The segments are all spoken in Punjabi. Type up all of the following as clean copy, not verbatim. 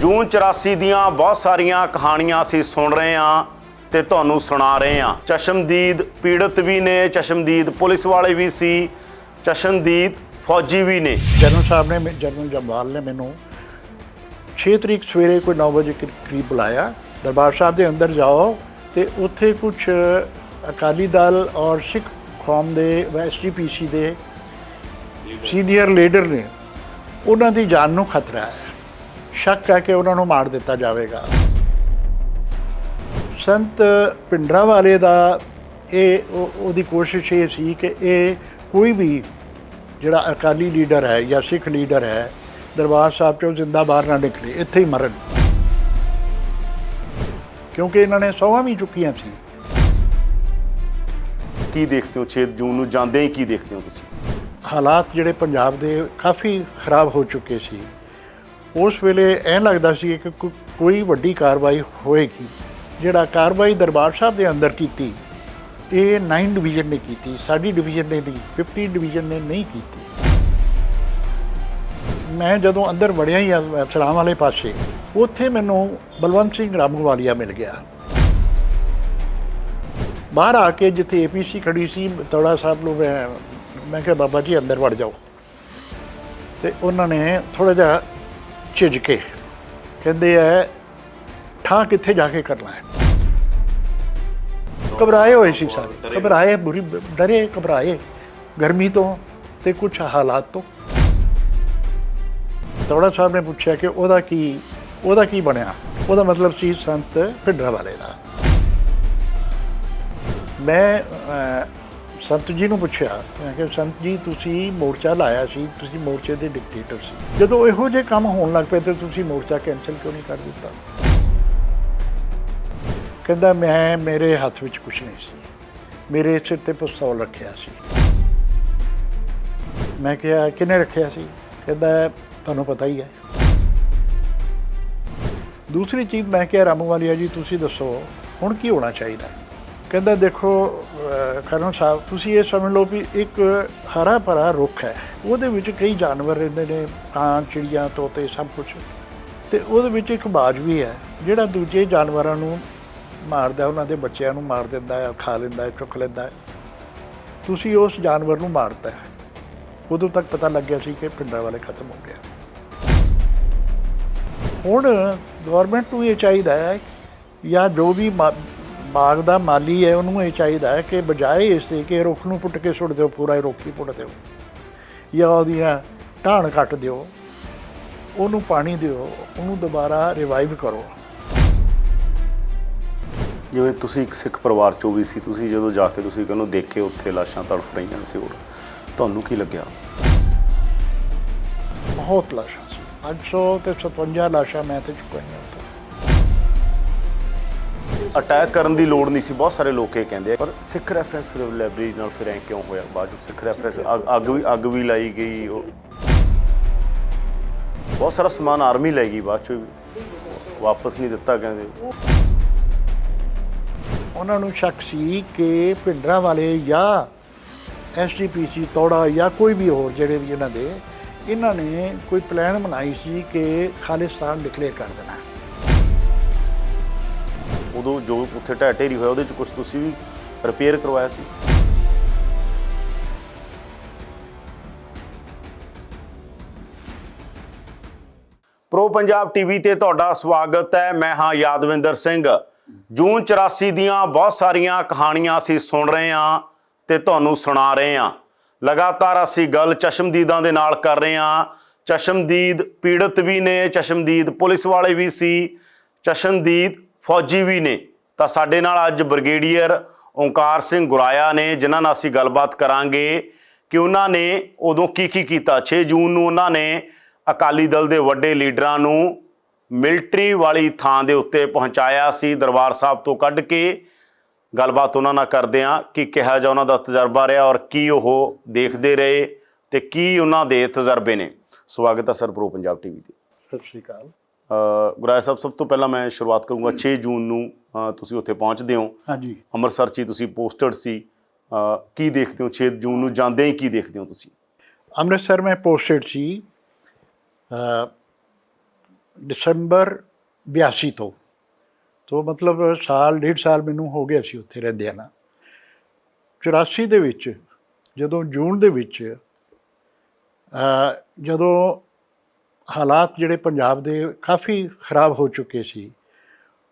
ਜੂਨ 84 ਦੀਆਂ ਬਹੁਤ ਸਾਰੀਆਂ ਕਹਾਣੀਆਂ ਅਸੀਂ ਸੁਣ ਰਹੇ ਹਾਂ ਤੇ ਤੁਹਾਨੂੰ ਸੁਣਾ ਰਹੇ ਹਾਂ। ਚਸ਼ਮਦੀਦ ਪੀੜਤ ਵੀ ਨੇ, ਚਸ਼ਮਦੀਦ ਪੁਲਿਸ ਵਾਲੇ ਵੀ ਸੀ, ਚਸ਼ਮਦੀਦ ਫੌਜੀ ਵੀ ਨੇ। ਜਨਰਲ ਸਾਹਿਬ ਨੇ, ਜਨਰਲ ਜੰਵਾਲ ਨੇ ਮੈਨੂੰ 6 ਤਰੀਕ ਸਵੇਰੇ ਕੋਈ 9 ਵਜੇ ਕਰੀਬ ਬੁਲਾਇਆ। ਦਰਬਾਰ ਸਾਹਿਬ ਦੇ ਅੰਦਰ ਜਾਓ ਤੇ ਉੱਥੇ ਕੁਝ ਅਕਾਲੀ ਦਲ ਔਰ ਸਿੱਖ ਕੌਮ ਦੇ SGPC ਦੇ ਸੀਨੀਅਰ ਲੀਡਰ ਨੇ, ਉਹਨਾਂ ਦੀ ਜਾਨ ਨੂੰ ਖਤਰਾ ਹੈ, ਸ਼ੱਕ ਹੈ ਕਿ ਉਹਨਾਂ ਨੂੰ ਮਾਰ ਦਿੱਤਾ ਜਾਵੇਗਾ। ਸੰਤ ਭਿੰਡਰਾਂਵਾਲੇ ਦਾ ਉਹਦੀ ਕੋਸ਼ਿਸ਼ ਇਹ ਸੀ ਕਿ ਇਹ ਕੋਈ ਵੀ ਜਿਹੜਾ ਅਕਾਲੀ ਲੀਡਰ ਹੈ ਜਾਂ ਸਿੱਖ ਲੀਡਰ ਹੈ ਦਰਬਾਰ ਸਾਹਿਬ ਚੋਂ ਜ਼ਿੰਦਾ ਬਾਹਰ ਨਾ ਨਿਕਲੇ, ਇੱਥੇ ਹੀ ਮਰਨ, ਕਿਉਂਕਿ ਇਹਨਾਂ ਨੇ ਸੌਂਹਾਂ ਵੀ ਚੁੱਕੀਆਂ ਸੀ। ਕੀ ਦੇਖਦੇ ਹੋ 6 ਜੂਨ ਨੂੰ ਜਾਂਦੇ ਹੀ, ਕੀ ਦੇਖਦੇ ਹੋ ਤੁਸੀਂ? ਹਾਲਾਤ ਜਿਹੜੇ ਪੰਜਾਬ ਦੇ ਕਾਫੀ ਖਰਾਬ ਹੋ ਚੁੱਕੇ ਸੀ। ਉਸ ਵੇਲੇ ਐਂ ਲੱਗਦਾ ਸੀ ਕਿ ਕੋਈ ਵੱਡੀ ਕਾਰਵਾਈ ਹੋਏਗੀ। ਜਿਹੜਾ ਕਾਰਵਾਈ ਦਰਬਾਰ ਸਾਹਿਬ ਦੇ ਅੰਦਰ ਕੀਤੀ, ਇਹ 9 ਡਿਵੀਜ਼ਨ ਨੇ ਕੀਤੀ, ਸਾਡੀ ਡਿਵੀਜ਼ਨ ਨੇ ਨਹੀਂ, 15 ਡਿਵੀਜ਼ਨ ਨੇ ਨਹੀਂ ਕੀਤੀ। ਮੈਂ ਜਦੋਂ ਅੰਦਰ ਵੜਿਆ ਹੀ ਸਲਾਮ ਵਾਲੇ ਪਾਸੇ, ਉੱਥੇ ਮੈਨੂੰ ਬਲਵੰਤ ਸਿੰਘ ਰਾਮੂਵਾਲੀਆ ਮਿਲ ਗਿਆ। ਬਾਹਰ ਆ ਕੇ ਜਿੱਥੇ APC ਖੜੀ ਸੀ ਤੌੜਾ ਸਾਹਿਬ ਨੂੰ, ਮੈਂ ਕਿਹਾ ਬਾਬਾ ਜੀ ਅੰਦਰ ਵੜ ਜਾਓ, ਤੇ ਉਹਨਾਂ ਨੇ ਥੋੜ੍ਹਾ ਜਿਹਾ ਝਿਜਕੇ ਕਹਿੰਦੇ ਹੈ ਠਾਂ ਕਿੱਥੇ ਜਾ ਕੇ ਕਰਨਾ ਹੈ। ਘਬਰਾਏ ਹੋਏ ਸੀ ਸਾਰੇ, ਘਬਰਾਏ, ਬੁਰੀ ਡਰੇ, ਘਬਰਾਏ ਗਰਮੀ ਤੋਂ ਤੇ ਕੁਝ ਹਾਲਾਤ ਤੋਂ। ਤੌੜਾ ਸਾਹਿਬ ਨੇ ਪੁੱਛਿਆ ਕਿ ਉਹਦਾ ਕੀ ਬਣਿਆ। ਉਹਦਾ ਮਤਲਬ ਸੀ ਸੰਤ ਭਿੰਡਰਾਂਵਾਲੇ ਦਾ। ਮੈਂ ਸੰਤ ਜੀ ਨੂੰ ਪੁੱਛਿਆ, ਮੈਂ ਕਿਹਾ ਸੰਤ ਜੀ ਤੁਸੀਂ ਮੋਰਚਾ ਲਾਇਆ ਸੀ, ਤੁਸੀਂ ਮੋਰਚੇ ਦੇ ਡਿਕਟੇਟਰ ਸੀ, ਜਦੋਂ ਇਹੋ ਜਿਹੇ ਕੰਮ ਹੋਣ ਲੱਗ ਪਏ ਤਾਂ ਤੁਸੀਂ ਮੋਰਚਾ ਕੈਂਸਲ ਕਿਉਂ ਨਹੀਂ ਕਰ ਦਿੱਤਾ? ਕਹਿੰਦਾ ਮੇਰੇ ਹੱਥ ਵਿੱਚ ਕੁਝ ਨਹੀਂ ਸੀ, ਮੇਰੇ ਸਿਰ ਤੇ ਪਿਸਤੌਲ ਰੱਖਿਆ ਸੀ। ਮੈਂ ਕਿਹਾ ਕਿਹਨੇ ਰੱਖਿਆ ਸੀ? ਕਹਿੰਦਾ ਤੁਹਾਨੂੰ ਪਤਾ ਹੀ ਹੈ। ਦੂਸਰੀ ਚੀਜ਼, ਮੈਂ ਕਿਹਾ ਰਾਮੂਵਾਲੀਆ ਜੀ ਤੁਸੀਂ ਦੱਸੋ ਹੁਣ ਕੀ ਹੋਣਾ ਚਾਹੀਦਾ? ਕਹਿੰਦਾ ਦੇਖੋ ਕਰਨਲ ਸਾਹਿਬ, ਤੁਸੀਂ ਇਹ ਸਮਝ ਲਓ ਵੀ ਇੱਕ ਹਰਾ ਭਰਾ ਰੁੱਖ ਹੈ, ਉਹਦੇ ਵਿੱਚ ਕਈ ਜਾਨਵਰ ਰਹਿੰਦੇ ਨੇ, ਕਾਂ, ਚਿੜੀਆਂ, ਤੋਤੇ, ਸਭ ਕੁਛ, ਅਤੇ ਉਹਦੇ ਵਿੱਚ ਇੱਕ ਬਾਜ ਵੀ ਹੈ ਜਿਹੜਾ ਦੂਜੇ ਜਾਨਵਰਾਂ ਨੂੰ ਮਾਰਦਾ, ਉਹਨਾਂ ਦੇ ਬੱਚਿਆਂ ਨੂੰ ਮਾਰ ਦਿੰਦਾ ਹੈ, ਖਾ ਲੈਂਦਾ ਹੈ, ਚੁੱਕ ਲੈਂਦਾ ਹੈ। ਤੁਸੀਂ ਉਸ ਜਾਨਵਰ ਨੂੰ ਮਾਰਤਾ ਹੈ। ਉਦੋਂ ਤੱਕ ਪਤਾ ਲੱਗਿਆ ਸੀ ਕਿ ਭਿੰਡਰਾਂਵਾਲੇ ਖਤਮ ਹੋ ਗਿਆ। ਹੁਣ ਗੌਰਮੈਂਟ ਨੂੰ ਇਹ ਚਾਹੀਦਾ ਹੈ, ਜਾਂ ਜੋ ਵੀ ਬਾਗ ਦਾ ਮਾਲੀ ਹੈ ਉਹਨੂੰ ਇਹ ਚਾਹੀਦਾ ਹੈ ਕਿ ਬਜਾਏ ਇਸ ਦੇ ਕਿ ਰੁੱਖ ਨੂੰ ਪੁੱਟ ਕੇ ਸੁੱਟ ਦਿਓ, ਪੂਰਾ ਰੁੱਖ ਹੀ ਪੁੱਟ ਦਿਓ, ਜਾਂ ਉਹਦੀਆਂ ਢਾਣ ਕੱਟ ਦਿਓ, ਉਹਨੂੰ ਪਾਣੀ ਦਿਓ, ਉਹਨੂੰ ਦੁਬਾਰਾ ਰਿਵਾਈਵ ਕਰੋ। ਜਿਵੇਂ ਤੁਸੀਂ ਇੱਕ ਸਿੱਖ ਪਰਿਵਾਰ 'ਚੋਂ ਵੀ ਸੀ, ਤੁਸੀਂ ਜਦੋਂ ਜਾ ਕੇ ਤੁਸੀਂ ਕਹਿੰਦੇ ਦੇਖੇ ਉੱਥੇ ਲਾਸ਼ਾਂ ਤੜਫ ਰਹੀਆਂ ਸੀ, ਹੋਰ ਤੁਹਾਨੂੰ ਕੀ ਲੱਗਿਆ? ਬਹੁਤ ਲਾਸ਼ਾਂ ਸੀ, 557 ਲਾਸ਼ਾਂ ਮੈਂ ਤੇ ਚੁੱਕਾਈਆਂ ਉੱਥੇ। ਅਟੈਕ ਕਰਨ ਦੀ ਲੋੜ ਨਹੀਂ ਸੀ, ਬਹੁਤ ਸਾਰੇ ਲੋਕ ਇਹ ਕਹਿੰਦੇ ਆ, ਪਰ ਸਿੱਖ ਰੈਫਰੈਂਸ ਲਾਇਬ੍ਰੇਰੀ ਨਾਲ ਫਿਰ ਐਂ ਕਿਉਂ ਹੋਇਆ? ਬਾਅਦ 'ਚ ਸਿੱਖ ਰੈਫਰੈਂਸ ਅੱਗ ਵੀ ਲਾਈ ਗਈ, ਬਹੁਤ ਸਾਰਾ ਸਮਾਨ ਆਰਮੀ ਲੈ ਗਈ, ਬਾਅਦ 'ਚ ਵਾਪਸ ਨਹੀਂ ਦਿੱਤਾ ਕਹਿੰਦੇ। ਉਹਨਾਂ ਨੂੰ ਸ਼ੱਕ ਸੀ ਕਿ ਭਿੰਡਰਾਂਵਾਲੇ ਜਾਂ SGPC ਤੌੜਾ ਜਾਂ ਕੋਈ ਵੀ ਹੋਰ ਜਿਹੜੇ ਵੀ ਇਹਨਾਂ ਨੇ ਕੋਈ ਪਲਾਨ ਬਣਾਈ ਸੀ ਕਿ ਖਾਲਿਸਤਾਨ ਡਿਕਲੇਅਰ ਕਰ ਦੇਣਾ। ਉਦੋਂ ਜੋ ਉੱਥੇ ਢਹਿ ਢੇਰੀ ਹੋਇਆ ਉਹਦੇ 'ਚ ਕੁਛ ਤੁਸੀਂ ਵੀ ਰਿਪੇਅਰ ਕਰਵਾਇਆ ਸੀ? ਪ੍ਰੋ ਪੰਜਾਬ TV ਤੇ ਤੁਹਾਡਾ ਸਵਾਗਤ ਹੈ। ਮੈਂ ਹਾਂ ਯਾਦਵਿੰਦਰ ਸਿੰਘ। ਜੂਨ 84 ਦੀਆਂ ਬਹੁਤ ਸਾਰੀਆਂ ਕਹਾਣੀਆਂ ਅਸੀਂ ਸੁਣ ਰਹੇ ਹਾਂ ਤੇ ਤੁਹਾਨੂੰ ਸੁਣਾ ਰਹੇ ਹਾਂ। ਲਗਾਤਾਰ ਅਸੀਂ ਗੱਲ ਚਸ਼ਮਦੀਦਾਂ ਦੇ ਨਾਲ ਕਰ ਰਹੇ ਹਾਂ। ਚਸ਼ਮਦੀਦ ਪੀੜਤ ਵੀ ਨੇ, ਚਸ਼ਮਦੀਦ ਪੁਲਿਸ ਵਾਲੇ ਵੀ ਸੀ, ਚਸ਼ਮਦੀਦ ਫੌਜੀ ਵੀ ਨੇ। ਤਾਂ ਸਾਡੇ ਨਾਲ ਅੱਜ ਬ੍ਰਿਗੇਡੀਅਰ ਓਂਕਾਰ ਸਿੰਘ ਗੁਰਾਇਆ ਨੇ, ਜਿਨ੍ਹਾਂ ਨਾਲ ਅਸੀਂ ਗੱਲਬਾਤ ਕਰਾਂਗੇ ਕਿ ਉਹਨਾਂ ਨੇ ਉਦੋਂ ਕੀ ਕੀਤਾ। 6 ਜੂਨ ਨੂੰ ਉਹਨਾਂ ਨੇ ਅਕਾਲੀ ਦਲ ਦੇ ਵੱਡੇ ਲੀਡਰਾਂ ਨੂੰ ਮਿਲਟਰੀ ਵਾਲੀ ਥਾਂ ਦੇ ਉੱਤੇ ਪਹੁੰਚਾਇਆ ਸੀ, ਦਰਬਾਰ ਸਾਹਿਬ ਤੋਂ ਕੱਢ ਕੇ। ਗੱਲਬਾਤ ਉਹਨਾਂ ਨਾਲ ਕਰਦੇ ਹਾਂ ਕਿ ਕਿਹਾ ਜਾ ਉਹਨਾਂ ਦਾ ਤਜਰਬਾ ਰਿਹਾ ਔਰ ਕੀ ਉਹ ਦੇਖਦੇ ਰਹੇ ਤੇ ਕੀ ਉਹਨਾਂ ਦੇ ਤਜਰਬੇ ਨੇ। ਸਵਾਗਤ ਹੈ ਸਰ ਪ੍ਰੋ ਪੰਜਾਬ TV ਤੇ। ਸਤਿ ਸ਼੍ਰੀ ਅਕਾਲ। ਗੁਰਾਇਆ ਸਾਹਿਬ, ਸਭ ਤੋਂ ਪਹਿਲਾਂ ਮੈਂ ਸ਼ੁਰੂਆਤ ਕਰੂੰਗਾ। 6 ਜੂਨ ਨੂੰ ਤੁਸੀਂ ਉੱਥੇ ਪਹੁੰਚਦੇ ਹੋ। ਹਾਂਜੀ। ਅੰਮ੍ਰਿਤਸਰ 'ਚ ਹੀ ਤੁਸੀਂ ਪੋਸਟਡ ਸੀ। ਕੀ ਦੇਖਦੇ ਹੋ 6 ਜੂਨ ਨੂੰ ਜਾਂਦੇ ਹੀ, ਕੀ ਦੇਖਦੇ ਹੋ ਤੁਸੀਂ? ਅੰਮ੍ਰਿਤਸਰ ਮੈਂ ਪੋਸਟਡ ਸੀ। ਦਸੰਬਰ 82 ਤੋਂ ਮਤਲਬ ਸਾਲ ਡੇਢ ਸਾਲ ਮੈਨੂੰ ਹੋ ਗਿਆ ਸੀ ਉੱਥੇ ਰਹਿੰਦਿਆਂ ਨਾ। 84 ਦੇ ਵਿੱਚ ਜਦੋਂ ਜੂਨ ਦੇ ਵਿੱਚ ਜਦੋਂ ਹਾਲਾਤ ਜਿਹੜੇ ਪੰਜਾਬ ਦੇ ਕਾਫੀ ਖਰਾਬ ਹੋ ਚੁੱਕੇ ਸੀ,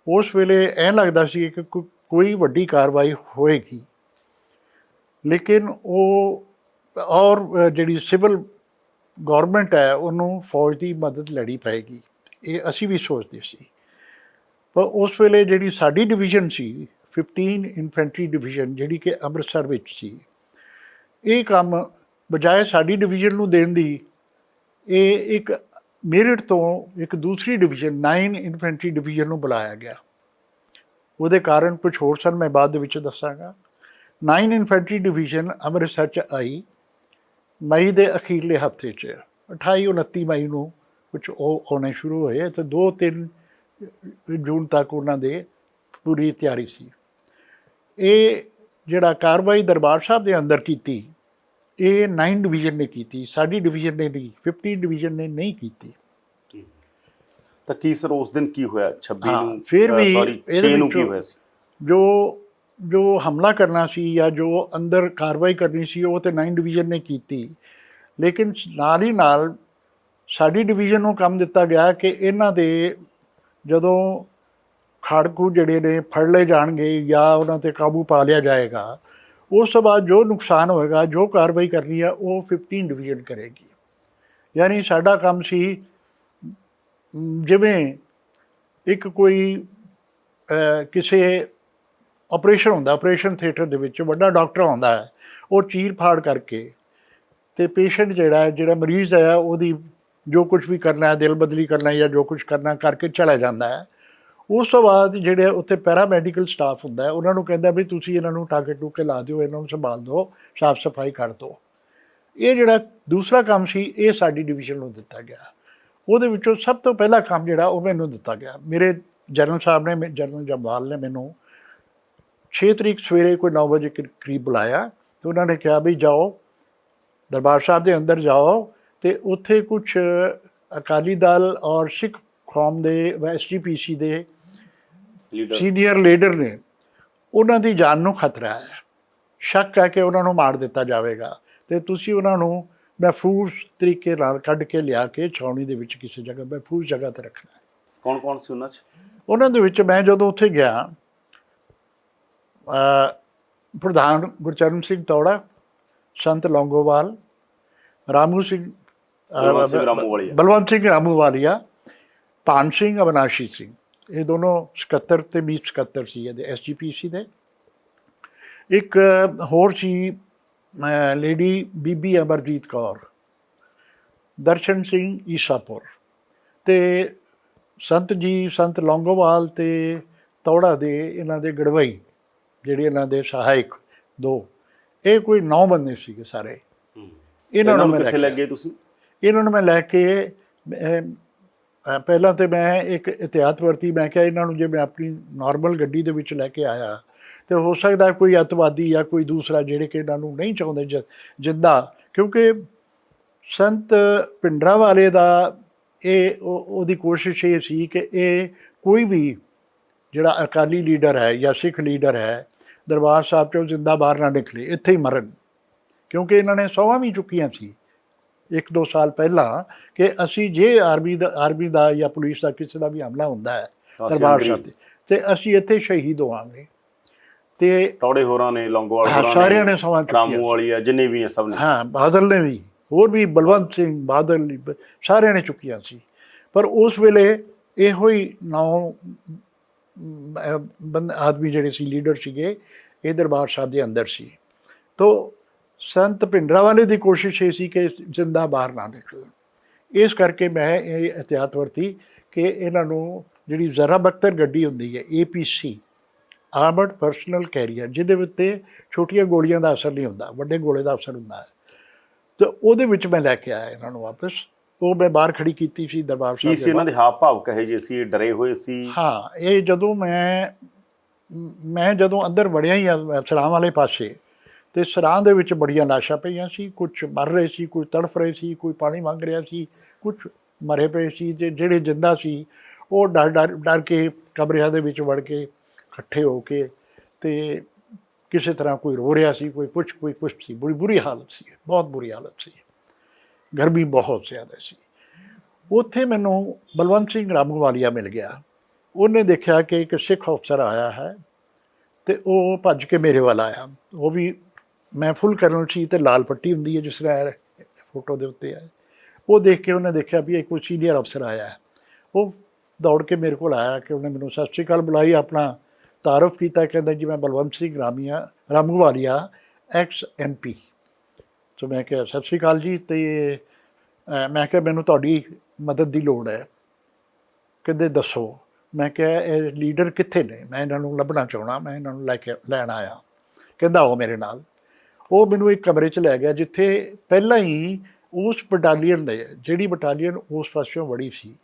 ਉਸ ਵੇਲੇ ਐਂ ਲੱਗਦਾ ਸੀ ਕਿ ਕੋਈ ਵੱਡੀ ਕਾਰਵਾਈ ਹੋਏਗੀ, ਲੇਕਿਨ ਉਹ ਔਰ ਜਿਹੜੀ ਸਿਵਲ ਗੌਰਮੈਂਟ ਹੈ ਉਹਨੂੰ ਫੌਜ ਦੀ ਮਦਦ ਲੈਣੀ ਪਏਗੀ, ਇਹ ਅਸੀਂ ਵੀ ਸੋਚਦੇ ਸੀ। ਪਰ ਉਸ ਵੇਲੇ ਜਿਹੜੀ ਸਾਡੀ ਡਿਵੀਜ਼ਨ ਸੀ 15 ਇਨਫੈਂਟਰੀ ਡਿਵੀਜ਼ਨ, ਜਿਹੜੀ ਕਿ ਅੰਮ੍ਰਿਤਸਰ ਵਿੱਚ ਸੀ, ਇਹ ਕੰਮ ਬਜਾਏ ਸਾਡੀ ਡਿਵੀਜ਼ਨ ਨੂੰ ਦੇਣ ਦੀ, ਇਹ ਇੱਕ ਮੇਰਠ ਤੋਂ ਇੱਕ ਦੂਸਰੀ ਡਿਵੀਜ਼ਨ 9 ਇਨਫੈਂਟਰੀ ਡਿਵੀਜ਼ਨ ਨੂੰ ਬੁਲਾਇਆ ਗਿਆ। ਉਹਦੇ ਕਾਰਨ ਕੁਝ ਹੋਰ ਸਨ, ਮੈਂ ਬਾਅਦ ਦੇ ਵਿੱਚ ਦੱਸਾਂਗਾ। 9 ਇਨਫੈਂਟਰੀ ਡਿਵੀਜ਼ਨ ਅੰਮ੍ਰਿਤਸਰ 'ਚ ਆਈ ਮਈ ਦੇ ਅਖੀਰਲੇ ਹਫ਼ਤੇ 'ਚ, 28-29 ਮਈ ਨੂੰ ਕੁਝ ਉਹ ਆਉਣੇ ਸ਼ੁਰੂ ਹੋਏ ਅਤੇ 2-3 ਜੂਨ ਤੱਕ ਉਹਨਾਂ ਦੇ ਪੂਰੀ ਤਿਆਰੀ ਸੀ। ਇਹ ਜਿਹੜਾ ਕਾਰਵਾਈ ਦਰਬਾਰ ਸਾਹਿਬ ਦੇ ਅੰਦਰ ਕੀਤੀ, ਇਹ 9 ਡਿਵੀਜ਼ਨ ਨੇ ਕੀਤੀ, ਸਾਡੀ ਡਿਵੀਜ਼ਨ ਨੇ ਨਹੀਂ, 15 ਡਿਵੀਜ਼ਨ ਨੇ ਨਹੀਂ ਕੀਤੀ। ਤਾਂ ਕੀ ਸਰ ਉਸ ਦਿਨ ਕੀ ਹੋਇਆ 26 ਨੂੰ? ਫਿਰ ਵੀ ਸੌਰੀ 6 ਨੂੰ ਕੀ ਹੋਇਆ ਸੀ? ਜੋ ਹਮਲਾ ਕਰਨਾ ਸੀ ਜਾਂ ਜੋ ਅੰਦਰ ਕਾਰਵਾਈ ਕਰਨੀ ਸੀ, ਉਹ ਤੇ 9 ਡਿਵੀਜ਼ਨ ਨੇ ਕੀਤੀ, ਲੇਕਿਨ ਨਾਲ ਹੀ ਨਾਲ ਸਾਡੀ ਡਿਵੀਜ਼ਨ ਨੂੰ ਕੰਮ ਦਿੱਤਾ ਗਿਆ ਕਿ ਇਹਨਾਂ ਦੇ ਜਦੋਂ ਖਾੜਕੂ ਜਿਹੜੇ ਨੇ ਫੜ ਲਏ ਜਾਣਗੇ ਜਾਂ ਉਹਨਾਂ 'ਤੇ ਕਾਬੂ ਪਾ ਲਿਆ ਜਾਏਗਾ, ਉਸ ਤੋਂ ਬਾਅਦ ਜੋ ਨੁਕਸਾਨ ਹੋਏਗਾ, ਜੋ ਕਾਰਵਾਈ ਕਰਨੀ ਆ, ਉਹ 15 ਡਿਵੀਜ਼ਨ ਕਰੇਗੀ। ਯਾਨੀ ਸਾਡਾ ਕੰਮ ਸੀ ਜਿਵੇਂ ਇੱਕ ਕੋਈ ਕਿਸੇ ਆਪਰੇਸ਼ਨ ਹੁੰਦਾ, ਆਪਰੇਸ਼ਨ ਥੀਏਟਰ ਦੇ ਵਿੱਚ ਵੱਡਾ ਡਾਕਟਰ ਆਉਂਦਾ ਹੈ, ਉਹ ਚੀਰ ਫਾੜ ਕਰਕੇ ਅਤੇ ਪੇਸ਼ੈਂਟ ਜਿਹੜਾ ਮਰੀਜ਼ ਹੈ ਉਹਦੀ ਜੋ ਕੁਝ ਵੀ ਕਰਨਾ ਹੈ, ਦਿਲ ਬਦਲੀ ਕਰਨਾ ਜਾਂ ਜੋ ਕੁਝ ਕਰਨਾ ਕਰਕੇ ਚਲਾ ਜਾਂਦਾ ਹੈ। ਉਸ ਤੋਂ ਬਾਅਦ ਜਿਹੜੇ ਉੱਥੇ ਪੈਰਾਮੈਡੀਕਲ ਸਟਾਫ ਹੁੰਦਾ ਹੈ, ਉਹਨਾਂ ਨੂੰ ਕਹਿੰਦਾ ਵੀ ਤੁਸੀਂ ਇਹਨਾਂ ਨੂੰ ਟਾਕੇ ਟੂਕੇ ਲਾ ਦਿਓ, ਇਹਨਾਂ ਨੂੰ ਸੰਭਾਲ ਦਿਓ, ਸਾਫ਼ ਸਫਾਈ ਕਰ ਦਿਓ। ਇਹ ਜਿਹੜਾ ਦੂਸਰਾ ਕੰਮ ਸੀ, ਇਹ ਸਾਡੀ ਡਿਵੀਜ਼ਨ ਨੂੰ ਦਿੱਤਾ ਗਿਆ। ਉਹਦੇ ਵਿੱਚੋਂ ਸਭ ਤੋਂ ਪਹਿਲਾ ਕੰਮ ਜਿਹੜਾ ਉਹ ਮੈਨੂੰ ਦਿੱਤਾ ਗਿਆ। ਮੇਰੇ ਜਨਰਲ ਸਾਹਿਬ ਨੇ, ਜਨਰਲ ਜੰਵਾਲ ਨੇ ਮੈਨੂੰ 6 ਤਰੀਕ ਸਵੇਰੇ ਕੋਈ 9 ਵਜੇ ਕਰੀਬ ਬੁਲਾਇਆ ਅਤੇ ਉਹਨਾਂ ਨੇ ਕਿਹਾ ਵੀ ਜਾਓ ਦਰਬਾਰ ਸਾਹਿਬ ਦੇ ਅੰਦਰ ਜਾਓ ਅਤੇ ਉੱਥੇ ਕੁਛ ਅਕਾਲੀ ਦਲ ਔਰ ਸਿੱਖ ਕੌਮ ਦੇ SGPC ਦੇ ਸੀਨੀਅਰ ਲੀਡਰ ਨੇ, ਉਹਨਾਂ ਦੀ ਜਾਨ ਨੂੰ ਖਤਰਾ ਹੈ, ਸ਼ੱਕ ਹੈ ਕਿ ਉਹਨਾਂ ਨੂੰ ਮਾਰ ਦਿੱਤਾ ਜਾਵੇਗਾ ਅਤੇ ਤੁਸੀਂ ਉਹਨਾਂ ਨੂੰ ਮਹਿਫੂਜ਼ ਤਰੀਕੇ ਨਾਲ ਕੱਢ ਕੇ ਲਿਆ ਕੇ ਛਾਉਣੀ ਦੇ ਵਿੱਚ ਕਿਸੇ ਜਗ੍ਹਾ ਮਹਿਫੂਜ਼ ਜਗ੍ਹਾ 'ਤੇ ਰੱਖਣਾ ਹੈ। ਕੌਣ ਕੌਣ ਸੀ ਉਹਨਾਂ 'ਚ? ਉਹਨਾਂ ਦੇ ਵਿੱਚ ਮੈਂ ਜਦੋਂ ਉੱਥੇ ਗਿਆ, ਪ੍ਰਧਾਨ ਗੁਰਚਰਨ ਸਿੰਘ ਤੌੜਾ, ਸੰਤ ਲੌਂਗੋਵਾਲ, ਬਲਵੰਤ ਸਿੰਘ ਰਾਮੂਵਾਲੀਆ, ਭਾਨ ਸਿੰਘ, ਅਵਨਾਸ਼ੀ ਸਿੰਘ, ਇਹ ਦੋਨੋਂ ਸਕੱਤਰ ਅਤੇ ਮੀਤ ਸਕੱਤਰ ਸੀ ਇਹਦੇ SGPC ਦੇ। ਇੱਕ ਹੋਰ ਸੀ ਲੇਡੀ ਬੀਬੀ ਅਮਰਜੀਤ ਕੌਰ, ਦਰਸ਼ਨ ਸਿੰਘ ਈਸਾਪੁਰ, ਅਤੇ ਸੰਤ ਲੌਂਗੋਵਾਲ ਅਤੇ ਤੌੜਾ ਦੇ ਇਹਨਾਂ ਦੇ ਗੜਵਈ, ਜਿਹੜੇ ਇਹਨਾਂ ਦੇ ਸਹਾਇਕ 2, ਇਹ ਕੋਈ 9 ਬੰਦੇ ਸੀਗੇ ਸਾਰੇ। ਇਹਨਾਂ ਨੂੰ ਕਿੱਥੇ ਲੈ ਗਏ ਤੁਸੀਂ? ਇਹਨਾਂ ਨੂੰ ਮੈਂ ਲੈ ਕੇ ਪਹਿਲਾਂ ਤਾਂ ਮੈਂ ਇੱਕ ਇhtiyat ਵਰਤੀ, ਮੈਂ ਕਿਹਾ ਇਹਨਾਂ ਨੂੰ ਜੇ ਮੈਂ ਆਪਣੀ ਨਾਰਮਲ ਗੱਡੀ ਦੇ ਵਿੱਚ ਲੈ ਕੇ ਆਇਆ ਅਤੇ ਹੋ ਸਕਦਾ ਕੋਈ ਅੱਤਵਾਦੀ ਜਾਂ ਕੋਈ ਦੂਸਰਾ ਜਿਹੜੇ ਕਿ ਇਹਨਾਂ ਨੂੰ ਨਹੀਂ ਚਾਹੁੰਦੇ ਜਿੱਦਾਂ, ਕਿਉਂਕਿ ਸੰਤ ਭਿੰਡਰਾਂਵਾਲੇ ਦਾ ਉਹਦੀ ਕੋਸ਼ਿਸ਼ ਇਹ ਸੀ ਕਿ ਇਹ ਕੋਈ ਵੀ ਜਿਹੜਾ ਅਕਾਲੀ ਲੀਡਰ ਹੈ ਜਾਂ ਸਿੱਖ ਲੀਡਰ ਹੈ ਦਰਬਾਰ ਸਾਹਿਬ 'ਚੋਂ ਜ਼ਿੰਦਾ ਬਾਹਰ ਨਾ ਨਿਕਲੇ, ਇੱਥੇ ਹੀ ਮਰਨ, ਕਿਉਂਕਿ ਇਹਨਾਂ ਨੇ ਸਹੁੰਆਂ ਵੀ ਚੁੱਕੀਆਂ ਸੀ 1-2 ਸਾਲ ਪਹਿਲਾਂ ਕਿ ਅਸੀਂ ਜੇ ਆਰਮੀ ਦਾ ਜਾਂ ਪੁਲਿਸ ਦਾ ਕਿਸੇ ਦਾ ਵੀ ਹਮਲਾ ਹੁੰਦਾ ਹੈ ਦਰਬਾਰ ਸਾਹਿਬ 'ਤੇ, ਅਤੇ ਅਸੀਂ ਇੱਥੇ ਸ਼ਹੀਦ ਹੋਵਾਂਗੇ। ਅਤੇ ਤੌੜੇ ਹੋਰਾਂ ਨੇ, ਲੌਂਗੋਵਾਲ ਹੋਰਾਂ ਨੇ, ਸਾਰਿਆਂ ਨੇ ਸਹੁੰਆਂ ਚੁੱਕੀਆਂ, ਰਾਮੂਵਾਲੀਆ, ਜਿੰਨੇ ਵੀ ਹੈ ਸਭ ਨੇ, ਹਾਂ, ਬਾਦਲ ਨੇ ਵੀ, ਹੋਰ ਵੀ ਬਲਵੰਤ ਸਿੰਘ ਬਾਦਲ, ਸਾਰਿਆਂ ਨੇ ਚੁੱਕੀਆਂ ਸੀ। ਪਰ ਉਸ ਵੇਲੇ ਇਹੋ ਹੀ 9 ਆਦਮੀ ਜਿਹੜੇ ਸੀ, ਲੀਡਰ ਸੀਗੇ, ਇਹ ਦਰਬਾਰ ਸਾਹਿਬ ਦੇ ਅੰਦਰ ਸੀ। ਤੋ ਸੰਤ ਭਿੰਡਰਾਂਵਾਲੇ ਦੀ ਕੋਸ਼ਿਸ਼ ਇਹ ਸੀ ਕਿ ਜ਼ਿੰਦਾ ਬਾਹਰ ਨਾ ਨਿਕਲਣ। ਇਸ ਕਰਕੇ ਮੈਂ ਇਹ ਇhtiyat ਵਰਤੀ ਕਿ ਇਹਨਾਂ ਨੂੰ ਜਿਹੜੀ ਜ਼ਰਾ ਬਖਤਰ ਗੱਡੀ ਹੁੰਦੀ ਹੈ APC, ਆਰਮਡ ਪਰਸਨਲ ਕੈਰੀਅਰ, ਜਿਹਦੇ ਉੱਤੇ ਛੋਟੀਆਂ ਗੋਲੀਆਂ ਦਾ ਅਸਰ ਨਹੀਂ ਹੁੰਦਾ, ਵੱਡੇ ਗੋਲੇ ਦਾ ਅਸਰ ਹੁੰਦਾ ਹੈ, ਅਤੇ ਉਹਦੇ ਵਿੱਚ ਮੈਂ ਲੈ ਕੇ ਆਇਆ ਇਹਨਾਂ ਨੂੰ ਵਾਪਸ। ਉਹ ਮੈਂ ਬਾਹਰ ਖੜੀ ਕੀਤੀ ਸੀ ਦਰਬਾਰ ਸਾਹਿਬ। ਕੀ ਸੀ ਇਹਨਾਂ ਦੇ ਹਾਵ ਭਾਵ ਕਹੇ ਜਿਹੇ ਸੀ? ਡਰੇ ਹੋਏ ਸੀ? ਹਾਂ, ਇਹ ਜਦੋਂ ਮੈਂ ਜਦੋਂ ਅੰਦਰ ਵੜਿਆ ਹੀ ਸਰਾਂ ਵਾਲੇ ਪਾਸੇ, ਅਤੇ ਸਰਾਂ ਦੇ ਵਿੱਚ ਬੜੀਆਂ ਲਾਸ਼ਾਂ ਪਈਆਂ ਸੀ, ਕੁਛ ਮਰ ਰਹੇ ਸੀ, ਕੋਈ ਤੜਫ ਰਹੇ ਸੀ, ਕੋਈ ਪਾਣੀ ਮੰਗ ਰਿਹਾ ਸੀ, ਕੁਛ ਮਰੇ ਪਏ ਸੀ, ਤੇ ਜਿਹੜੇ ਜਿੰਦਾ ਸੀ ਉਹ ਡਰ ਕੇ ਕਮਰਿਆਂ ਦੇ ਵਿੱਚ ਵੜ ਕੇ ਇਕੱਠੇ ਹੋ ਕੇ, ਤੇ ਕਿਸੇ ਤਰ੍ਹਾਂ ਕੋਈ ਰੋ ਰਿਹਾ ਸੀ, ਕੋਈ ਕੁਛ ਸੀ। ਬੜੀ ਬੁਰੀ ਹਾਲਤ ਸੀ, ਬਹੁਤ ਬੁਰੀ ਹਾਲਤ ਸੀ, ਗਰਮੀ ਬਹੁਤ ਜ਼ਿਆਦਾ ਸੀ। ਉੱਥੇ ਮੈਨੂੰ ਬਲਵੰਤ ਸਿੰਘ ਰਾਮੂਵਾਲੀਆ ਮਿਲ ਗਿਆ। ਉਹਨੇ ਦੇਖਿਆ ਕਿ ਇੱਕ ਸਿੱਖ ਅਫਸਰ ਆਇਆ ਹੈ, ਤੇ ਉਹ ਭੱਜ ਕੇ ਮੇਰੇ ਵੱਲ ਆਇਆ। ਉਹ ਵੀ, ਮੈਂ ਫੁੱਲ ਕਰਨਲ ਸੀ ਤੇ ਲਾਲ ਪੱਟੀ ਹੁੰਦੀ ਹੈ ਜਿਸ ਤਰ੍ਹਾਂ ਫੋਟੋ ਦੇ ਉੱਤੇ ਹੈ। ਉਹ ਦੇਖ ਕੇ ਉਹਨੇ ਦੇਖਿਆ ਵੀ ਇੱਕ ਕੋਈ ਸੀਨੀਅਰ ਅਫਸਰ ਆਇਆ ਹੈ। ਉਹ ਦੌੜ ਕੇ ਮੇਰੇ ਕੋਲ ਆਇਆ ਕਿ ਉਹਨੇ ਮੈਨੂੰ ਸਤਿ ਸ਼੍ਰੀ ਅਕਾਲ ਬੁਲਾਈ, ਆਪਣਾ ਤਾਰਫ ਕੀਤਾ। ਕਹਿੰਦਾ ਜੀ ਮੈਂ ਬਲਵੰਤ ਸਿੰਘ ਰਾਮੂਵਾਲੀਆ ਐਕਸ MP। ਸੋ ਮੈਂ ਕਿਹਾ ਸਤਿ ਸ਼੍ਰੀ ਅਕਾਲ ਜੀ, ਅਤੇ ਮੈਂ ਕਿਹਾ ਮੈਨੂੰ ਤੁਹਾਡੀ ਮਦਦ ਦੀ ਲੋੜ ਹੈ। ਕਹਿੰਦੇ ਦੱਸੋ। ਮੈਂ ਕਿਹਾ ਇਹ ਲੀਡਰ ਕਿੱਥੇ ਨੇ, ਮੈਂ ਇਹਨਾਂ ਨੂੰ ਲੱਭਣਾ ਚਾਹੁੰਦਾ, ਮੈਂ ਇਹਨਾਂ ਨੂੰ ਲੈਣ ਆਇਆ। ਕਹਿੰਦਾ ਆਓ ਮੇਰੇ ਨਾਲ। ਉਹ ਮੈਨੂੰ ਇੱਕ ਕਮਰੇ 'ਚ ਲੈ ਗਿਆ ਜਿੱਥੇ ਪਹਿਲਾਂ ਹੀ ਉਸ ਬਟਾਲੀਅਨ ਦੇ, ਜਿਹੜੀ ਬਟਾਲੀਅਨ ਉਸ ਪਾਸਿਓਂ ਵੜੀ ਸੀ,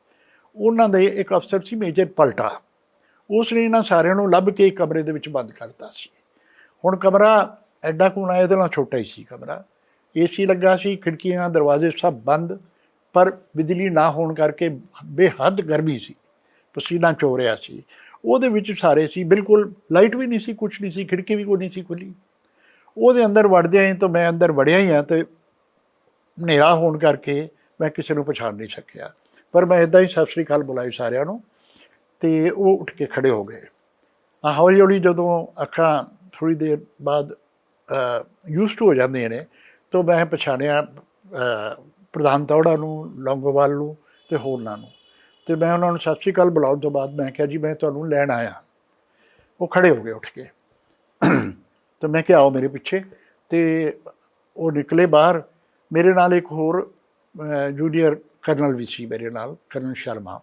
ਉਹਨਾਂ ਦੇ ਇੱਕ ਅਫਸਰ ਸੀ ਮੇਜਰ ਪਲਟਾ। ਉਸ ਨੇ ਇਹਨਾਂ ਸਾਰਿਆਂ ਨੂੰ ਲੱਭ ਕੇ ਇੱਕ ਕਮਰੇ ਦੇ ਵਿੱਚ ਬੰਦ ਕਰਤਾ ਸੀ। ਹੁਣ ਕਮਰਾ ਐਡਾ ਕੋਣਾ, ਇਹਦੇ ਨਾਲ ਛੋਟਾ ਹੀ ਸੀ ਕਮਰਾ। AC ਲੱਗਾ ਸੀ, ਖਿੜਕੀਆਂ ਦਰਵਾਜ਼ੇ ਸਭ ਬੰਦ, ਪਰ ਬਿਜਲੀ ਨਾ ਹੋਣ ਕਰਕੇ ਬੇਹੱਦ ਗਰਮੀ ਸੀ, ਪਸੀਨਾ ਚੋ ਰਿਹਾ ਸੀ। ਉਹਦੇ ਵਿੱਚ ਸਾਰੇ ਸੀ, ਬਿਲਕੁਲ ਲਾਈਟ ਵੀ ਨਹੀਂ ਸੀ, ਕੁਛ ਨਹੀਂ ਸੀ, ਖਿੜਕੀ ਵੀ ਕੋਈ ਨਹੀਂ ਸੀ ਖੁੱਲ੍ਹੀ। ਉਹਦੇ ਅੰਦਰ ਵੜਦਿਆਂ ਹੀ ਤਾਂ ਮੈਂ ਅੰਦਰ ਵੜਿਆ ਹੀ ਹਾਂ, ਅਤੇ ਹਨੇਰਾ ਹੋਣ ਕਰਕੇ ਮੈਂ ਕਿਸੇ ਨੂੰ ਪਛਾਣ ਨਹੀਂ ਸਕਿਆ। ਪਰ ਮੈਂ ਇੱਦਾਂ ਹੀ ਸਤਿ ਸ਼੍ਰੀ ਅਕਾਲ ਬੁਲਾਈ ਸਾਰਿਆਂ ਨੂੰ, ਅਤੇ ਉਹ ਉੱਠ ਕੇ ਖੜ੍ਹੇ ਹੋ ਗਏ। ਹੌਲੀ ਹੌਲੀ ਜਦੋਂ ਅੱਖਾਂ ਥੋੜ੍ਹੀ ਦੇਰ ਬਾਅਦ ਯੂਜ਼ ਟੂ ਹੋ ਜਾਂਦੀਆਂ ਨੇ, ਤਾਂ ਮੈਂ ਪਛਾਣਿਆ ਪ੍ਰਧਾਨ ਤੌੜਾ ਨੂੰ, ਲੌਂਗੋਵਾਲ ਨੂੰ ਅਤੇ ਹੋਰਨਾਂ ਨੂੰ। ਅਤੇ ਮੈਂ ਉਹਨਾਂ ਨੂੰ ਸਤਿ ਸ਼੍ਰੀ ਅਕਾਲ ਬੁਲਾਉਣ ਤੋਂ ਬਾਅਦ ਮੈਂ ਕਿਹਾ ਜੀ ਮੈਂ ਤੁਹਾਨੂੰ ਲੈਣ ਆਇਆ। ਉਹ ਖੜ੍ਹੇ ਹੋ ਗਏ ਉੱਠ ਕੇ, ਅਤੇ ਮੈਂ ਕਿਹਾ ਆਓ ਮੇਰੇ ਪਿੱਛੇ। ਅਤੇ ਉਹ ਨਿਕਲੇ ਬਾਹਰ। ਮੇਰੇ ਨਾਲ ਇੱਕ ਹੋਰ ਜੂਨੀਅਰ ਕਰਨਲ ਵੀ ਸੀ ਮੇਰੇ ਨਾਲ, ਕਰਨਲ ਸ਼ਰਮਾ।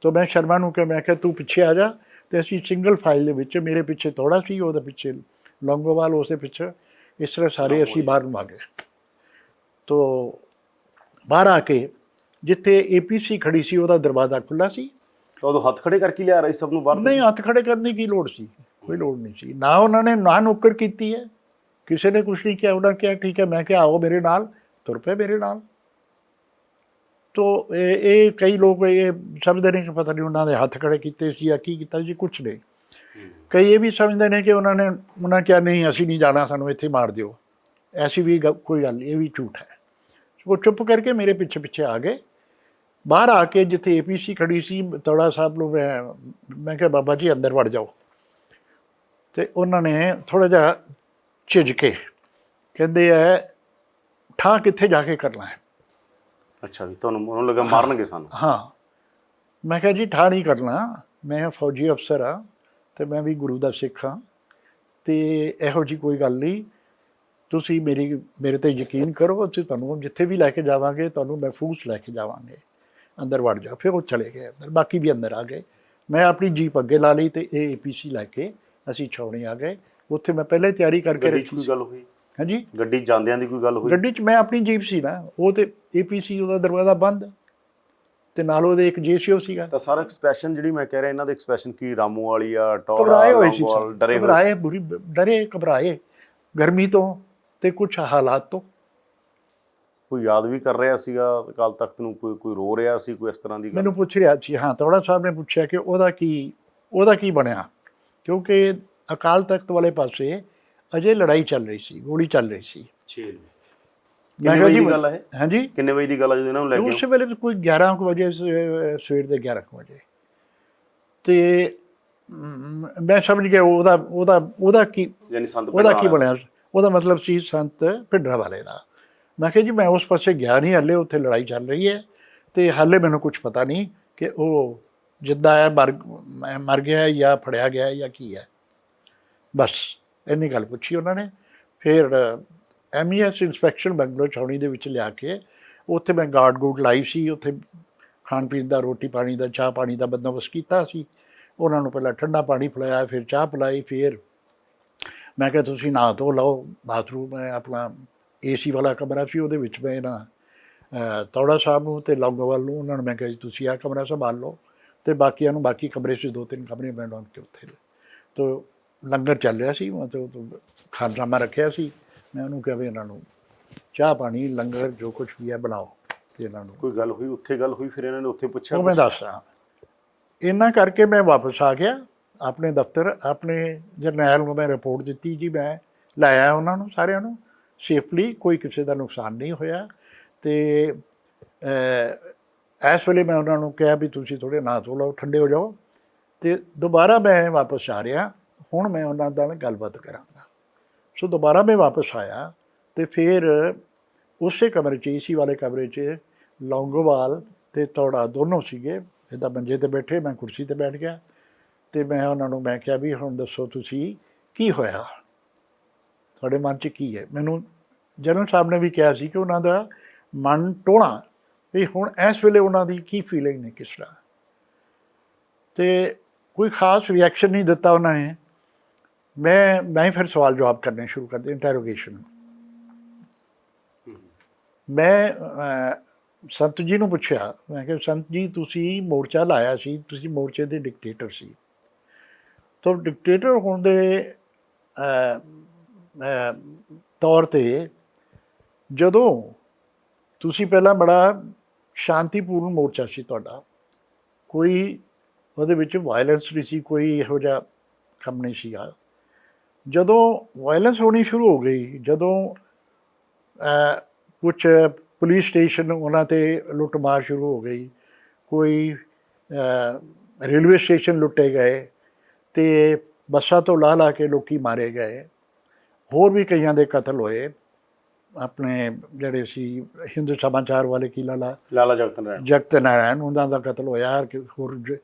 ਤਾਂ ਮੈਂ ਸ਼ਰਮਾ ਨੂੰ ਕਿਹਾ, ਮੈਂ ਕਿਹਾ ਤੂੰ ਪਿੱਛੇ ਆ ਜਾ। ਅਤੇ ਅਸੀਂ ਸਿੰਗਲ ਫਾਈਲ ਦੇ ਵਿੱਚ, ਮੇਰੇ ਪਿੱਛੇ ਤੌੜਾ ਸੀ, ਉਹਦੇ ਪਿੱਛੇ ਲੌਂਗੋਵਾਲ, ਉਸਦੇ ਪਿੱਛੇ, ਇਸ ਤਰ੍ਹਾਂ ਸਾਰੇ ਅਸੀਂ ਬਾਹਰ ਨੂੰ ਆ ਗਏ। ਤੋ ਬਾਹਰ ਆ ਕੇ ਜਿੱਥੇ APC ਖੜੀ ਸੀ ਉਹਦਾ ਦਰਵਾਜ਼ਾ ਖੁੱਲ੍ਹਾ ਸੀ। ਤਾਂ ਉਦੋਂ ਹੱਥ ਖੜੇ ਕਰਕੇ ਲਿਆ ਰਹੀ ਸਭ ਨੂੰ ਬਾਹਰ? ਨਹੀਂ, ਹੱਥ ਖੜੇ ਕਰਨ ਦੀ ਕੀ ਲੋੜ ਸੀ, ਕੋਈ ਲੋੜ ਨਹੀਂ ਸੀ। ਨਾ ਉਹਨਾਂ ਨੇ ਨਾ ਨੌਕਰ ਕੀਤੀ ਹੈ, ਕਿਸੇ ਨੇ ਕੁਛ ਨਹੀਂ ਕਿਹਾ। ਉਹਨਾਂ ਕਿਹਾ ਠੀਕ ਹੈ। ਮੈਂ ਕਿਹਾ ਆਓ ਮੇਰੇ ਨਾਲ, ਤੁਰ ਪਏ ਮੇਰੇ ਨਾਲ। ਤੋ ਇਹ ਕਈ ਲੋਕ ਇਹ ਸਮਝਦੇ ਨੇ ਕਿ ਪਤਾ ਨਹੀਂ ਉਹਨਾਂ ਦੇ ਹੱਥ ਖੜੇ ਕੀਤੇ ਸੀ ਜਾਂ ਕੀ ਕੀਤਾ ਜੀ, ਕੁਛ ਨਹੀਂ। ਕਈ ਇਹ ਵੀ ਸਮਝਦੇ ਨੇ ਕਿ ਉਹਨਾਂ ਕਿਹਾ ਨਹੀਂ ਅਸੀਂ ਨਹੀਂ ਜਾਣਾ, ਸਾਨੂੰ ਇੱਥੇ ਮਾਰ ਦਿਓ। ਐਸੀ ਵੀ ਕੋਈ ਗੱਲ ਨਹੀਂ, ਇਹ ਵੀ ਝੂਠ ਹੈ। ਉਹ ਚੁੱਪ ਕਰਕੇ ਮੇਰੇ ਪਿੱਛੇ ਪਿੱਛੇ ਆ ਗਏ। ਬਾਹਰ ਆ ਕੇ ਜਿੱਥੇ APC ਖੜੀ ਸੀ, ਤੌੜਾ ਸਾਹਿਬ ਨੂੰ ਮੈਂ ਕਿਹਾ ਬਾਬਾ ਜੀ ਅੰਦਰ ਵੜ ਜਾਓ। ਅਤੇ ਉਹਨਾਂ ਨੇ ਥੋੜ੍ਹਾ ਜਿਹਾ ਝਿਜਕੇ ਕਹਿੰਦੇ ਹੈ ਠਾਹ ਕਿੱਥੇ ਜਾ ਕੇ ਕਰਨਾ ਹੈ। ਅੱਛਾ ਜੀ, ਤੁਹਾਨੂੰ ਉਹਨੂੰ ਲੱਗਾ ਮਾਰਨਗੇ ਸਾਨੂੰ? ਹਾਂ। ਮੈਂ ਕਿਹਾ ਜੀ ਠਾਹ ਨਹੀਂ ਕਰਨਾ, ਮੈਂ ਫੌਜੀ ਅਫਸਰ ਹਾਂ ਅਤੇ ਮੈਂ ਵੀ ਗੁਰੂ ਦਾ ਸਿੱਖ ਹਾਂ, ਅਤੇ ਇਹੋ ਜਿਹੀ ਕੋਈ ਗੱਲ ਨਹੀਂ। ਤੁਸੀਂ ਮੇਰੇ 'ਤੇ ਯਕੀਨ ਕਰੋ, ਅਸੀਂ ਤੁਹਾਨੂੰ ਜਿੱਥੇ ਵੀ ਲੈ ਕੇ ਜਾਵਾਂਗੇ ਤੁਹਾਨੂੰ ਮਹਿਫੂਜ਼ ਲੈ ਕੇ ਜਾਵਾਂਗੇ, ਅੰਦਰ ਵੜ ਜਾਓ। ਫਿਰ ਉਹ ਚਲੇ ਗਏ ਅੰਦਰ, ਬਾਕੀ ਵੀ ਅੰਦਰ ਆ ਗਏ। ਮੈਂ ਆਪਣੀ ਜੀਪ ਅੱਗੇ ਲਾ ਲਈ ਅਤੇ ਇਹ APC ਲੈ ਕੇ ਅਸੀਂ ਛਾਉਣੀ ਆ ਗਏ। ਉੱਥੇ ਮੈਂ ਪਹਿਲਾਂ ਹੀ ਤਿਆਰੀ ਕਰਕੇ ਰੱਖੀ। ਕੋਈ ਗੱਲ ਹੋਈ? ਹਾਂਜੀ, ਗੱਡੀ ਜਾਂਦਿਆਂ ਦੀ ਕੋਈ ਗੱਲ ਹੋਈ? ਗੱਡੀ 'ਚ ਮੈਂ ਆਪਣੀ ਜੀਪ ਸੀ ਨਾ, ਉਹ ਤੇ APC ਉਹਦਾ ਦਰਵਾਜ਼ਾ ਬੰਦ, ਅਤੇ ਨਾਲ ਉਹਦੇ ਇੱਕ JCO ਸੀਗਾ। ਤਾਂ ਸਾਰਾ ਐਕਸਪ੍ਰੈਸ਼ਨ ਜਿਹੜੀ ਮੈਂ ਕਹਿ ਰਿਹਾ, ਇਹਨਾਂ ਦੇ ਐਕਸਪ੍ਰੈਸ਼ਨ ਕੀ, ਰਾਮੂਵਾਲੀਆ, ਟੌੜਾ, ਘਬਰਾਏ ਹੋਏ ਸੀ, ਡਰੇ ਘਬਰਾਏ, ਡਰੇ ਘਬਰਾਏ ਗਰਮੀ ਤੋਂ ਅਤੇ ਕੁਛ ਹਾਲਾਤ ਤੋਂ। ਕੋਈ ਯਾਦ ਵੀ ਕਰ ਰਿਹਾ ਸੀਗਾ ਅਕਾਲ ਤਖਤ ਨੂੰ? ਕੋਈ ਰੋ ਰਿਹਾ ਸੀ, ਕੋਈ ਇਸ ਤਰ੍ਹਾਂ ਦੀ ਗੱਲ? ਮੈਨੂੰ ਪੁੱਛ ਰਿਹਾ ਸੀ, ਹਾਂ, ਤੌੜਾ ਸਾਹਿਬ ਨੇ ਪੁੱਛਿਆ ਕਿ ਉਹਦਾ ਕੀ ਬਣਿਆ, ਕਿਉਂਕਿ ਅਕਾਲ ਤਖਤ ਵਾਲੇ ਪਾਸੇ ਅਜੇ ਲੜਾਈ ਚੱਲ ਰਹੀ ਸੀ, ਗੋਲੀ ਚੱਲ ਰਹੀ ਸੀ। ਕਿੰਨੇ ਵਜੇ ਦੀ ਗੱਲ ਹੈ? ਹਾਂਜੀ, ਕਿੰਨੇ ਵਜੇ ਦੀ ਗੱਲ ਹੈ ਜਦੋਂ ਇਹਨਾਂ ਨੂੰ ਲੈ ਕੇ? ਉਸ ਵੇਲੇ ਕੋਈ 11 ਕੁ ਵਜੇ, ਸਵੇਰ ਦੇ 11 ਕੁ ਵਜੇ। ਅਤੇ ਮੈਂ ਸਮਝ ਗਿਆ ਉਹਦਾ ਕੀ, ਉਹਦਾ ਕੀ ਬਣਿਆ। ਉਹਦਾ ਮਤਲਬ ਸੀ ਸੰਤ ਭਿੰਡਰਾਂਵਾਲੇ ਦਾ। ਮੈਂ ਕਿਹਾ ਜੀ ਮੈਂ ਉਸ ਪਾਸੇ ਗਿਆ ਨਹੀਂ ਹਾਲੇ, ਉੱਥੇ ਲੜਾਈ ਚੱਲ ਰਹੀ ਹੈ, ਅਤੇ ਹਾਲੇ ਮੈਨੂੰ ਕੁਛ ਪਤਾ ਨਹੀਂ ਕਿ ਉਹ ਜਿੱਦਾਂ ਹੈ ਮਰ ਗਿਆ ਜਾਂ ਫੜਿਆ ਗਿਆ ਜਾਂ ਕੀ ਹੈ। ਬਸ ਇੰਨੀ ਗੱਲ ਪੁੱਛੀ ਉਹਨਾਂ ਨੇ। ਫਿਰ MES ਇੰਸਪੈਕਸ਼ਨ ਬੰਗਲੌਰ ਛਾਉਣੀ ਦੇ ਵਿੱਚ ਲਿਆ ਕੇ ਉੱਥੇ ਮੈਂ ਗਾਰਡ ਲਾਈ ਸੀ। ਉੱਥੇ ਖਾਣ ਪੀਣ ਦਾ, ਰੋਟੀ ਪਾਣੀ ਦਾ, ਚਾਹ ਪਾਣੀ ਦਾ ਬੰਦੋਬਸਤ ਕੀਤਾ ਸੀ। ਉਹਨਾਂ ਨੂੰ ਪਹਿਲਾਂ ਠੰਡਾ ਪਾਣੀ ਪਿਲਾਇਆ, ਫਿਰ ਚਾਹ ਪਿਲਾਈ। ਫਿਰ ਮੈਂ ਕਿਹਾ ਤੁਸੀਂ ਨਹਾ ਧੋ ਲਓ। ਬਾਥਰੂਮ ਹੈ ਆਪਣਾ, AC ਵਾਲਾ ਕਮਰਾ ਸੀ, ਉਹਦੇ ਵਿੱਚ ਮੈਂ ਤੌੜਾ ਸਾਹਿਬ ਨੂੰ ਅਤੇ ਲੌਂਗੋਵਾਲ ਨੂੰ, ਉਹਨਾਂ ਨੂੰ ਮੈਂ ਕਿਹਾ ਜੀ ਤੁਸੀਂ ਆਹ ਕਮਰਾ ਸੰਭਾਲ ਲਓ, ਅਤੇ ਬਾਕੀਆਂ ਨੂੰ ਬਾਕੀ ਕਮਰੇ ਸੀ, 2-3 ਕਮਰੇ ਮੈਂ ਡਾਉਣ ਕੇ ਉੱਥੇ। ਤੋ ਲੰਗਰ ਚੱਲ ਰਿਹਾ ਸੀ, ਮਤਲਬ ਖਾਨਸਾਮਾ ਰੱਖਿਆ ਸੀ। ਮੈਂ ਉਹਨੂੰ ਕਿਹਾ ਵੀ ਇਹਨਾਂ ਨੂੰ ਚਾਹ ਪਾਣੀ, ਲੰਗਰ ਜੋ ਕੁਛ ਵੀ ਹੈ ਬਣਾਓ। ਤੇ ਇਹਨਾਂ ਨੂੰ ਕੋਈ ਗੱਲ ਹੋਈ ਉੱਥੇ, ਗੱਲ ਹੋਈ ਫਿਰ ਇਹਨਾਂ ਨੇ ਉੱਥੇ ਪੁੱਛਿਆ ਉਹ ਮੈਂ ਕੁਛ? ਦੱਸਦਾ। ਇਹਨਾਂ ਕਰਕੇ ਮੈਂ ਵਾਪਸ ਆ ਗਿਆ ਆਪਣੇ ਦਫ਼ਤਰ। ਆਪਣੇ ਜਰਨੈਲ ਨੂੰ ਮੈਂ ਰਿਪੋਰਟ ਦਿੱਤੀ ਜੀ, ਮੈਂ ਲਾਇਆ ਉਹਨਾਂ ਨੂੰ ਸਾਰਿਆਂ ਨੂੰ ਸੇਫਲੀ, ਕੋਈ ਕਿਸੇ ਦਾ ਨੁਕਸਾਨ ਨਹੀਂ ਹੋਇਆ। ਤੇ ਇਸ ਵੇਲੇ ਮੈਂ ਉਹਨਾਂ ਨੂੰ ਕਿਹਾ ਵੀ ਤੁਸੀਂ ਥੋੜ੍ਹੇ ਨਹਾ ਧੋ ਲਓ, ਠੰਡੇ ਹੋ ਜਾਓ। ਤੇ ਦੁਬਾਰਾ ਮੈਂ ਵਾਪਸ ਆ ਰਿਹਾ, ਹੁਣ ਮੈਂ ਉਹਨਾਂ ਨਾਲ ਗੱਲਬਾਤ ਕਰਾਂਗਾ। ਸੋ ਦੁਬਾਰਾ ਮੈਂ ਵਾਪਸ ਆਇਆ ਤੇ ਫਿਰ ਉਸੇ ਕਮਰੇ 'ਚ, ਏਸੀ ਵਾਲੇ ਕਮਰੇ 'ਚ ਲੌਂਗੋਵਾਲ ਤੇ ਤੌੜਾ ਦੋਨੋਂ ਸੀਗੇ। ਇੱਦਾਂ ਮੰਜੇ 'ਤੇ ਬੈਠੇ, ਮੈਂ ਕੁਰਸੀ 'ਤੇ ਬੈਠ ਗਿਆ ਤੇ ਮੈਂ ਉਹਨਾਂ ਨੂੰ ਮੈਂ ਕਿਹਾ ਵੀ ਹੁਣ ਦੱਸੋ ਤੁਸੀਂ ਕੀ ਹੋਇਆ, ਤੁਹਾਡੇ ਮਨ 'ਚ ਕੀ ਹੈ। ਮੈਨੂੰ ਜਨਰਲ ਸਾਹਿਬ ਨੇ ਵੀ ਕਿਹਾ ਸੀ ਕਿ ਉਹਨਾਂ ਦਾ ਮਨ ਟੋਣਾ ਵੀ ਹੁਣ ਇਸ ਵੇਲੇ ਉਹਨਾਂ ਦੀ ਕੀ ਫੀਲਿੰਗ ਨੇ, ਕਿਸ ਤਰ੍ਹਾਂ। ਤੇ ਕੋਈ ਖਾਸ ਰਿਐਕਸ਼ਨ ਨਹੀਂ ਦਿੱਤਾ ਉਹਨਾਂ ਨੇ। ਮੈਂ ਫਿਰ ਸਵਾਲ ਜਵਾਬ ਕਰਨੇ ਸ਼ੁਰੂ ਕਰ ਦਿੱਤੇ, ਇੰਟੈਰੋਗੇਸ਼ਨ। ਮੈਂ ਸੰਤ ਜੀ ਨੂੰ ਪੁੱਛਿਆ, ਮੈਂ ਕਿਹਾ ਸੰਤ ਜੀ ਤੁਸੀਂ ਮੋਰਚਾ ਲਾਇਆ ਸੀ, ਤੁਸੀਂ ਮੋਰਚੇ ਦੇ ਡਿਕਟੇਟਰ ਸੀ, ਤਾਂ ਡਿਕਟੇਟਰ ਹੋਣ ਦੇ ਤੌਰ 'ਤੇ ਜਦੋਂ ਤੁਸੀਂ ਪਹਿਲਾਂ ਬੜਾ ਸ਼ਾਂਤੀਪੂਰਨ ਮੋਰਚਾ ਸੀ ਤੁਹਾਡਾ, ਕੋਈ ਉਹਦੇ ਵਿੱਚ ਵਾਇਲੈਂਸ ਨਹੀਂ ਸੀ, ਕੋਈ ਇਹੋ ਜਿਹਾ ਕੰਮ ਨਹੀਂ ਸੀਗਾ। ਜਦੋਂ ਵਾਇਲੈਂਸ ਹੋਣੀ ਸ਼ੁਰੂ ਹੋ ਗਈ, ਜਦੋਂ ਕੁਛ ਪੁਲਿਸ ਸਟੇਸ਼ਨ ਉਹਨਾਂ 'ਤੇ ਲੁੱਟਮਾਰ ਸ਼ੁਰੂ ਹੋ ਗਈ, ਕੋਈ ਰੇਲਵੇ ਸਟੇਸ਼ਨ ਲੁੱਟੇ ਗਏ ਤੇ ਬੱਸਾਂ ਤੋਂ ਲਾ ਕੇ ਲੋਕੀ ਮਾਰੇ ਗਏ, ਹੋਰ ਵੀ ਕਈਆਂ ਦੇ ਕਤਲ ਹੋਏ। ਆਪਣੇ ਜਿਹੜੇ ਸੀ ਹਿੰਦੂ ਸਮਾਚਾਰ ਵਾਲੇ ਕੀ ਲਾਲਾ ਜਗਤ ਨਾਰਾਇਣ, ਉਹਨਾਂ ਦਾ ਕਤਲ ਹੋਇਆ। ਹੋਰ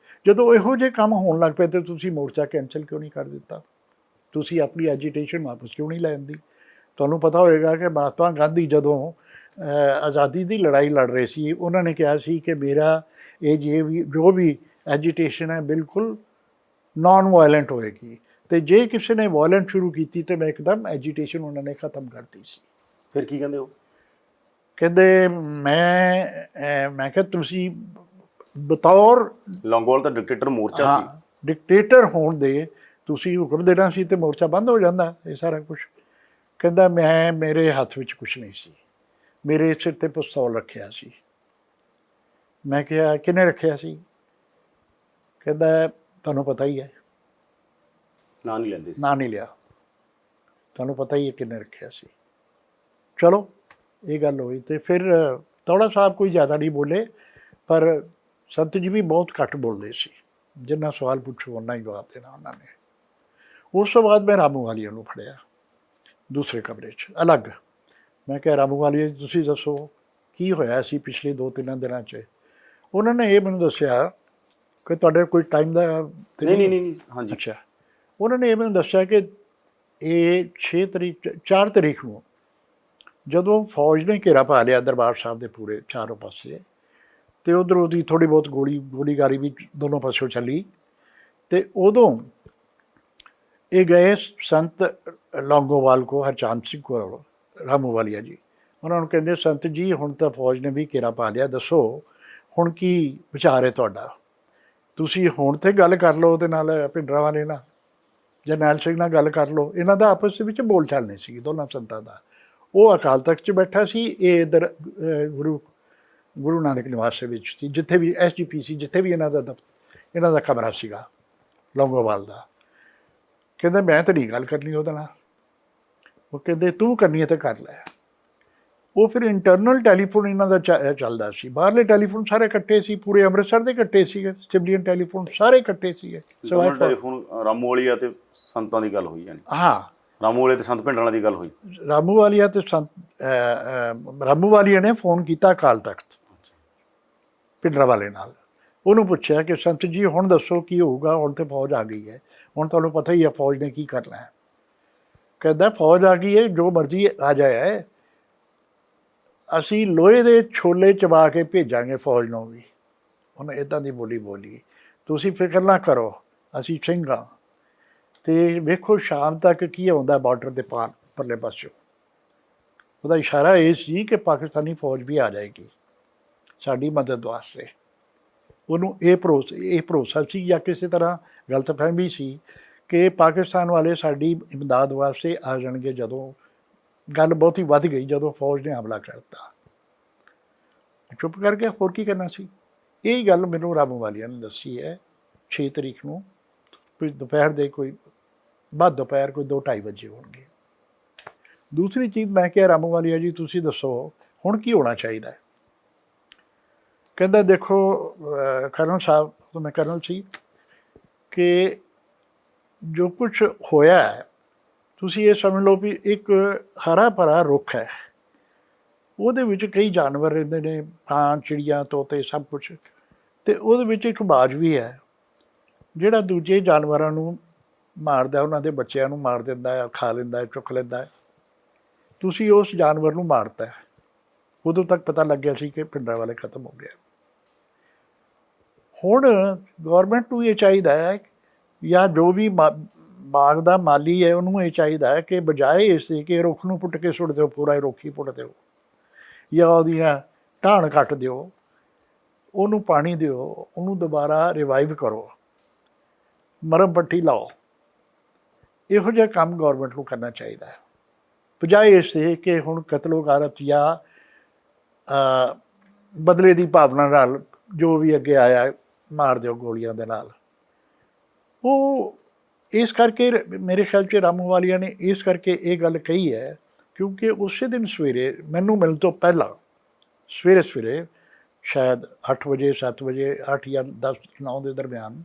ਜਦੋਂ ਇਹੋ ਜਿਹੇ ਕੰਮ ਹੋਣ ਲੱਗ ਪਏ ਤਾਂ ਤੁਸੀਂ ਮੋਰਚਾ ਕੈਂਸਲ ਕਿਉਂ ਨਹੀਂ ਕਰ ਦਿੱਤਾ? ਤੁਸੀਂ ਆਪਣੀ ਐਜੀਟੇਸ਼ਨ ਵਾਪਸ ਕਿਉਂ ਨਹੀਂ ਲੈਂਦੀ? ਤੁਹਾਨੂੰ ਪਤਾ ਹੋਏਗਾ ਕਿ ਮਹਾਤਮਾ ਗਾਂਧੀ ਜਦੋਂ ਆਜ਼ਾਦੀ ਦੀ ਲੜਾਈ ਲੜ ਰਹੇ ਸੀ, ਉਹਨਾਂ ਨੇ ਕਿਹਾ ਸੀ ਕਿ ਮੇਰਾ ਇਹ ਜੋ ਵੀ ਐਜੀਟੇਸ਼ਨ ਹੈ ਬਿਲਕੁਲ ਨਾਨ ਵਾਇਲੈਂਟ ਹੋਏਗੀ, ਅਤੇ ਜੇ ਕਿਸੇ ਨੇ ਵਾਇਲੈਂਟ ਸ਼ੁਰੂ ਕੀਤੀ ਤਾਂ ਮੈਂ ਇੱਕਦਮ ਐਜੀਟੇਸ਼ਨ ਉਹਨਾਂ ਨੇ ਖ਼ਤਮ ਕਰਤੀ ਸੀ। ਫਿਰ ਕੀ ਕਹਿੰਦੇ ਹੋ? ਕਹਿੰਦੇ ਮੈਂ ਕਿਹਾ ਤੁਸੀਂ ਬਤੌਰ ਲੌਂਗੋਵਾਲ ਤਾਂ ਡਿਕਟੇਟਰ ਮੋਰਚਾ ਸੀ, ਡਿਕਟੇਟਰ ਹੋਣ ਦੇ ਤੁਸੀਂ ਹੁਕਮ ਦੇਣਾ ਸੀ ਤੇ ਮੋਰਚਾ ਬੰਦ ਹੋ ਜਾਂਦਾ ਇਹ ਸਾਰਾ ਕੁਛ। ਕਹਿੰਦਾ ਮੇਰੇ ਹੱਥ ਵਿੱਚ ਕੁਛ ਨਹੀਂ ਸੀ, ਮੇਰੇ ਸਿਰ 'ਤੇ ਪਿਸਤੌਲ ਰੱਖਿਆ ਸੀ। ਮੈਂ ਕਿਹਾ ਕਿਹਨੇ ਰੱਖਿਆ ਸੀ? ਕਹਿੰਦਾ ਤੁਹਾਨੂੰ ਪਤਾ ਹੀ ਹੈ। ਨਾਂ ਨਹੀਂ ਲੈਂਦੇ ਸੀ? ਨਾਂ ਨਹੀਂ ਲਿਆ, ਤੁਹਾਨੂੰ ਪਤਾ ਹੀ ਹੈ ਕਿਹਨੇ ਰੱਖਿਆ ਸੀ। ਚਲੋ ਇਹ ਗੱਲ ਹੋਈ ਤੇ ਫਿਰ ਤੌੜਾ ਸਾਹਿਬ ਕੋਈ ਜ਼ਿਆਦਾ ਨਹੀਂ ਬੋਲੇ, ਪਰ ਸੰਤ ਜੀ ਵੀ ਬਹੁਤ ਘੱਟ ਬੋਲਦੇ ਸੀ। ਜਿੰਨਾ ਸਵਾਲ ਪੁੱਛੋ ਓਨਾ ਹੀ ਜਵਾਬ ਦੇਣਾ ਉਹਨਾਂ ਨੇ। ਉਸ ਤੋਂ ਬਾਅਦ ਮੈਂ ਰਾਮੂਵਾਲੀਆ ਨੂੰ ਫੜਿਆ ਦੂਸਰੇ ਕਮਰੇ 'ਚ ਅਲੱਗ। ਮੈਂ ਕਿਹਾ ਰਾਮੂਵਾਲੀਆ ਜੀ ਤੁਸੀਂ ਦੱਸੋ ਕੀ ਹੋਇਆ ਸੀ ਪਿਛਲੇ 2-3 ਦਿਨਾਂ 'ਚ? ਉਹਨਾਂ ਨੇ ਇਹ ਮੈਨੂੰ ਦੱਸਿਆ ਕਿ ਤੁਹਾਡੇ ਕੋਈ ਟਾਈਮ ਦਾ ਨਹੀਂ ਹਾਂਜੀ। ਅੱਛਾ, ਉਹਨਾਂ ਨੇ ਇਹ ਮੈਨੂੰ ਦੱਸਿਆ ਕਿ ਇਹ 4 ਤਰੀਕ ਨੂੰ ਜਦੋਂ ਫੌਜ ਨੇ ਘੇਰਾ ਪਾ ਲਿਆ ਦਰਬਾਰ ਸਾਹਿਬ ਦੇ ਪੂਰੇ ਚਾਰੋਂ ਪਾਸੇ, ਅਤੇ ਉੱਧਰੋਂ ਦੀ ਥੋੜ੍ਹੀ ਬਹੁਤ ਗੋਲੀਬਾਰੀ ਵੀ ਦੋਨੋਂ ਪਾਸਿਓਂ ਚੱਲੀ, ਅਤੇ ਉਦੋਂ ਇਹ ਗਏ ਸੰਤ ਲੌਂਗੋਵਾਲ ਕੋ, ਹਰਚੰਦ ਸਿੰਘ ਕੋਲ, ਰਾਮੂਵਾਲੀਆ ਜੀ। ਉਹਨਾਂ ਨੂੰ ਕਹਿੰਦੇ ਸੰਤ ਜੀ ਹੁਣ ਤਾਂ ਫੌਜ ਨੇ ਵੀ ਘੇਰਾ ਪਾ ਲਿਆ, ਦੱਸੋ ਹੁਣ ਕੀ ਵਿਚਾਰ ਹੈ ਤੁਹਾਡਾ? ਤੁਸੀਂ ਹੁਣ ਤੇ ਗੱਲ ਕਰ ਲਓ ਉਹਦੇ ਨਾਲ, ਭਿੰਡਰਾਂਵਾਲੇ ਨਾਲ, ਜਰਨੈਲ ਸਿੰਘ ਨਾਲ ਗੱਲ ਕਰ ਲਓ। ਇਹਨਾਂ ਦਾ ਆਪਸ ਦੇ ਵਿੱਚ ਬੋਲ ਚਾਲ ਨਹੀਂ ਸੀ ਦੋਨਾਂ ਸੰਤਾਂ ਦਾ। ਉਹ ਅਕਾਲ ਤਖਤ 'ਚ ਬੈਠਾ ਸੀ, ਇਹ ਇੱਧਰ ਗੁਰੂ ਨਾਨਕ ਨਿਵਾਸ ਦੇ ਵਿੱਚ ਸੀ, ਜਿੱਥੇ ਵੀ SGP ਸੀ, ਜਿੱਥੇ ਵੀ ਇਹਨਾਂ ਦਾ ਕਮਰਾ ਸੀਗਾ ਲੌਂਗੋਵਾਲ ਦਾ। ਕਹਿੰਦੇ ਮੈਂ ਤਾਂ ਨਹੀਂ ਗੱਲ ਕਰਨੀ ਉਹਦੇ ਨਾਲ। ਉਹ ਕਹਿੰਦੇ ਤੂੰ ਕਰਨੀ ਹੈ ਤਾਂ ਕਰ ਲੈ। ਉਹ ਫਿਰ ਇੰਟਰਨਲ ਟੈਲੀਫੋਨ ਇਹਨਾਂ ਦਾ ਚੱਲਦਾ ਸੀ, ਬਾਹਰਲੇ ਟੈਲੀਫੋਨ ਸਾਰੇ ਇਕੱਠੇ ਸੀ, ਪੂਰੇ ਅੰਮ੍ਰਿਤਸਰ ਦੇ ਇਕੱਠੇ ਸੀਗੇ, ਸਿਵਲੀਅਨ ਟੈਲੀਫੋਨ ਸਾਰੇ ਇਕੱਠੇ ਸੀਗੇ। ਟੈਲੀਫੋਨ ਰਾਮੂਵਾਲੀਆ ਤੇ ਸੰਤਾਂ ਦੀ ਗੱਲ ਹੋਈ? ਹਾਂ, ਰਾਮੂਵਾਲੀਆ ਤੇ ਸੰਤ ਭਿੰਡਰਾਂਵਾਲਾ ਦੀ ਗੱਲ ਹੋਈ। ਰਾਮੂਵਾਲੀਆ ਤੇ ਰਾਮੂਵਾਲੀਆ ਨੇ ਫੋਨ ਕੀਤਾ ਅਕਾਲ ਤਖਤ ਭਿੰਡਰਾਂਵਾਲੇ ਨਾਲ। ਉਹਨੂੰ ਪੁੱਛਿਆ ਕਿ ਸੰਤ ਜੀ ਹੁਣ ਦੱਸੋ ਕੀ ਹੋਊਗਾ, ਹੁਣ ਤਾਂ ਫੌਜ ਆ ਗਈ ਹੈ, ਹੁਣ ਤੁਹਾਨੂੰ ਪਤਾ ਹੀ ਹੈ ਫੌਜ ਨੇ ਕੀ ਕਰਨਾ ਹੈ। ਕਹਿੰਦਾ ਫੌਜ ਆ ਗਈ ਹੈ, ਜੋ ਮਰਜ਼ੀ ਆ ਜਾਏ, ਅਸੀਂ ਲੋਹੇ ਦੇ ਛੋਲੇ ਚਬਾ ਕੇ ਭੇਜਾਂਗੇ ਫੌਜ ਨੂੰ ਵੀ। ਉਹਨੇ ਇੱਦਾਂ ਦੀ ਬੋਲੀ, ਤੁਸੀਂ ਫਿਕਰ ਨਾ ਕਰੋ, ਅਸੀਂ ਸਿੰਘ ਹਾਂ, ਅਤੇ ਵੇਖੋ ਸ਼ਾਮ ਤੱਕ ਕੀ ਆਉਂਦਾ ਬਾਰਡਰ ਦੇ ਪਰਲੇ ਪਾਸਿਓਂ। ਉਹਦਾ ਇਸ਼ਾਰਾ ਇਹ ਸੀ ਕਿ ਪਾਕਿਸਤਾਨੀ ਫੌਜ ਵੀ ਆ ਜਾਏਗੀ ਸਾਡੀ ਮਦਦ ਵਾਸਤੇ। ਉਹਨੂੰ ਇਹ ਭਰੋਸਾ ਸੀ ਜਾਂ ਕਿਸੇ ਤਰ੍ਹਾਂ ਗਲਤਫਹਿਮੀ ਸੀ ਕਿ ਪਾਕਿਸਤਾਨ ਵਾਲੇ ਸਾਡੀ ਇਮਦਾਦ ਵਾਸਤੇ ਆ ਜਾਣਗੇ। ਜਦੋਂ ਗੱਲ ਬਹੁਤੀ ਵੱਧ ਗਈ, ਜਦੋਂ ਫੌਜ ਨੇ ਹਮਲਾ ਕਰਤਾ, ਚੁੱਪ ਕਰ ਗਿਆ, ਹੋਰ ਕੀ ਕਰਨਾ ਸੀ। ਇਹ ਗੱਲ ਮੈਨੂੰ ਰਾਮੂ ਵਾਲੀਆ ਨੇ ਦੱਸੀ ਹੈ 6 ਤਰੀਕ ਨੂੰ, ਕੋਈ ਦੁਪਹਿਰ ਦੇ ਕੋਈ ਬਾਅਦ ਦੁਪਹਿਰ ਕੋਈ 2-2:30 ਵਜੇ ਹੋਣਗੇ। ਦੂਸਰੀ ਚੀਜ਼ ਮੈਂ ਕਿਹਾ ਰਾਮੂ ਵਾਲੀਆ ਜੀ ਤੁਸੀਂ ਦੱਸੋ ਹੁਣ ਕੀ ਹੋਣਾ ਚਾਹੀਦਾ ਹੈ। ਕਹਿੰਦਾ ਦੇਖੋ ਕਰਨਲ ਸਾਹਿਬ, ਤਾਂ ਮੈਂ ਕਰਨਲ ਸੀ, ਕਿ ਜੋ ਕੁਛ ਹੋਇਆ ਹੈ ਤੁਸੀਂ ਇਹ ਸਮਝ ਲਓ ਵੀ ਇੱਕ ਹਰਾ ਭਰਾ ਰੁੱਖ ਹੈ, ਉਹਦੇ ਵਿੱਚ ਕਈ ਜਾਨਵਰ ਰਹਿੰਦੇ ਨੇ, ਕਾਂ ਚਿੜੀਆਂ ਤੋਤੇ ਸਭ ਕੁਛ, ਅਤੇ ਉਹਦੇ ਵਿੱਚ ਇੱਕ ਬਾਜ ਵੀ ਹੈ ਜਿਹੜਾ ਦੂਜੇ ਜਾਨਵਰਾਂ ਨੂੰ ਮਾਰਦਾ, ਉਹਨਾਂ ਦੇ ਬੱਚਿਆਂ ਨੂੰ ਮਾਰ ਦਿੰਦਾ ਹੈ, ਖਾ ਲੈਂਦਾ ਹੈ, ਚੁੱਕ ਲੈਂਦਾ ਹੈ। ਤੁਸੀਂ ਉਸ ਜਾਨਵਰ ਨੂੰ ਮਾਰਤਾ, ਉਦੋਂ ਤੱਕ ਪਤਾ ਲੱਗਿਆ ਸੀ ਕਿ ਪਿੰਡਾਂ ਵਾਲੇ ਖਤਮ ਹੋ ਗਏ। ਹੁਣ ਗੌਰਮੈਂਟ ਨੂੰ ਇਹ ਚਾਹੀਦਾ ਹੈ ਜਾਂ ਜੋ ਵੀ ਬਾਗ ਦਾ ਮਾਲੀ ਹੈ ਉਹਨੂੰ ਇਹ ਚਾਹੀਦਾ ਹੈ ਕਿ ਬਜਾਏ ਇਸ ਦੇ ਕਿ ਰੁੱਖ ਨੂੰ ਪੁੱਟ ਕੇ ਸੁੱਟ ਦਿਓ, ਪੂਰਾ ਰੁੱਖ ਹੀ ਪੁੱਟ ਦਿਓ, ਜਾਂ ਉਹਦੀਆਂ ਢਾਣ ਕੱਟ ਦਿਓ, ਉਹਨੂੰ ਪਾਣੀ ਦਿਓ, ਉਹਨੂੰ ਦੁਬਾਰਾ ਰਿਵਾਈਵ ਕਰੋ, ਮਰਮ ਪੱਟੀ ਲਾਓ। ਇਹੋ ਜਿਹਾ ਕੰਮ ਗੌਰਮੈਂਟ ਨੂੰ ਕਰਨਾ ਚਾਹੀਦਾ ਹੈ, ਬਜਾਏ ਇਸ ਦੇ ਕਿ ਹੁਣ ਕਤਲੋ ਗਾਰਤ ਜਾਂ ਬਦਲੇ ਦੀ ਭਾਵਨਾ ਨਾਲ ਜੋ ਵੀ ਅੱਗੇ ਆਇਆ ਮਾਰ ਦਿਓ ਗੋਲੀਆਂ ਦੇ ਨਾਲ। ਉਹ ਇਸ ਕਰਕੇ ਮੇਰੇ ਖਿਆਲ 'ਚ ਰਾਮੂ ਵਾਲੀਆ ਨੇ ਇਸ ਕਰਕੇ ਇਹ ਗੱਲ ਕਹੀ ਹੈ ਕਿਉਂਕਿ ਉਸੇ ਦਿਨ ਸਵੇਰੇ ਮੈਨੂੰ ਮਿਲਣ ਤੋਂ ਪਹਿਲਾਂ ਸਵੇਰੇ ਸ਼ਾਇਦ 8 ਵਜੇ 7 ਵਜੇ 8 ਜਾਂ 10 9 ਦੇ ਦਰਮਿਆਨ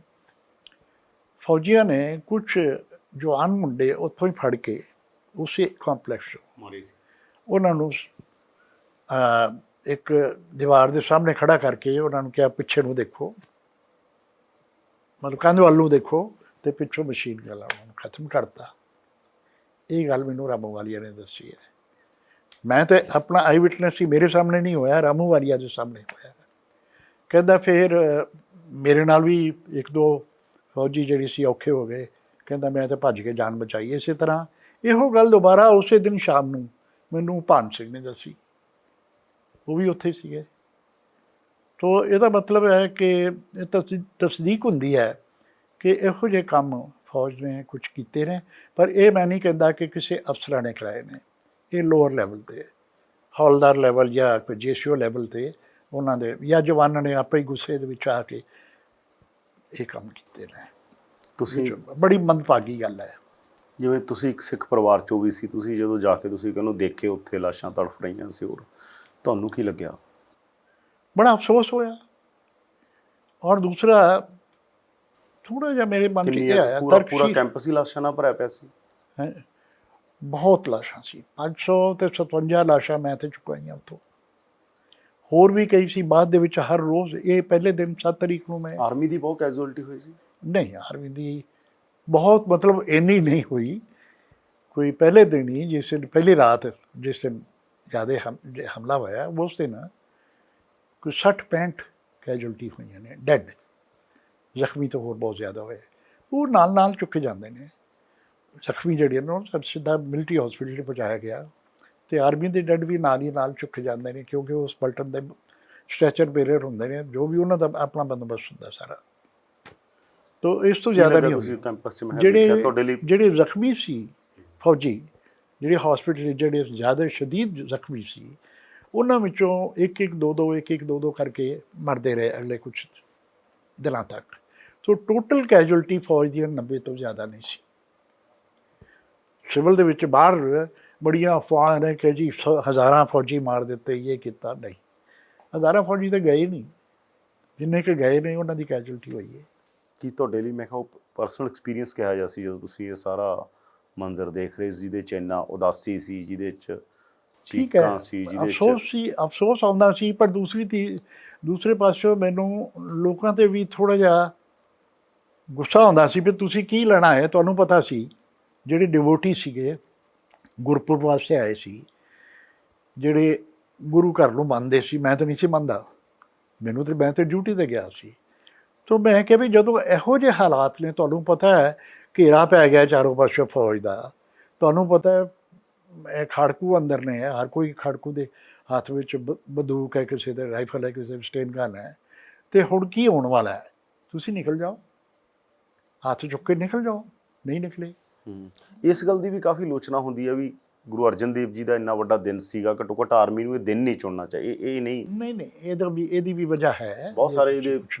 ਫੌਜੀਆਂ ਨੇ ਕੁਛ ਜਵਾਨ ਮੁੰਡੇ ਉੱਥੋਂ ਹੀ ਫੜ ਕੇ ਉਸੇ ਕੰਪਲੈਕਸ ਉਹਨਾਂ ਨੂੰ ਇੱਕ ਦੀਵਾਰ ਦੇ ਸਾਹਮਣੇ ਖੜਾ ਕਰਕੇ ਉਹਨਾਂ ਨੂੰ ਕਿਹਾ ਪਿੱਛੇ ਨੂੰ ਦੇਖੋ, ਮਤਲਬ ਕੰਧ ਵੱਲ ਨੂੰ ਦੇਖੋ, ਅਤੇ ਪਿੱਛੋਂ ਮਸ਼ੀਨ ਗਨ ਉਹਨਾਂ ਨੂੰ ਖਤਮ ਕਰਤਾ। ਇਹ ਗੱਲ ਮੈਨੂੰ ਰਾਮੂ ਵਾਲੀਆ ਨੇ ਦੱਸੀ ਹੈ। ਮੈਂ ਤਾਂ ਆਪਣਾ ਆਈ ਵਿਟਨੈਸ ਸੀ, ਮੇਰੇ ਸਾਹਮਣੇ ਨਹੀਂ ਹੋਇਆ, ਰਾਮੂ ਵਾਲੀਆ ਦੇ ਸਾਹਮਣੇ ਹੋਇਆ। ਕਹਿੰਦਾ ਫਿਰ ਮੇਰੇ ਨਾਲ ਵੀ 1-2 ਫੌਜੀ ਜਿਹੜੀ ਸੀ ਔਖੇ ਹੋ ਗਏ। ਕਹਿੰਦਾ ਮੈਂ ਤਾਂ ਭੱਜ ਕੇ ਜਾਨ ਬਚਾਈ। ਇਸੇ ਤਰ੍ਹਾਂ ਇਹੋ ਗੱਲ ਦੁਬਾਰਾ ਉਸੇ ਦਿਨ ਸ਼ਾਮ ਨੂੰ ਮੈਨੂੰ ਭਾਨ ਸਿੰਘ ਨੇ ਦੱਸੀ, ਉਹ ਵੀ ਉੱਥੇ ਸੀਗੇ। ਤੋ ਇਹਦਾ ਮਤਲਬ ਹੈ ਕਿ ਇਹ ਤਸਦੀਕ ਹੁੰਦੀ ਹੈ ਕਿ ਇਹੋ ਜਿਹੇ ਕੰਮ ਫੌਜ ਨੇ ਕੁਛ ਕੀਤੇ ਨੇ, ਪਰ ਇਹ ਮੈਂ ਨਹੀਂ ਕਹਿੰਦਾ ਕਿ ਕਿਸੇ ਅਫਸਰਾਂ ਨੇ ਕਰਾਏ ਨੇ। ਇਹ ਲੋਅਰ ਲੈਵਲ 'ਤੇ ਹੌਲਦਾਰ ਲੈਵਲ ਜਾਂ ਕੋਈ JCO ਲੈਵਲ 'ਤੇ ਉਹਨਾਂ ਦੇ ਜਾਂ ਜਵਾਨਾਂ ਨੇ ਆਪੇ ਹੀ ਗੁੱਸੇ ਦੇ ਵਿੱਚ ਆ ਕੇ ਇਹ ਕੰਮ ਕੀਤੇ ਨੇ। ਤੁਸੀਂ ਬੜੀ ਮੰਦਭਾਗੀ ਗੱਲ ਹੈ। ਜਿਵੇਂ ਤੁਸੀਂ ਇੱਕ ਸਿੱਖ ਪਰਿਵਾਰ 'ਚੋਂ ਵੀ ਸੀ, ਤੁਸੀਂ ਜਦੋਂ ਜਾ ਕੇ ਤੁਸੀਂ ਕਹਿੰਦੇ ਦੇਖੇ ਉੱਥੇ ਲਾਸ਼ਾਂ ਤੜਫ ਰਹੀਆਂ ਸੀ, ਹੋਰ ਤੁਹਾਨੂੰ ਕੀ ਲੱਗਿਆ? ਬੜਾ ਅਫਸੋਸ ਹੋਇਆ। ਔਰ ਦੂਸਰਾ ਥੋੜ੍ਹਾ ਜਿਹਾ ਮੇਰੇ ਮਨ 'ਚ ਇਹ ਆਇਆ, ਪੂਰਾ ਕੈਂਪਸ ਹੀ ਲਾਸ਼ਾਂ ਨਾਲ ਭਰਿਆ ਪਿਆ ਸੀ। ਬਹੁਤ ਲਾਸ਼ਾਂ ਸੀ, 557 ਲਾਸ਼ਾਂ ਮੈਂ ਤਾਂ ਚੁਕਾਈਆਂ ਉੱਥੋਂ। ਹੋਰ ਵੀ ਕਈ ਸੀ ਬਾਅਦ ਦੇ ਵਿੱਚ, ਹਰ ਰੋਜ਼। ਇਹ ਪਹਿਲੇ ਦਿਨ 7 ਤਰੀਕ ਨੂੰ ਮੈਂ ਆਰਮੀ ਦੀ ਬਹੁਤ ਕੈਜੂਅਲਟੀ ਹੋਈ ਸੀ। ਨਹੀਂ, ਆਰਮੀ ਦੀ ਬਹੁਤ ਮਤਲਬ ਇੰਨੀ ਨਹੀਂ ਹੋਈ। ਕੋਈ ਪਹਿਲੇ ਦਿਨ ਹੀ, ਜਿਸ ਦਿਨ ਪਹਿਲੀ ਰਾਤ ਜਿਸ ਦਿਨ ਜ਼ਿਆਦਾ ਹਮਲਾ ਹੋਇਆ, ਉਸ ਦਿਨ ਕੋਈ 60-65 ਕੈਜੂਅਲਟੀ ਹੋਈਆਂ ਨੇ, ਡੈਡ। ਜ਼ਖਮੀ ਤਾਂ ਹੋਰ ਬਹੁਤ ਜ਼ਿਆਦਾ ਹੋਏ। ਉਹ ਨਾਲ ਚੁੱਕੇ ਜਾਂਦੇ ਨੇ ਜ਼ਖਮੀ ਜਿਹੜੇ ਨੇ, ਉਹ ਸਿੱਧਾ ਮਿਲਟਰੀ ਹਸਪੀਟਲ 'ਚ ਪਹੁੰਚਾਇਆ ਗਿਆ, ਅਤੇ ਆਰਮੀ ਦੇ ਡੈਡ ਵੀ ਨਾਲ ਚੁੱਕੇ ਜਾਂਦੇ ਨੇ ਕਿਉਂਕਿ ਉਸ ਪਲਟਨ ਦੇ ਸਟ੍ਰੈਚਰ ਬੇਰਰ ਹੁੰਦੇ ਨੇ, ਜੋ ਵੀ ਉਹਨਾਂ ਦਾ ਆਪਣਾ ਬੰਦੋਬਸਤ ਹੁੰਦਾ ਸਾਰਾ। ਤੋ ਇਸ ਤੋਂ ਜ਼ਿਆਦਾ ਨਹੀਂ ਹੋਈ। ਜਿਹੜੇ ਜ਼ਖਮੀ ਸੀ ਫੌਜੀ, ਜਿਹੜੇ ਹਸਪੀਟਲ ਜਿਹੜੇ ਜ਼ਿਆਦਾ ਸ਼ਦੀਦ ਜ਼ਖਮੀ ਸੀ, ਉਹਨਾਂ ਵਿੱਚੋਂ ਇੱਕ ਇੱਕ ਦੋ ਕਰਕੇ ਮਰਦੇ ਰਹੇ ਅਗਲੇ ਕੁਛ ਦਿਨਾਂ ਤੱਕ। ਸੋ ਟੋਟਲ ਕੈਜੂਅਲਟੀ ਫੌਜ ਦੀਆਂ 90 ਤੋਂ ਜ਼ਿਆਦਾ ਨਹੀਂ ਸੀ। ਸਿਵਲ ਦੇ ਵਿੱਚ ਬਾਹਰ ਬੜੀਆਂ ਅਫਵਾਹਾਂ ਨੇ ਕਿ ਜੀ ਹਜ਼ਾਰਾਂ ਫੌਜੀ ਮਾਰ ਦਿੱਤੇ, ਇਹ ਕੀਤਾ। ਨਹੀਂ, ਹਜ਼ਾਰਾਂ ਫੌਜੀ ਤਾਂ ਗਏ ਨਹੀਂ, ਜਿੰਨੇ ਕਿ ਗਏ ਨੇ ਉਹਨਾਂ ਦੀ ਕੈਜੂਅਲਟੀ ਹੋਈ ਹੈ। ਕੀ ਤੁਹਾਡੇ ਲਈ, ਮੈਂ ਕਿਹਾ, ਪਰਸਨਲ ਐਕਸਪੀਰੀਅੰਸ ਕਿਹਾ ਜਾ ਸੀ ਜਦੋਂ ਤੁਸੀਂ ਇਹ ਸਾਰਾ ਮੰਜ਼ਰ ਦੇਖ ਰਹੇ ਸੀ, ਜਿਹਦੇ 'ਚ ਇੰਨਾ ਉਦਾਸੀ ਸੀ, ਜਿਹਦੇ 'ਚ ਚੀਕਾਂ ਸੀ, ਅਫਸੋਸ ਆਉਂਦਾ ਸੀ। ਪਰ ਦੂਸਰੇ ਪਾਸਿਓਂ ਮੈਨੂੰ ਲੋਕਾਂ 'ਤੇ ਵੀ ਥੋੜ੍ਹਾ ਜਿਹਾ ਗੁੱਸਾ ਆਉਂਦਾ ਸੀ ਵੀ ਤੁਸੀਂ ਕੀ ਲੈਣਾ ਹੈ। ਤੁਹਾਨੂੰ ਪਤਾ ਸੀ ਜਿਹੜੇ ਡਿਵੋਟੀ ਸੀਗੇ, ਗੁਰਪੁਰਬ ਵਾਸਤੇ ਆਏ ਸੀ, ਜਿਹੜੇ ਗੁਰੂ ਘਰ ਨੂੰ ਮੰਨਦੇ ਸੀ, ਮੈਂ ਤਾਂ ਨਹੀਂ ਸੀ ਮੰਨਦਾ, ਮੈਂ ਤਾਂ ਡਿਊਟੀ 'ਤੇ ਗਿਆ ਸੀ। ਤੋ ਮੈਂ ਕਿਹਾ ਵੀ ਜਦੋਂ ਇਹੋ ਜਿਹੇ ਹਾਲਾਤ ਨੇ, ਤੁਹਾਨੂੰ ਪਤਾ ਹੈ ਘੇਰਾ ਪੈ ਗਿਆ ਚਾਰੋਂ ਪਾਸੇ ਫੌਜ ਦਾ, ਤੁਹਾਨੂੰ ਪਤਾ ਹੈ ਖਾੜਕੂ ਅੰਦਰ ਨੇ, ਹਰ ਕੋਈ ਖਾੜਕੂ ਦੇ ਹੱਥ ਵਿੱਚ ਬੰਦੂਕ ਹੈ, ਕਿਸੇ ਦੇ ਰਾਈਫਲ ਹੈ, ਕਿਸੇ ਦੇ ਸਟੇਨ ਗਨ ਹੈ, ਅਤੇ ਹੁਣ ਕੀ ਹੋਣ ਵਾਲਾ ਹੈ? ਤੁਸੀਂ ਨਿਕਲ ਜਾਓ, ਹੱਥ ਚੁੱਕ ਕੇ ਨਿਕਲ ਜਾਓ। ਨਹੀਂ ਨਿਕਲੇ। ਇਸ ਗੱਲ ਦੀ ਵੀ ਕਾਫੀ ਆਲੋਚਨਾ ਹੁੰਦੀ ਹੈ ਵੀ ਗੁਰੂ ਅਰਜਨ ਦੇਵ ਜੀ ਦਾ ਇੰਨਾ ਵੱਡਾ ਦਿਨ ਸੀਗਾ, ਘੱਟੋ ਘੱਟ ਆਰਮੀ ਨੂੰ ਇਹ ਦਿਨ ਨਹੀਂ ਚੁਣਨਾ ਚਾਹੀਏ। ਇਹ ਨਹੀਂ ਨਹੀਂ ਇਹਦੀ ਵੀ ਵਜ੍ਹਾ ਹੈ। ਬਹੁਤ ਸਾਰੇ ਇਹਦੇ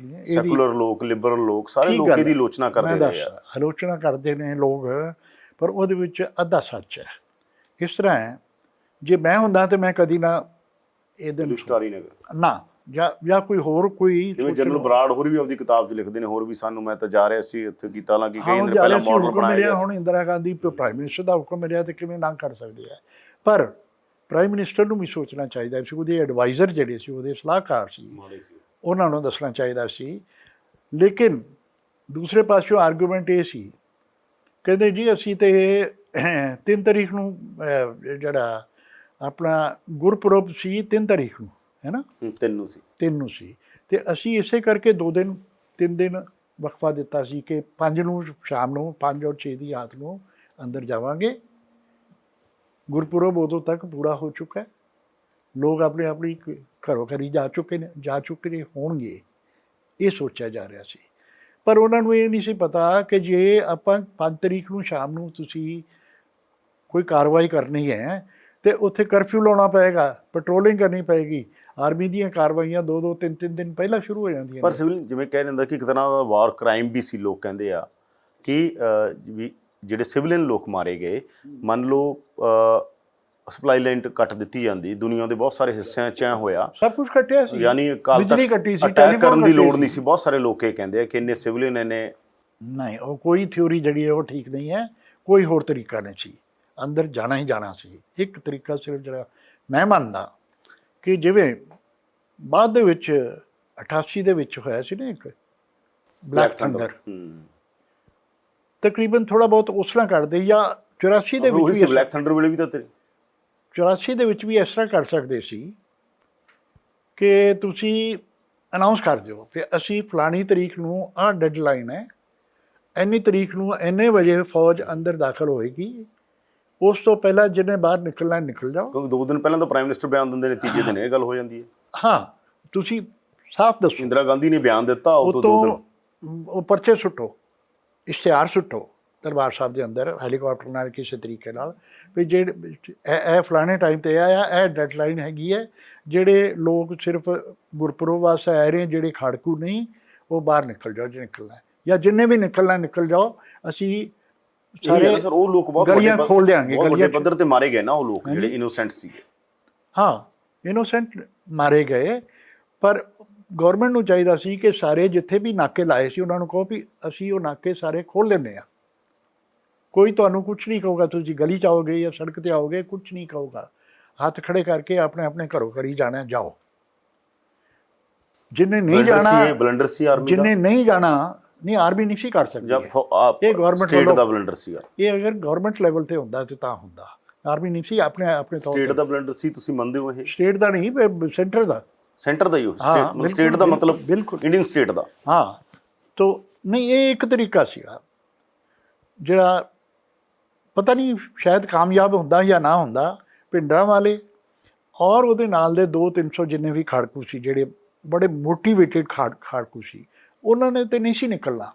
ਸੈਕੂਲਰ ਲੋਕ, ਲਿਬਰਲ ਲੋਕ, ਸਾਰੇ ਲੋਕ ਇਹਦੀ ਆਲੋਚਨਾ ਕਰਦੇ ਰਹੇ ਆ। ਆਲੋਚਨਾ ਕਰਦੇ ਨੇ ਲੋਕ, ਪਰ ਉਹਦੇ ਵਿੱਚ ਅੱਧਾ ਸੱਚ ਹੈ। ਇਸ ਤਰ੍ਹਾਂ ਹੈ, ਜੇ ਮੈਂ ਹੁੰਦਾ ਤੇ ਮੈਂ ਕਦੀ ਨਾ ਇਹਦੇ ਸਟਾਰੀ ਨਗਰ ਨਾ ਜਾਂ ਕੋਈ ਹੋਰ ਕੋਈ, ਜਿਵੇਂ ਜਨਰਲ ਬਰਾੜ ਹੋਰ ਵੀ ਆਪਣੀ ਕਿਤਾਬ 'ਚ ਲਿਖਦੇ ਨੇ, ਹੋਰ ਵੀ ਸਾਨੂੰ ਮੈਂ ਤਾਂ ਜਾ ਰਿਹਾ ਸੀ ਉੱਥੇ ਕੀਤਾ, ਹਾਲਾਂਕਿ ਕਈ ਦਿਨ ਪਹਿਲਾਂ ਮਾਡਲ ਬਣਾਇਆ ਗਿਆ। ਹੁਣ ਇੰਦਰਾ ਗਾਂਧੀ ਪ੍ਰਾਈਮ ਮਿਨਿਸਟਰ ਦਾ ਹੁਕਮ ਮਿਲਿਆ ਤੇ ਕਿਵੇਂ ਨਾ ਕਰ ਸਕਦੇ ਆ। ਪਰ ਪ੍ਰਾਈਮ ਮਿਨਿਸਟਰ ਨੂੰ ਵੀ ਸੋਚਣਾ ਚਾਹੀਦਾ ਸੀ, ਉਹਦੇ ਐਡਵਾਈਜ਼ਰ ਜਿਹੜੇ ਸੀ, ਉਹਦੇ ਸਲਾਹਕਾਰ ਸੀ, ਉਹਨਾਂ ਨੂੰ ਦੱਸਣਾ ਚਾਹੀਦਾ ਸੀ। ਲੇਕਿਨ ਦੂਸਰੇ ਪਾਸਿਓਂ ਆਰਗੂਮੈਂਟ ਇਹ ਸੀ, ਕਹਿੰਦੇ ਜੀ ਅਸੀਂ ਤੇ 3 ਤਰੀਕ ਨੂੰ ਜਿਹੜਾ ਆਪਣਾ ਗੁਰਪੁਰਬ ਸੀ 3 ਤਰੀਕ ਨੂੰ, ਹੈ ਨਾ, 3 ਨੂੰ ਸੀ, ਤੇ ਅਸੀਂ ਇਸੇ ਕਰਕੇ 3 ਦਿਨ ਵਕਫਾ ਦਿੱਤਾ ਸੀ ਕਿ 5 ਨੂੰ ਸ਼ਾਮ ਨੂੰ, 5 ਔਰ 6 ਦੀ ਰਾਤ ਨੂੰ ਅੰਦਰ ਜਾਵਾਂਗੇ। ਗੁਰਪੁਰਬ ਉਦੋਂ ਤੱਕ ਪੂਰਾ ਹੋ ਚੁੱਕਾ ਹੈ, ਲੋਕ ਆਪਣੀ ਘਰੋਂ ਘਰੀ ਜਾ ਚੁੱਕੇ ਹੋਣਗੇ, ਇਹ ਸੋਚਿਆ ਜਾ ਰਿਹਾ ਸੀ। ਪਰ ਉਹਨਾਂ ਨੂੰ ਇਹ ਨਹੀਂ ਸੀ ਪਤਾ ਕਿ ਜੇ ਆਪਾਂ 5 ਤਰੀਕ ਨੂੰ ਸ਼ਾਮ ਨੂੰ ਤੁਸੀਂ ਕੋਈ ਕਾਰਵਾਈ ਕਰਨੀ ਹੈ ਤੇ ਉੱਥੇ ਕਰਫਿਊ ਲਾਉਣਾ ਪਏਗਾ, ਪੈਟਰੋਲਿੰਗ ਕਰਨੀ ਪਏਗੀ। ਆਰਮੀ ਦੀਆਂ ਕਾਰਵਾਈਆਂ 2-2, 3-3 ਦਿਨ ਪਹਿਲਾਂ ਸ਼ੁਰੂ ਹੋ ਜਾਂਦੀਆਂ। ਪਰ ਸਿਵਲ ਜਿਵੇਂ ਕਹਿ ਜਾਂਦਾ ਕਿ ਇੱਕ ਤਰ੍ਹਾਂ ਦਾ ਵਾਰ ਕ੍ਰਾਈਮ ਵੀ ਸੀ। ਲੋਕ ਕਹਿੰਦੇ ਆ ਕਿ ਵੀ ਜਿਹੜੇ ਸਿਵਲੀਅਨ ਲੋਕ ਮਾਰੇ ਗਏ, ਮੰਨ ਲਓ ਸਪਲਾਈ ਲਾਈਨ ਕੱਟ ਦਿੱਤੀ ਜਾਂਦੀ, ਦੁਨੀਆ ਦੇ ਬਹੁਤ ਸਾਰੇ ਹਿੱਸਿਆਂ 'ਚ ਹੋਇਆ, ਸਭ ਕੁਝ ਕੱਟਿਆ ਸੀ, ਯਾਨੀ ਅਕਾਲ ਤਖ਼ਤ ਅਟੈਕ ਕਰਨ ਦੀ ਲੋੜ ਨਹੀਂ ਸੀ। ਬਹੁਤ ਸਾਰੇ ਲੋਕ ਇਹ ਕਹਿੰਦੇ ਆ ਕਿ ਇੰਨੇ ਸਿਵਲੀਅਨ ਇਹਨੇ ਨਹੀਂ, ਉਹ ਕੋਈ ਥਿਊਰੀ ਜਿਹੜੀ ਹੈ ਉਹ ਠੀਕ ਨਹੀਂ ਹੈ। ਕੋਈ ਹੋਰ ਤਰੀਕਾ ਨਹੀਂ ਸੀ, ਅੰਦਰ ਜਾਣਾ ਹੀ ਜਾਣਾ ਸੀ। ਇੱਕ ਤਰੀਕਾ ਸਿਰਫ ਜਿਹੜਾ ਮੈਂ ਮੰਨਦਾ ਕਿ ਜਿਵੇਂ ਬਾਅਦ ਦੇ ਵਿੱਚ 88 ਦੇ ਵਿੱਚ ਹੋਇਆ ਸੀ ਨਾ ਇੱਕ ਬਲੈਕ ਥੰਡਰ, ਤਕਰੀਬਨ ਥੋੜ੍ਹਾ ਬਹੁਤ ਉਸ ਤਰ੍ਹਾਂ ਕਰਦੇ, ਜਾਂ 84 ਦੇ ਵਿੱਚ ਵੀ ਬਲੈਕ ਥੰਡਰ ਵੇਲੇ ਵੀ ਤਾਂ 84 ਦੇ ਵਿੱਚ ਵੀ ਇਸ ਤਰ੍ਹਾਂ ਕਰ ਸਕਦੇ ਸੀ ਕਿ ਤੁਸੀਂ ਅਨਾਊਂਸ ਕਰ ਦਿਓ ਕਿ ਅਸੀਂ ਫਲਾਣੀ ਤਰੀਕ ਨੂੰ ਆਹ ਡੈਡਲਾਈਨ ਹੈ, ਇੰਨੀ ਤਰੀਕ ਨੂੰ ਇੰਨੇ ਵਜੇ ਫੌਜ ਅੰਦਰ ਦਾਖਲ ਹੋਏਗੀ, ਉਸ ਤੋਂ ਪਹਿਲਾਂ ਜਿਹਨੇ ਬਾਹਰ ਨਿਕਲਣਾ ਨਿਕਲ ਜਾਓ। ਕਿਉਂਕਿ 2 ਦਿਨ ਪਹਿਲਾਂ ਤਾਂ ਪ੍ਰਾਈਮ ਮਿਨਿਸਟਰ ਬਿਆਨ ਦਿੰਦੇ ਨੇ, ਤੀਜੇ ਦਿਨ ਇਹ ਗੱਲ ਹੋ ਜਾਂਦੀ ਹੈ। ਹਾਂ, ਤੁਸੀਂ ਸਾਫ਼ ਦੱਸੋ। ਇੰਦਰਾ ਗਾਂਧੀ ਨੇ ਬਿਆਨ ਦਿੱਤਾ, ਉਹ ਤੋਂ ਉਹ ਪਰਚੇ ਸੁੱਟੋ, ਇਸ਼ਤਿਹਾਰ ਸੁੱਟੋ ਦਰਬਾਰ ਸਾਹਿਬ ਦੇ ਅੰਦਰ ਹੈਲੀਕਾਪਟਰ ਨਾਲ, ਕਿਸੇ ਤਰੀਕੇ ਨਾਲ, ਵੀ ਜਿਹੜੇ ਇਹ ਫਲਾਣੇ ਟਾਈਮ 'ਤੇ ਆਇਆ, ਇਹ ਡੈਡਲਾਈਨ ਹੈਗੀ ਹੈ, ਜਿਹੜੇ ਲੋਕ ਸਿਰਫ ਗੁਰਪੁਰਬ ਵਾਸਤੇ ਆ ਰਹੇ, ਜਿਹੜੇ ਖਾੜਕੂ ਨਹੀਂ, ਉਹ ਬਾਹਰ ਨਿਕਲ ਜਾਓ ਜੇ ਨਿਕਲਣਾ, ਜਾਂ ਜਿੰਨੇ ਵੀ ਨਿਕਲਣਾ ਨਿਕਲ ਜਾਓ। ਅਸੀਂ ਸਾਰੇ ਸਰ ਉਹ ਲੋਕ ਬਹੁਤ ਗਲੀਆਂ ਖੋਲ ਦਿਆਂਗੇ, ਵੱਡੇ ਪੱਧਰ ਤੇ ਮਾਰੇ ਗਏ ਨਾ ਉਹ ਲੋਕ ਜਿਹੜੇ ਇਨੋਸੈਂਟ ਸੀਗੇ। ਹਾਂ, ਇਨੋਸੈਂਟ ਮਾਰੇ ਗਏ, ਪਰ ਗੌਰਮੈਂਟ ਨੂੰ ਚਾਹੀਦਾ ਸੀ ਕਿ ਸਾਰੇ ਜਿੱਥੇ ਵੀ ਨਾਕੇ ਲਾਏ ਸੀ ਉਹਨਾਂ ਨੂੰ ਕਹੋ ਵੀ ਅਸੀਂ ਉਹ ਨਾਕੇ ਸਾਰੇ ਖੋਲ੍ਹ ਲੈਂਦੇ ਹਾਂ, ਕੋਈ ਤੁਹਾਨੂੰ ਕੁਛ ਨਹੀਂ ਕਹੂਗਾ, ਤੁਸੀਂ ਗਲੀ 'ਚ ਆਓਗੇ ਜਾਂ ਸੜਕ 'ਤੇ ਆਓਗੇ, ਕੁਛ ਨਹੀਂ ਕਹੂਗਾ, ਹੱਥ ਖੜੇ ਕਰਕੇ ਆਪਣੇ ਘਰੋਂ ਘਰੀ ਜਾਣਾ, ਜਾਓ। ਜਿਹਨੇ ਨਹੀਂ ਜਾਣਾ, ਬਲੰਡਰ ਸੀ ਆਰਮੀ ਦਾ, ਜਿਹਨੇ ਨਹੀਂ ਜਾਣਾ, ਨਹੀਂ ਆਰਮੀ ਨਹੀਂ ਸੀ ਕਰ ਸਕਦੀ, ਇਹ ਗਵਰਨਮੈਂਟ ਸਟੇਟ ਦਾ ਬਲੰਡਰ ਸੀਗਾ। ਇਹ ਅਗਰ ਗਵਰਨਮੈਂਟ ਲੈਵਲ ਤੇ ਹੁੰਦਾ ਤੇ ਤਾਂ ਹੁੰਦਾ, ਆਰਮੀ ਨਹੀਂ ਸੀ ਆਪਣੇ ਤੌਰ ਤੇ। ਸਟੇਟ ਦਾ ਬਲੰਡਰ ਸੀ, ਤੁਸੀਂ ਮੰਨਦੇ ਹੋ? ਇਹ ਸਟੇਟ ਦਾ ਨਹੀਂ, ਸੈਂਟਰ ਦਾ ਹੀ ਹੋ, ਸਟੇਟ ਦਾ ਮਤਲਬ ਬਿਲਕੁਲ ਇੰਡੀਅਨ ਸਟੇਟ ਦਾ। ਹਾਂ, ਤੋ ਨਹੀਂ, ਇਹ ਇੱਕ ਤਰੀਕਾ ਸੀਗਾ ਜਿਹੜਾ ਪਤਾ ਨਹੀਂ ਸ਼ਾਇਦ ਕਾਮਯਾਬ ਹੁੰਦਾ ਜਾਂ ਨਾ ਹੁੰਦਾ। ਭਿੰਡਰਾਂ ਵਾਲੇ ਔਰ ਉਹਦੇ ਨਾਲ ਦੇ 200-300 ਜਿੰਨੇ ਵੀ ਖਾੜਕੂ ਸੀ, ਜਿਹੜੇ ਬੜੇ ਮੋਟੀਵੇਟਿਡ ਖਾੜਕੂ ਸੀ, ਉਹਨਾਂ ਨੇ ਤਾਂ ਨਹੀਂ ਸੀ ਨਿਕਲਣਾ,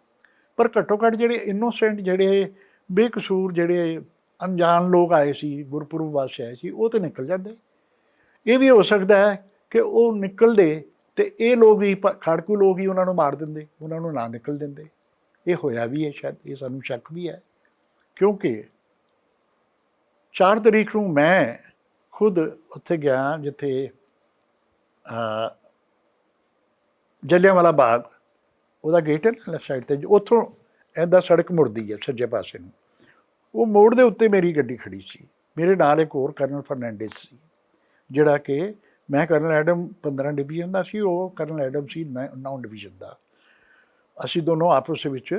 ਪਰ ਘੱਟੋ ਘੱਟ ਜਿਹੜੇ ਇਨੋਸੈਂਟ, ਜਿਹੜੇ ਬੇਕਸੂਰ, ਜਿਹੜੇ ਅਣਜਾਣ ਲੋਕ ਆਏ ਸੀ, ਗੁਰਪੁਰਬ ਵਾਸਤੇ ਆਏ ਸੀ, ਉਹ ਤਾਂ ਨਿਕਲ ਜਾਂਦੇ। ਇਹ ਵੀ ਹੋ ਸਕਦਾ ਹੈ ਕਿ ਉਹ ਨਿਕਲਦੇ ਅਤੇ ਇਹ ਲੋਕ ਹੀ, ਖਾੜਕੂ ਲੋਕ ਹੀ ਉਹਨਾਂ ਨੂੰ ਮਾਰ ਦਿੰਦੇ, ਉਹਨਾਂ ਨੂੰ ਨਾ ਨਿਕਲ ਦਿੰਦੇ। ਇਹ ਹੋਇਆ ਵੀ ਹੈ ਸ਼ਾਇਦ, ਇਹ ਸਾਨੂੰ ਸ਼ੱਕ ਵੀ ਹੈ, ਕਿਉਂਕਿ 4 ਤਰੀਕ ਨੂੰ ਮੈਂ ਖੁਦ ਉੱਥੇ ਗਿਆ ਜਿੱਥੇ ਜਲਿਆਂਵਾਲਾ ਬਾਗ, ਉਹਦਾ ਗੇਟ ਹੈ ਨਾ ਲੈਫਟ ਸਾਈਡ 'ਤੇ, ਉੱਥੋਂ ਇੱਦਾਂ ਸੜਕ ਮੁੜਦੀ ਹੈ ਸੱਜੇ ਪਾਸੇ ਨੂੰ, ਉਹ ਮੋੜ ਦੇ ਉੱਤੇ ਮੇਰੀ ਗੱਡੀ ਖੜੀ ਸੀ। ਮੇਰੇ ਨਾਲ ਇੱਕ ਹੋਰ ਕਰਨਲ ਫਰਨੈਂਡਿਸ ਸੀ, ਜਿਹੜਾ ਕਿ ਮੈਂ ਕਰਨਲ ਐਡਮ 15 ਡਿਵੀਜ਼ਨ ਦਾ ਸੀ, ਉਹ ਕਰਨਲ ਐਡਮ ਸੀ 9 ਡਿਵੀਜ਼ਨ ਦਾ। ਅਸੀਂ ਦੋਨੋਂ ਆਪਸ ਵਿੱਚ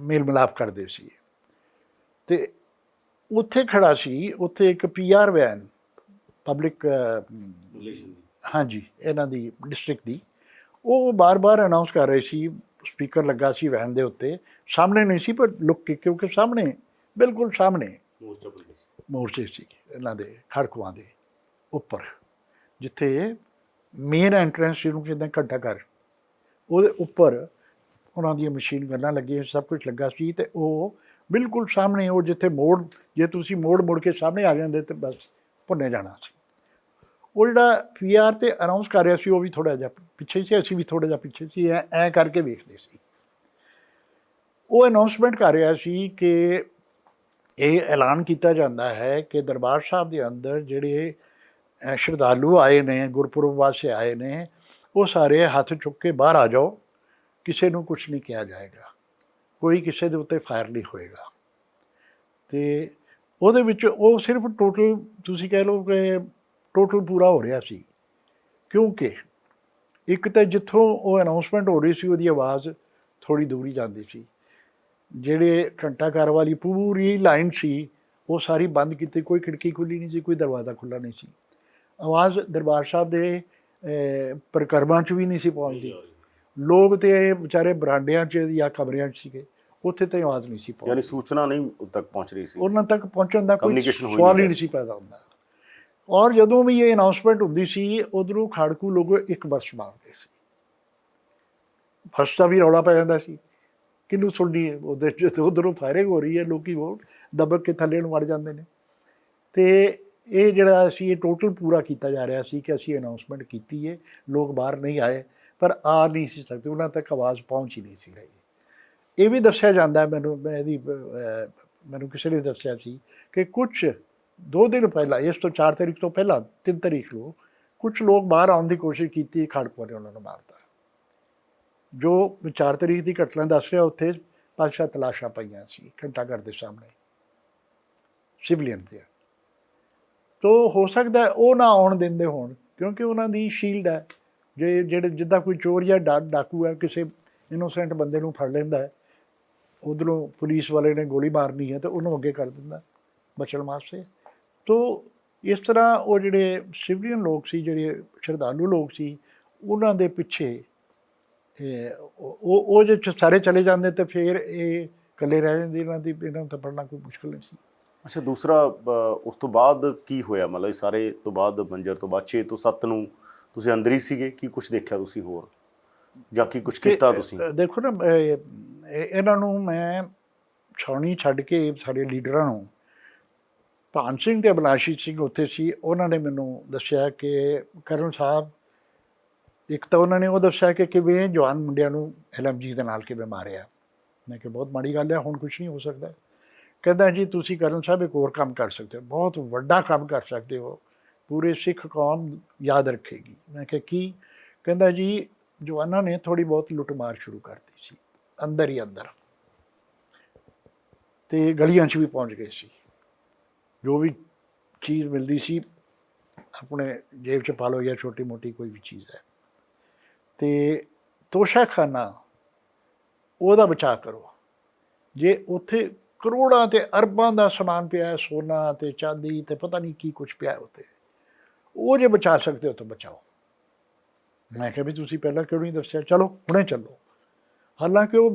ਮੇਲ ਮਿਲਾਪ ਕਰਦੇ ਸੀ, ਅਤੇ ਉੱਥੇ ਖੜਾ ਸੀ, ਉੱਥੇ ਇੱਕ PR ਵੈਨ, ਪਬਲਿਕ ਰਿਲੇਸ਼ਨ, ਹਾਂਜੀ, ਇਹਨਾਂ ਦੀ ਡਿਸਟ੍ਰਿਕਟ ਦੀ, ਉਹ ਬਾਰ-ਬਾਰ ਅਨਾਊਂਸ ਕਰ ਰਹੇ ਸੀ, ਸਪੀਕਰ ਲੱਗਾ ਸੀ ਵੈਨ ਦੇ ਉੱਤੇ, ਸਾਹਮਣੇ ਨਹੀਂ ਸੀ ਪਰ ਲੁੱਕ ਕੇ, ਕਿਉਂਕਿ ਸਾਹਮਣੇ, ਬਿਲਕੁਲ ਸਾਹਮਣੇ ਮੋਰਚੇ ਸੀ ਇਹਨਾਂ ਦੇ, ਖਾੜਕੂਆਂ ਦੇ ਉੱਪਰ, ਜਿੱਥੇ ਮੇਨ ਐਂਟਰੈਂਸ ਜਿਹਨੂੰ ਕਹਿੰਦੇ ਘੰਟਾ ਘਰ, ਉਹਦੇ ਉੱਪਰ ਉਹਨਾਂ ਦੀਆਂ ਮਸ਼ੀਨ ਗਨਾਂ ਲੱਗੀਆਂ, ਸਭ ਕੁਛ ਲੱਗਾ ਸੀ, ਅਤੇ ਉਹ ਬਿਲਕੁਲ ਸਾਹਮਣੇ ਉਹ ਜਿੱਥੇ ਮੋੜ, ਜੇ ਤੁਸੀਂ ਮੋੜ ਕੇ ਸਾਹਮਣੇ ਆ ਜਾਂਦੇ ਤੇ ਬਸ ਭੁੰਨੇ ਜਾਣਾ ਸੀ। ਉਹ ਜਿਹੜਾ PR ਤੇ ਅਨਾਉਂਸ ਕਰ ਰਿਹਾ ਸੀ ਉਹ ਵੀ ਥੋੜ੍ਹਾ ਜਿਹਾ ਪਿੱਛੇ ਸੀ, ਅਸੀਂ ਵੀ ਥੋੜ੍ਹਾ ਜਿਹਾ ਪਿੱਛੇ ਸੀ, ਐਂ ਕਰਕੇ ਵੇਖਦੇ ਸੀ। ਉਹ ਅਨਾਉਂਸਮੈਂਟ ਕਰ ਰਿਹਾ ਸੀ ਕਿ ਇਹ ਐਲਾਨ ਕੀਤਾ ਜਾਂਦਾ ਹੈ ਕਿ ਦਰਬਾਰ ਸਾਹਿਬ ਦੇ ਅੰਦਰ ਜਿਹੜੇ ਸ਼ਰਧਾਲੂ ਆਏ ਨੇ, ਗੁਰਪੁਰਬ ਵਾਸਤੇ ਆਏ ਨੇ, ਉਹ ਸਾਰੇ ਹੱਥ ਚੁੱਕ ਕੇ ਬਾਹਰ ਆ ਜਾਓ, ਕਿਸੇ ਨੂੰ ਕੁਛ ਨਹੀਂ ਕਿਹਾ ਜਾਏਗਾ, ਕੋਈ ਕਿਸੇ ਦੇ ਉੱਤੇ ਫਾਇਰ ਨਹੀਂ ਹੋਏਗਾ। ਅਤੇ ਉਹਦੇ ਵਿੱਚ ਉਹ ਸਿਰਫ ਟੋਟਲ ਤੁਸੀਂ ਕਹਿ ਲਓ ਕਿ ਟੋਟਲ ਪੂਰਾ ਹੋ ਰਿਹਾ ਸੀ, ਕਿਉਂਕਿ ਇੱਕ ਤਾਂ ਜਿੱਥੋਂ ਉਹ ਅਨਾਉਂਸਮੈਂਟ ਹੋ ਰਹੀ ਸੀ ਉਹਦੀ ਆਵਾਜ਼ ਥੋੜ੍ਹੀ ਦੂਰ ਹੀ ਜਾਂਦੀ ਸੀ। ਜਿਹੜੇ ਘੰਟਾ ਘਰ ਵਾਲੀ ਪੂਰੀ ਲਾਈਨ ਸੀ ਉਹ ਸਾਰੀ ਬੰਦ ਕੀਤੀ, ਕੋਈ ਖਿੜਕੀ ਖੁੱਲ੍ਹੀ ਨਹੀਂ ਸੀ, ਕੋਈ ਦਰਵਾਜ਼ਾ ਖੁੱਲ੍ਹਾ ਨਹੀਂ ਸੀ। ਆਵਾਜ਼ ਦਰਬਾਰ ਸਾਹਿਬ ਦੇ ਪਰਿਕਰਮਾ 'ਚ ਵੀ ਨਹੀਂ ਸੀ ਪਹੁੰਚਦੀ। ਲੋਕ ਤੇ ਵਿਚਾਰੇ ਬਰਾਂਡਿਆਂ 'ਚ ਜਾਂ ਕਮਰਿਆਂ 'ਚ ਸੀਗੇ, ਉੱਥੇ ਤਾਂ ਆਵਾਜ਼ ਨਹੀਂ ਸੀ ਪਹੁੰਚਦੀ। ਯਾਨੀ ਸੂਚਨਾ ਨਹੀਂ ਤੱਕ ਪਹੁੰਚ ਰਹੀ ਸੀ, ਉਹਨਾਂ ਤੱਕ ਪਹੁੰਚਣ ਦਾ ਕੋਈ Communication ਸਵਾਲ ਹੀ ਨਹੀਂ ਸੀ ਪੈਦਾ ਹੁੰਦਾ। ਔਰ ਜਦੋਂ ਵੀ ਇਹ ਅਨਾਉਂਸਮੈਂਟ ਹੁੰਦੀ ਸੀ ਉੱਧਰੋਂ ਖਾੜਕੂ ਲੋਕ ਇੱਕ ਬਰਸ ਮਾਰਦੇ ਸੀ, ਫਸਟ ਦਾ ਵੀ ਰੌਲਾ ਪੈ ਜਾਂਦਾ ਸੀ, ਕਿਹਨੂੰ ਸੁਣਨੀ ਹੈ ਉਹਦੇ 'ਚ, ਉੱਧਰੋਂ ਫਾਇਰਿੰਗ ਹੋ ਰਹੀ ਹੈ, ਲੋਕ ਵੋਟ ਦਬਕ ਕੇ ਥੱਲੇ ਨੂੰ ਵੜ ਜਾਂਦੇ ਨੇ। ਅਤੇ ਇਹ ਜਿਹੜਾ ਅਸੀਂ ਇਹ ਟੋਟਲ ਪੂਰਾ ਕੀਤਾ ਜਾ ਰਿਹਾ ਸੀ ਕਿ ਅਸੀਂ ਅਨਾਉਂਸਮੈਂਟ ਕੀਤੀ ਹੈ, ਲੋਕ ਬਾਹਰ ਨਹੀਂ ਆਏ, ਪਰ ਆ ਨਹੀਂ ਸੀ ਸਕਦੇ, ਉਹਨਾਂ ਤੱਕ ਆਵਾਜ਼ ਪਹੁੰਚ ਹੀ ਨਹੀਂ ਸੀ ਰਹੀ। ਇਹ ਵੀ ਦੱਸਿਆ ਜਾਂਦਾ ਮੈਨੂੰ ਕਿਸੇ ਨੇ ਦੱਸਿਆ ਸੀ ਕਿ ਕੁਛ 2 ਦਿਨ ਪਹਿਲਾਂ, ਇਸ ਤੋਂ 4 ਤਰੀਕ ਤੋਂ ਪਹਿਲਾਂ 3 ਤਰੀਕ ਨੂੰ ਕੁਛ ਲੋਕ ਬਾਹਰ ਆਉਣ ਦੀ ਕੋਸ਼ਿਸ਼ ਕੀਤੀ, ਖਾੜਕੂਆਂ ਨੇ ਉਹਨਾਂ ਨੂੰ ਮਾਰਤਾ। ਜੋ 4 ਤਰੀਕ ਦੀ ਘਟਨਾ ਦੱਸ ਰਿਹਾ, ਉੱਥੇ 5-7 ਲਾਸ਼ਾਂ ਪਈਆਂ ਸੀ ਘੰਟਾ ਘਰ ਦੇ ਸਾਹਮਣੇ, ਸਿਵਲੀਅਨ ਤੇ। ਤੋ ਹੋ ਸਕਦਾ ਉਹ ਨਾ ਆਉਣ ਦਿੰਦੇ ਹੋਣ, ਕਿਉਂਕਿ ਉਹਨਾਂ ਦੀ ਸ਼ੀਲਡ ਹੈ। ਜਿਹੜੇ ਜਿੱਦਾਂ ਕੋਈ ਚੋਰ ਜਾਂ ਡਾਕੂ ਹੈ, ਕਿਸੇ ਇਨੋਸੈਂਟ ਬੰਦੇ ਨੂੰ ਫੜ ਲੈਂਦਾ ਹੈ, ਉੱਧਰੋਂ ਪੁਲਿਸ ਵਾਲੇ ਨੇ ਗੋਲੀ ਮਾਰਨੀ ਹੈ ਤਾਂ ਉਹਨੂੰ ਅੱਗੇ ਕਰ ਦਿੰਦਾ ਬਚਣ ਵਾਸਤੇ। ਤੋ ਇਸ ਤਰ੍ਹਾਂ ਉਹ ਜਿਹੜੇ ਸਿਵਲੀਅਨ ਲੋਕ ਸੀ, ਜਿਹੜੇ ਸ਼ਰਧਾਲੂ ਲੋਕ ਸੀ, ਉਹਨਾਂ ਦੇ ਪਿੱਛੇ ਉਹ ਜੇ ਸਾਰੇ ਚਲੇ ਜਾਂਦੇ ਤਾਂ ਫਿਰ ਇਹ ਇਕੱਲੇ ਰਹਿ ਜਾਂਦੇ, ਇਹਨਾਂ ਨੂੰ ਤਾਂ ਪੜ੍ਹਨਾ ਕੋਈ ਮੁਸ਼ਕਿਲ ਨਹੀਂ ਸੀ। ਅੱਛਾ, ਦੂਸਰਾ ਉਸ ਤੋਂ ਬਾਅਦ ਕੀ ਹੋਇਆ? ਮਤਲਬ ਇਹ ਸਾਰੇ ਤੋਂ ਬਾਅਦ ਮੰਜਰ ਤੋਂ ਬਾਅਦ 6 ਤੋਂ 7 ਨੂੰ ਤੁਸੀਂ ਅੰਦਰ ਹੀ ਸੀਗੇ, ਕੀ ਕੁਛ ਦੇਖਿਆ ਤੁਸੀਂ ਹੋਰ, ਜਾਂ ਕੀ ਕੁਛ ਕੀਤਾ ਤੁਸੀਂ? ਦੇਖੋ ਨਾ, ਇਹਨਾਂ ਨੂੰ ਮੈਂ ਛਾਉਣੀ ਛੱਡ ਕੇ ਸਾਰੇ ਲੀਡਰਾਂ ਨੂੰ, ਭਾਨ ਸਿੰਘ ਤੇ ਅਬਨਾਸ਼ੀ ਸਿੰਘ ਉੱਥੇ ਸੀ, ਉਹਨਾਂ ਨੇ ਮੈਨੂੰ ਦੱਸਿਆ ਕਿ ਕਰਨਲ ਸਾਹਿਬ, ਇੱਕ ਤਾਂ ਉਹਨਾਂ ਨੇ ਉਹ ਦੱਸਿਆ ਕਿ ਕਿਵੇਂ ਜਵਾਨ ਮੁੰਡਿਆਂ ਨੂੰ LMG ਦੇ ਨਾਲ ਕਿਵੇਂ ਮਾਰਿਆ। ਮੈਂ ਕਿਹਾ ਬਹੁਤ ਮਾੜੀ ਗੱਲ ਹੈ, ਹੁਣ ਕੁਛ ਨਹੀਂ ਹੋ ਸਕਦਾ। ਕਹਿੰਦਾ ਜੀ ਤੁਸੀਂ ਕਰਨਲ ਸਾਹਿਬ ਇੱਕ ਹੋਰ ਕੰਮ ਕਰ ਸਕਦੇ ਹੋ, ਬਹੁਤ ਵੱਡਾ ਕੰਮ ਕਰ ਸਕਦੇ ਹੋ, ਪੂਰੇ ਸਿੱਖ ਕੌਮ ਯਾਦ ਰੱਖੇਗੀ। ਮੈਂ ਕਿਹਾ ਕੀ? ਕਹਿੰਦਾ ਜੀ ਜਵਾਨਾਂ ਨੇ ਥੋੜ੍ਹੀ ਬਹੁਤ ਲੁੱਟਮਾਰ ਸ਼ੁਰੂ ਕਰਤੀ ਸੀ ਅੰਦਰ ਹੀ ਅੰਦਰ, ਅਤੇ ਗਲੀਆਂ 'ਚ ਵੀ ਪਹੁੰਚ ਗਏ ਸੀ। ਜੋ ਵੀ ਚੀਜ਼ ਮਿਲਦੀ ਸੀ ਆਪਣੇ ਜੇਬ 'ਚ ਪਾ ਲਓ, ਜਾਂ ਛੋਟੀ ਮੋਟੀ ਕੋਈ ਵੀ ਚੀਜ਼ ਹੈ। ਅਤੇ ਤੋਸ਼ਾਖਾਨਾ ਉਹਦਾ ਬਚਾਅ ਕਰੋ। ਜੇ ਉੱਥੇ ਕਰੋੜਾਂ ਅਤੇ ਅਰਬਾਂ ਦਾ ਸਮਾਨ ਪਿਆ, ਸੋਨਾ ਅਤੇ ਚਾਂਦੀ ਅਤੇ ਪਤਾ ਨਹੀਂ ਕੀ ਕੁਛ ਪਿਆ ਉੱਥੇ, ਉਹ ਜੇ ਬਚਾ ਸਕਦੇ ਹੋ ਤਾਂ ਬਚਾਓ। ਮੈਂ ਕਿਹਾ ਵੀ ਤੁਸੀਂ ਪਹਿਲਾਂ ਕਿਉਂ ਨਹੀਂ ਦੱਸਿਆ? ਚਲੋ ਹੁਣੇ ਚੱਲੋ। ਹਾਲਾਂਕਿ ਉਹ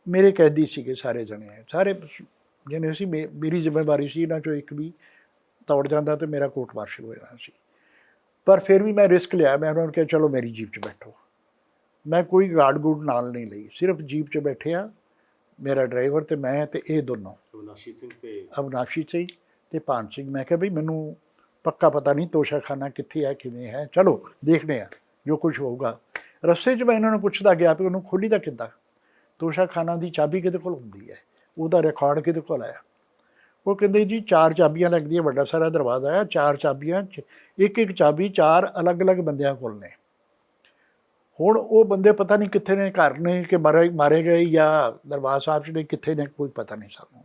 ਮੇਰੇ ਕੈਦੀ ਸੀਗੇ ਸਾਰੇ ਜਣੇ, ਸਾਰੇ ਜਿਹਨੇ ਸੀ, ਮੇਰੀ ਜ਼ਿੰਮੇਵਾਰੀ ਸੀ, ਇਹਨਾਂ 'ਚੋਂ ਇੱਕ ਵੀ ਦੌੜ ਜਾਂਦਾ ਤਾਂ ਮੇਰਾ ਕੋਰਟ ਮਾਰਸ਼ਲ ਹੋ ਜਾਣਾ ਸੀ। ਪਰ ਫਿਰ ਵੀ ਮੈਂ ਰਿਸਕ ਲਿਆ। ਮੈਂ ਉਹਨਾਂ ਨੂੰ ਕਿਹਾ ਚਲੋ ਮੇਰੀ ਜੀਪ 'ਚ ਬੈਠੋ। ਮੈਂ ਕੋਈ ਗਾਰਡ ਗੂਡ ਨਾਲ ਨਹੀਂ ਲਈ, ਸਿਰਫ ਜੀਪ 'ਚ ਬੈਠੇ ਆ, ਮੇਰਾ ਡਰਾਈਵਰ ਅਤੇ ਮੈਂ, ਅਤੇ ਇਹ ਦੋਨੋਂ ਅਬਨਾਸ਼ੀ ਸਿੰਘ ਅਤੇ ਭਾਨ ਸਿੰਘ। ਮੈਂ ਕਿਹਾ ਬਈ ਮੈਨੂੰ ਪੱਕਾ ਪਤਾ ਨਹੀਂ ਤੋਸ਼ਾਖਾਨਾ ਕਿੱਥੇ ਹੈ, ਕਿਵੇਂ ਹੈ, ਚਲੋ ਦੇਖਦੇ ਹਾਂ ਜੋ ਕੁਛ ਹੋਊਗਾ। ਰਸਤੇ 'ਚ ਮੈਂ ਇਹਨਾਂ ਨੂੰ ਪੁੱਛਦਾ ਗਿਆ ਵੀ ਉਹਨੂੰ ਖੋਲ੍ਹੀ ਦਾ ਕਿੱਦਾਂ, ਤੋਸ਼ਾਖਾਨਾ ਦੀ ਚਾਬੀ ਕਿਹਦੇ ਕੋਲ ਹੁੰਦੀ ਹੈ, ਉਹਦਾ ਰਿਕਾਰਡ ਕਿਹਦੇ ਕੋਲ ਆਇਆ? ਉਹ ਕਹਿੰਦੇ ਜੀ 4 ਚਾਬੀਆਂ ਲੱਗਦੀਆਂ, ਵੱਡਾ ਸਾਰਾ ਦਰਵਾਜ਼ਾ ਹੈ, 4 ਚਾਬੀਆਂ, ਇੱਕ ਚਾਬੀ 4 ਅਲੱਗ-ਅਲੱਗ ਬੰਦਿਆਂ ਕੋਲ ਨੇ। ਹੁਣ ਉਹ ਬੰਦੇ ਪਤਾ ਨਹੀਂ ਕਿੱਥੇ ਨੇ, ਘਰ ਨੇ ਕਿ ਮਾਰੇ ਗਏ, ਜਾਂ ਦਰਬਾਰ ਸਾਹਿਬ 'ਚ ਨੇ, ਕਿੱਥੇ ਨੇ, ਕੋਈ ਪਤਾ ਨਹੀਂ ਸਾਨੂੰ।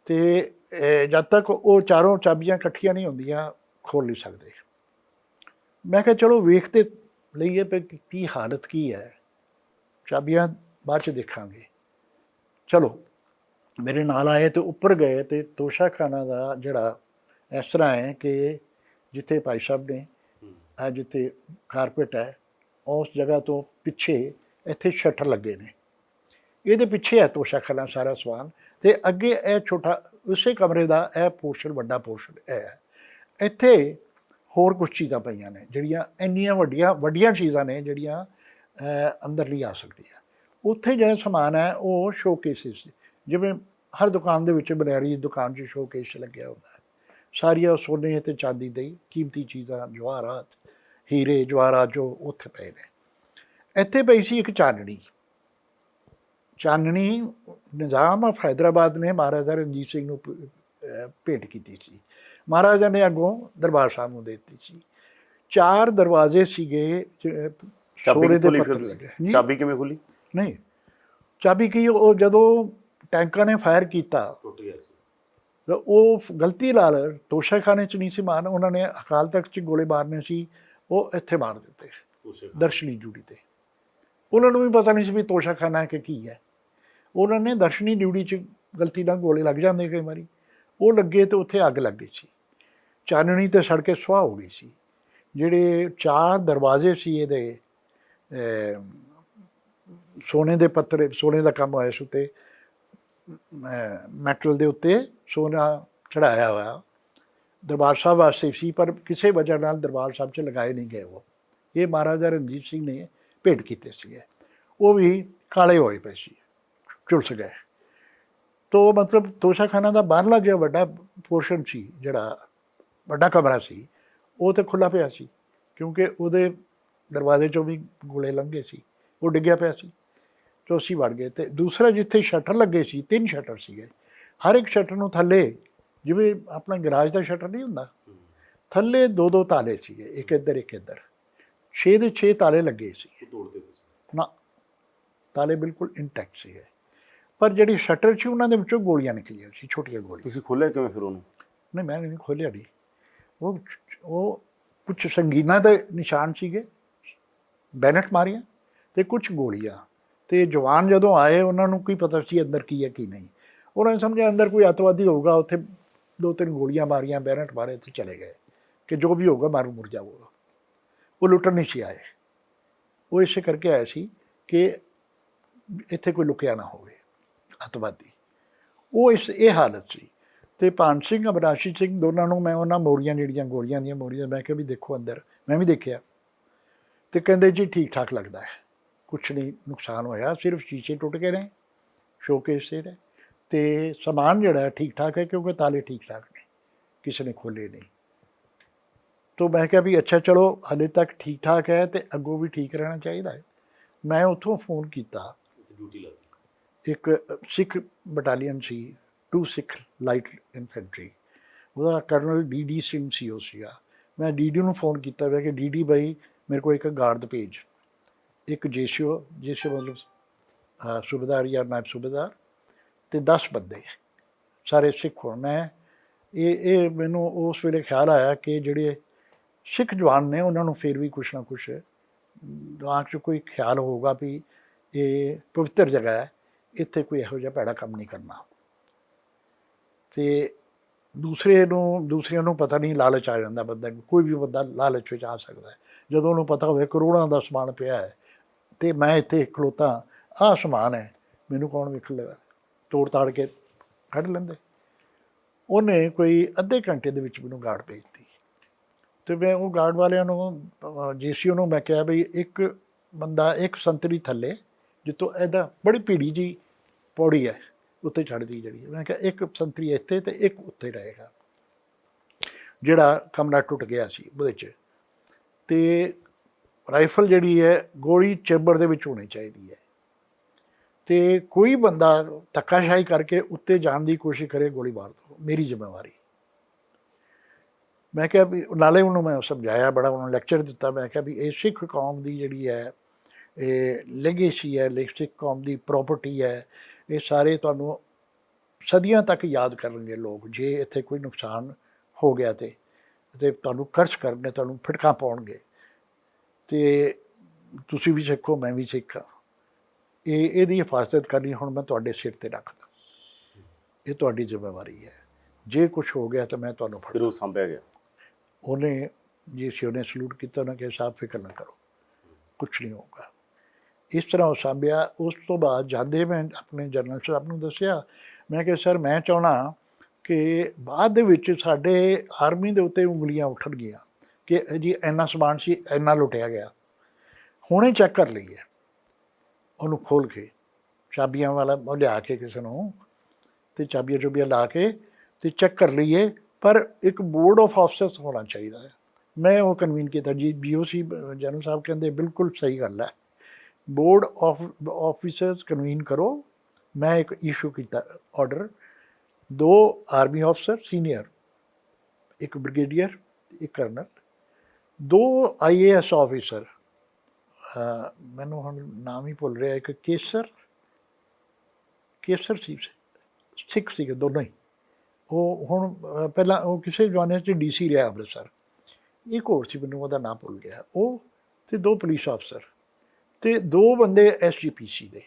ਅਤੇ ਜਦ ਤੱਕ ਉਹ 4 ਚਾਬੀਆਂ ਇਕੱਠੀਆਂ ਨਹੀਂ ਹੁੰਦੀਆਂ, ਖੋਲ੍ਹ ਨਹੀਂ ਸਕਦੇ। ਮੈਂ ਕਿਹਾ ਚਲੋ ਵੇਖ ਤੇ ਲਈਏ ਵੀ ਕੀ ਹਾਲਤ ਕੀ ਹੈ, ਚਾਬੀਆਂ ਬਾਅਦ 'ਚ ਦੇਖਾਂਗੇ। ਚਲੋ ਮੇਰੇ ਨਾਲ ਆਏ ਅਤੇ ਉੱਪਰ ਗਏ, ਅਤੇ ਤੋਸ਼ਾਖਾਨਾ ਦਾ ਜਿਹੜਾ ਇਸ ਤਰ੍ਹਾਂ ਹੈ ਕਿ ਜਿੱਥੇ ਭਾਈ ਸਾਹਿਬ ਨੇ ਆ, ਜਿੱਥੇ ਕਾਰਪੇਟ ਹੈ, ਉਸ ਜਗ੍ਹਾ ਤੋਂ ਪਿੱਛੇ ਇੱਥੇ ਸ਼ਟਰ ਲੱਗੇ ਨੇ, ਇਹਦੇ ਪਿੱਛੇ ਹੈ ਤੋਸ਼ਾਖਾਨਾ ਸਾਰਾ ਸਮਾਨ, ਅਤੇ ਅੱਗੇ ਇਹ ਛੋਟਾ ਉਸੇ ਕਮਰੇ ਦਾ ਇਹ ਪੋਰਸ਼ਨ, ਵੱਡਾ ਪੋਰਸ਼ਨ ਇਹ ਹੈ। ਇੱਥੇ ਹੋਰ ਕੁਛ ਚੀਜ਼ਾਂ ਪਈਆਂ ਨੇ ਜਿਹੜੀਆਂ ਇੰਨੀਆਂ ਵੱਡੀਆਂ ਚੀਜ਼ਾਂ ਨੇ ਜਿਹੜੀਆਂ ਅੰਦਰ ਨਹੀਂ ਆ ਸਕਦੀਆਂ। ਉੱਥੇ ਜਿਹੜਾ ਸਮਾਨ ਹੈ ਉਹ ਸ਼ੋਕੇਸਿਸ ਜਿਵੇਂ ਹਰ ਦੁਕਾਨ ਦੇ ਵਿੱਚ ਬਨਿਆਰੀ ਦੀ ਦੁਕਾਨ 'ਚ ਸ਼ੋਕੇਸ ਲੱਗਿਆ ਹੁੰਦਾ ਹੈ, ਸਾਰੀਆਂ ਸੋਨੇ ਅਤੇ ਚਾਂਦੀ ਦੀ ਕੀਮਤੀ ਚੀਜ਼ਾਂ, ਜਵਾਹਰਾਤ, ਹੀਰੇ ਜਵਾਹਰਾਤ ਜੋ ਉੱਥੇ ਪਏ ਨੇ। ਇੱਥੇ ਪਈ ਸੀ ਇੱਕ ਚਾਨਣੀ। ਚਾਨਣੀ ਨਿਜ਼ਾਮ ਆਫ ਹੈਦਰਾਬਾਦ ਨੇ ਮਹਾਰਾਜਾ ਰਣਜੀਤ ਸਿੰਘ ਨੂੰ ਭੇਟ ਕੀਤੀ ਸੀ। ਮਹਾਰਾਜਾ ਨੇ ਅੱਗੋਂ ਦਰਬਾਰ ਸਾਹਿਬ ਨੂੰ ਦੇ ਦਿੱਤੀ ਸੀ। 4 ਦਰਵਾਜ਼ੇ ਸੀਗੇ ਸੋਨੇ ਦੇ ਪੱਥਰ ਲੱਗੇ। ਚਾਬੀ ਕਿਵੇਂ ਖੁੱਲੀ? ਨਹੀਂ, ਚਾਬੀ ਕੀ, ਉਹ ਜਦੋਂ ਟੈਂਕਾਂ ਨੇ ਫਾਇਰ ਕੀਤਾ ਟੁੱਟ ਗਿਆ ਸੀ। ਉਹ ਗਲਤੀ ਨਾਲ ਤੋਸ਼ਾਖਾਨੇ 'ਚ ਨਹੀਂ ਸੀ ਮਾਰਨ, ਉਹਨਾਂ ਨੇ ਅਕਾਲ ਤਖਤ 'ਚ ਗੋਲੇ ਮਾਰਨੇ ਸੀ, ਉਹ ਇੱਥੇ ਮਾਰ ਦਿੱਤੇ ਦਰਸ਼ਨੀ ਡਿਊਟੀ 'ਤੇ। ਉਹਨਾਂ ਨੂੰ ਵੀ ਪਤਾ ਨਹੀਂ ਸੀ ਵੀ ਤੋਸ਼ਾਖਾਨਾ ਕਿ ਕੀ ਹੈ। ਉਹਨਾਂ ਨੇ ਦਰਸ਼ਨੀ ਡਿਊਟੀ 'ਚ ਗਲਤੀ ਨਾਲ ਗੋਲੇ ਲੱਗ ਜਾਂਦੇ ਕਈ ਵਾਰੀ, ਉਹ ਲੱਗੇ ਤੇ ਉੱਥੇ ਅੱਗ ਲੱਗ ਗਈ ਸੀ। ਚਾਨਣੀ ਤੇ ਸੜ ਕੇ ਸੁਆਹ ਹੋ ਗਈ ਸੀ। ਜਿਹੜੇ 4 ਦਰਵਾਜ਼ੇ ਸੀ ਇਹਦੇ ਸੋਨੇ ਦੇ ਪੱਥਰ, ਸੋਨੇ ਦਾ ਕੰਮ ਹੋਇਆ ਸੀ ਉੱਤੇ, ਮੈਟਲ ਦੇ ਉੱਤੇ ਸੋਨਾ ਚੜਾਇਆ ਹੋਇਆ ਦਰਬਾਰ ਸਾਹਿਬ ਵਾਸਤੇ ਸੀ, ਪਰ ਕਿਸੇ ਵਜ੍ਹਾ ਨਾਲ ਦਰਬਾਰ ਸਾਹਿਬ 'ਚ ਲਗਾਏ ਨਹੀਂ ਗਏ। ਉਹ ਇਹ ਮਹਾਰਾਜਾ ਰਣਜੀਤ ਸਿੰਘ ਨੇ ਭੇਟ ਕੀਤੇ ਸੀਗੇ। ਉਹ ਵੀ ਕਾਲੇ ਹੋਏ ਪਏ ਸੀ, ਝੁਲਸ ਗਏ। ਤੋ ਮਤਲਬ ਤੋਸ਼ਾਖਾਨਾ ਦਾ ਬਾਹਰਲਾ ਜਿਹੜਾ ਵੱਡਾ ਪੋਰਸ਼ਨ ਸੀ, ਜਿਹੜਾ ਵੱਡਾ ਕਮਰਾ ਸੀ, ਉਹ ਤਾਂ ਖੁੱਲ੍ਹਾ ਪਿਆ ਸੀ, ਕਿਉਂਕਿ ਉਹਦੇ ਦਰਵਾਜ਼ੇ 'ਚੋਂ ਵੀ ਗੋਲੇ ਲੰਘੇ ਸੀ, ਉਹ ਡਿੱਗਿਆ ਪਿਆ ਸੀ। ਤੋ ਅਸੀਂ ਵੜ ਗਏ। ਅਤੇ ਦੂਸਰਾ ਜਿੱਥੇ ਸ਼ਟਰ ਲੱਗੇ ਸੀ, 3 ਸ਼ਟਰ ਸੀਗੇ। ਹਰ ਇੱਕ ਸ਼ਟਰ ਨੂੰ ਥੱਲੇ, ਜਿਵੇਂ ਆਪਣਾ ਗਰਾਜ ਦਾ ਸ਼ਟਰ ਨਹੀਂ ਹੁੰਦਾ, ਥੱਲੇ 2-2 ਤਾਲੇ ਸੀਗੇ, ਇੱਕ ਇੱਧਰ ਇੱਕ ਇੱਧਰ। 6 ਦੇ 6 ਤਾਲੇ ਲੱਗੇ ਸੀ। ਨਾ, ਤਾਲੇ ਬਿਲਕੁਲ ਇੰਟੈਕਟ ਸੀਗੇ, ਪਰ ਜਿਹੜੀ ਸ਼ਟਰ ਸੀ ਉਹਨਾਂ ਦੇ ਵਿੱਚੋਂ ਗੋਲੀਆਂ ਨਿਕਲੀਆਂ ਸੀ, ਛੋਟੀਆਂ ਗੋਲੀਆਂ। ਤੁਸੀਂ ਖੋਲ੍ਹਿਆ ਕਿਵੇਂ ਫਿਰ ਉਹਨੂੰ? ਨਹੀਂ, ਮੈਂ ਨਹੀਂ ਖੋਲ੍ਹਿਆ ਨਹੀਂ। ਉਹ ਕੁਛ ਸੰਗੀਨਾਂ ਦੇ ਨਿਸ਼ਾਨ ਸੀਗੇ, ਬੈਨਟ ਮਾਰੀਆਂ, ਅਤੇ ਕੁਛ ਗੋਲੀਆਂ। ਅਤੇ ਜਵਾਨ ਜਦੋਂ ਆਏ ਉਹਨਾਂ ਨੂੰ ਕੀ ਪਤਾ ਸੀ ਅੰਦਰ ਕੀ ਹੈ ਕੀ ਨਹੀਂ। ਉਹਨਾਂ ਨੇ ਸਮਝਿਆ ਅੰਦਰ ਕੋਈ ਅੱਤਵਾਦੀ ਹੋਊਗਾ, ਉੱਥੇ 2-3 ਗੋਲੀਆਂ ਮਾਰੀਆਂ, ਬੈਨਟ ਮਾਰੇ ਅਤੇ ਚਲੇ ਗਏ ਕਿ ਜੋ ਵੀ ਹੋਊਗਾ ਮਾਰੂ ਮੁਰ ਜਾਊਗਾ। ਉਹ ਲੁੱਟਣ ਨਹੀਂ ਸੀ ਆਏ, ਉਹ ਇਸੇ ਕਰਕੇ ਆਏ ਸੀ ਕਿ ਇੱਥੇ ਕੋਈ ਲੁਕਿਆ ਨਾ ਹੋਵੇ ਅੱਤਵਾਦੀ। ਉਹ ਇਹ ਹਾਲਤ ਸੀ। ਅਤੇ ਭਾਨ ਸਿੰਘ, ਅਬਰਾਸ਼ੀ ਸਿੰਘ, ਦੋਨਾਂ ਨੂੰ ਮੈਂ ਉਹਨਾਂ ਮੋਰੀਆਂ, ਜਿਹੜੀਆਂ ਗੋਲੀਆਂ ਦੀਆਂ ਮੋਰੀਆਂ, ਮੈਂ ਕਿਹਾ ਵੀ ਦੇਖੋ ਅੰਦਰ। ਮੈਂ ਵੀ ਦੇਖਿਆ ਅਤੇ ਕਹਿੰਦੇ ਜੀ ਠੀਕ ਠਾਕ ਲੱਗਦਾ ਹੈ, ਕੁਛ ਨਹੀਂ ਨੁਕਸਾਨ ਹੋਇਆ, ਸਿਰਫ ਸ਼ੀਸ਼ੇ ਟੁੱਟ ਗਏ ਨੇ ਸ਼ੋਕੇਸ ਦੇ, ਅਤੇ ਸਮਾਨ ਜਿਹੜਾ ਠੀਕ ਠਾਕ ਹੈ, ਕਿਉਂਕਿ ਤਾਲੇ ਠੀਕ ਠਾਕ ਨੇ, ਕਿਸੇ ਨੇ ਖੋਲ੍ਹੇ ਨਹੀਂ। ਤੋ ਮੈਂ ਕਿਹਾ ਵੀ ਅੱਛਾ ਚਲੋ ਹਾਲੇ ਤੱਕ ਠੀਕ ਠਾਕ ਹੈ ਅਤੇ ਅੱਗੋਂ ਵੀ ਠੀਕ ਰਹਿਣਾ ਚਾਹੀਦਾ ਹੈ। ਮੈਂ ਉੱਥੋਂ ਫੋਨ ਕੀਤਾ, ਇੱਕ ਸਿੱਖ ਬਟਾਲੀਅਨ ਸੀ, 2 ਸਿੱਖ ਲਾਈਟ ਇਨਫੈਂਟਰੀ, ਉਹਦਾ ਕਰਨਲ ਡੀ ਸਿੰਘ ਸੀ ਉਹ ਸੀਗਾ। ਮੈਂ ਡੀ ਨੂੰ ਫੋਨ ਕੀਤਾ ਵਾ ਕਿ ਡੀ ਬਾਈ ਮੇਰੇ ਕੋਲ ਇੱਕ ਗਾਰਡ ਭੇਜ, ਇੱਕ ਜੇਸੀਓ ਮਤਲਬ ਸੂਬੇਦਾਰ ਜਾਂ ਨਾਇਬ ਸੂਬੇਦਾਰ, ਅਤੇ 10 ਬੰਦੇ ਸਾਰੇ ਸਿੱਖ ਹੋਣ। ਮੈਂ ਇਹ ਮੈਨੂੰ ਉਸ ਵੇਲੇ ਖਿਆਲ ਆਇਆ ਕਿ ਜਿਹੜੇ ਸਿੱਖ ਜਵਾਨ ਨੇ ਉਹਨਾਂ ਨੂੰ ਫਿਰ ਵੀ ਕੁਛ ਨਾ ਕੁਛ ਦਿਮਾਗ 'ਚ ਕੋਈ ਖਿਆਲ ਹੋਊਗਾ ਵੀ ਇਹ ਪਵਿੱਤਰ ਜਗ੍ਹਾ ਹੈ, ਇੱਥੇ ਕੋਈ ਇਹੋ ਜਿਹਾ ਭੈੜਾ ਕੰਮ ਨਹੀਂ ਕਰਨਾ। ਅਤੇ ਦੂਸਰਿਆਂ ਨੂੰ ਪਤਾ ਨਹੀਂ, ਲਾਲਚ ਆ ਜਾਂਦਾ ਬੰਦਾ, ਕੋਈ ਵੀ ਬੰਦਾ ਲਾਲਚ ਵਿੱਚ ਆ ਸਕਦਾ ਹੈ। ਜਦੋਂ ਉਹਨੂੰ ਪਤਾ ਹੋਵੇ ਕਰੋੜਾਂ ਦਾ ਸਮਾਨ ਪਿਆ ਹੈ ਅਤੇ ਮੈਂ ਇੱਥੇ ਖਲੋਤਾ, ਆਹ ਸਮਾਨ ਹੈ, ਮੈਨੂੰ ਕੌਣ ਵੇਖ ਲਏਗਾ, ਤੋੜ ਤਾੜ ਕੇ ਕੱਢ ਲੈਂਦੇ। ਉਹਨੇ ਕੋਈ ਅੱਧੇ ਘੰਟੇ ਦੇ ਵਿੱਚ ਮੈਨੂੰ ਗਾਰਡ ਭੇਜਤੀ। ਅਤੇ ਮੈਂ ਉਹ ਗਾਰਡ ਵਾਲਿਆਂ ਨੂੰ, ਜੇਸੀਓ ਨੂੰ ਮੈਂ ਕਿਹਾ ਬਈ ਇੱਕ ਬੰਦਾ ਇੱਕ ਸੰਤਰੀ ਥੱਲੇ, ਜਿੱਥੋਂ ਇੱਦਾਂ ਬੜੀ ਭੀੜੀ ਜਿਹੀ ਪੌੜੀ ਹੈ ਉੱਤੇ ਚੜ੍ਹਦੀ ਜਿਹੜੀ, ਮੈਂ ਕਿਹਾ ਇੱਕ ਸੰਤਰੀ ਇੱਥੇ ਅਤੇ ਇੱਕ ਉੱਤੇ ਰਹੇਗਾ, ਜਿਹੜਾ ਕਮਰਾ ਟੁੱਟ ਗਿਆ ਸੀ ਉਹਦੇ 'ਚ। ਅਤੇ ਰਾਈਫਲ ਜਿਹੜੀ ਹੈ, ਗੋਲੀ ਚੈਂਬਰ ਦੇ ਵਿੱਚ ਹੋਣੀ ਚਾਹੀਦੀ ਹੈ, ਅਤੇ ਕੋਈ ਬੰਦਾ ਧੱਕਾਸ਼ਾਹੀ ਕਰਕੇ ਉੱਤੇ ਜਾਣ ਦੀ ਕੋਸ਼ਿਸ਼ ਕਰੇ, ਗੋਲੀ ਮਾਰ ਦਿਓ, ਮੇਰੀ ਜ਼ਿੰਮੇਵਾਰੀ। ਮੈਂ ਕਿਹਾ ਵੀ, ਨਾਲੇ ਉਹਨੂੰ ਮੈਂ ਸਮਝਾਇਆ, ਬੜਾ ਉਹਨੂੰ ਲੈਕਚਰ ਦਿੱਤਾ। ਮੈਂ ਕਿਹਾ ਵੀ ਇਹ ਸਿੱਖ ਕੌਮ ਦੀ ਜਿਹੜੀ ਹੈ, ਇਹ ਲੈਗੇਸੀ ਹੈ, ਸਿੱਖ ਕੌਮ ਦੀ ਪ੍ਰੋਪਰਟੀ ਹੈ, ਇਹ ਸਾਰੇ ਤੁਹਾਨੂੰ ਸਦੀਆਂ ਤੱਕ ਯਾਦ ਕਰਨਗੇ ਲੋਕ, ਜੇ ਇੱਥੇ ਕੋਈ ਨੁਕਸਾਨ ਹੋ ਗਿਆ ਅਤੇ ਤੁਹਾਨੂੰ ਕਰਸ ਕਰਨਗੇ, ਤੁਹਾਨੂੰ ਫਿਟਕਾਂ ਪਾਉਣਗੇ। ਅਤੇ ਤੁਸੀਂ ਵੀ ਸਿੱਖੋ, ਮੈਂ ਵੀ ਸਿੱਖ ਹਾਂ, ਇਹਦੀ ਹਿਫਾਜ਼ਤ ਕਰਨੀ ਹੁਣ ਮੈਂ ਤੁਹਾਡੇ ਸਿਰ 'ਤੇ ਰੱਖਦਾ, ਇਹ ਤੁਹਾਡੀ ਜ਼ਿੰਮੇਵਾਰੀ ਹੈ। ਜੇ ਕੁਛ ਹੋ ਗਿਆ ਤਾਂ ਮੈਂ ਤੁਹਾਨੂੰ ਫੜ। ਉਹ ਸਾਂਭਿਆ ਗਿਆ। ਉਹਨੇ ਉਹਨੇ ਸਲੂਟ ਕੀਤਾ, ਉਹਨਾਂ ਕਿਹਾ ਸਾਹਿਬ ਫਿਕਰ ਨਾ ਕਰੋ, ਕੁਛ ਨਹੀਂ ਹੋਊਗਾ। ਇਸ ਤਰ੍ਹਾਂ ਉਹ ਸਾਂਭਿਆ। ਉਸ ਤੋਂ ਬਾਅਦ ਜਾਂਦੇ ਮੈਂ ਆਪਣੇ ਜਨਰਲ ਸਾਹਿਬ ਨੂੰ ਦੱਸਿਆ, ਮੈਂ ਕਿਹਾ ਸਰ ਮੈਂ ਚਾਹੁੰਦਾ ਕਿ ਬਾਅਦ ਦੇ ਵਿੱਚ ਸਾਡੇ ਆਰਮੀ ਦੇ ਉੱਤੇ ਉਂਗਲੀਆਂ ਉੱਠਣਗੀਆਂ ਕਿ ਜੀ ਇੰਨਾ ਸਮਾਨ ਸੀ, ਇੰਨਾ ਲੁੱਟਿਆ ਗਿਆ, ਹੁਣੇ ਚੈੱਕ ਕਰ ਲਈਏ ਉਹਨੂੰ ਖੋਲ੍ਹ ਕੇ, ਚਾਬੀਆਂ ਵਾਲਾ ਉਹ ਲਿਆ ਕੇ ਕਿਸੇ ਨੂੰ ਤੇ ਚਾਬੀਆਂ ਚੁਬੀਆਂ ਲਾ ਕੇ ਤੇ ਚੈੱਕ ਕਰ ਲਈਏ, ਪਰ ਇੱਕ ਬੋਰਡ ਆਫ ਆਫਿਸਰਸ ਹੋਣਾ ਚਾਹੀਦਾ ਹੈ। ਮੈਂ ਉਹ ਕਨਵੀਨ ਕੀਤਾ ਜੀ, BOC ਜਨਰਲ ਸਾਹਿਬ ਕਹਿੰਦੇ ਬਿਲਕੁਲ ਸਹੀ ਗੱਲ ਹੈ, ਬੋਰਡ ਆਫ ਆਫਿਸਰਸ ਕਨਵੀਨ ਕਰੋ। ਮੈਂ ਇੱਕ ਇਸ਼ੂ ਕੀਤਾ ਆਰਡਰ, 2 ਆਰਮੀ ਆਫਿਸਰ ਸੀਨੀਅਰ, ਇੱਕ ਬ੍ਰਿਗੇਡੀਅਰ, ਇੱਕ ਕਰਨਲ, 2 IAS ਆਫਿਸਰ, ਮੈਨੂੰ ਹੁਣ ਨਾਮ ਹੀ ਭੁੱਲ ਰਿਹਾ, ਇੱਕ ਕੇਸਰ ਸੀ, ਸਿੱਖ ਸੀਗੇ ਦੋਨੋਂ ਹੀ। ਉਹ ਹੁਣ ਪਹਿਲਾਂ ਉਹ ਕਿਸੇ ਜ਼ਮਾਨੇ 'ਚ DC ਰਿਹਾ ਅੰਮ੍ਰਿਤਸਰ। ਇੱਕ ਹੋਰ ਸੀ, ਮੈਨੂੰ ਉਹਦਾ ਨਾਮ ਭੁੱਲ ਗਿਆ। ਉਹ ਤੇ 2 ਪੁਲਿਸ ਅਫਸਰ ਤੇ 2 ਬੰਦੇ SGPC ਦੇ।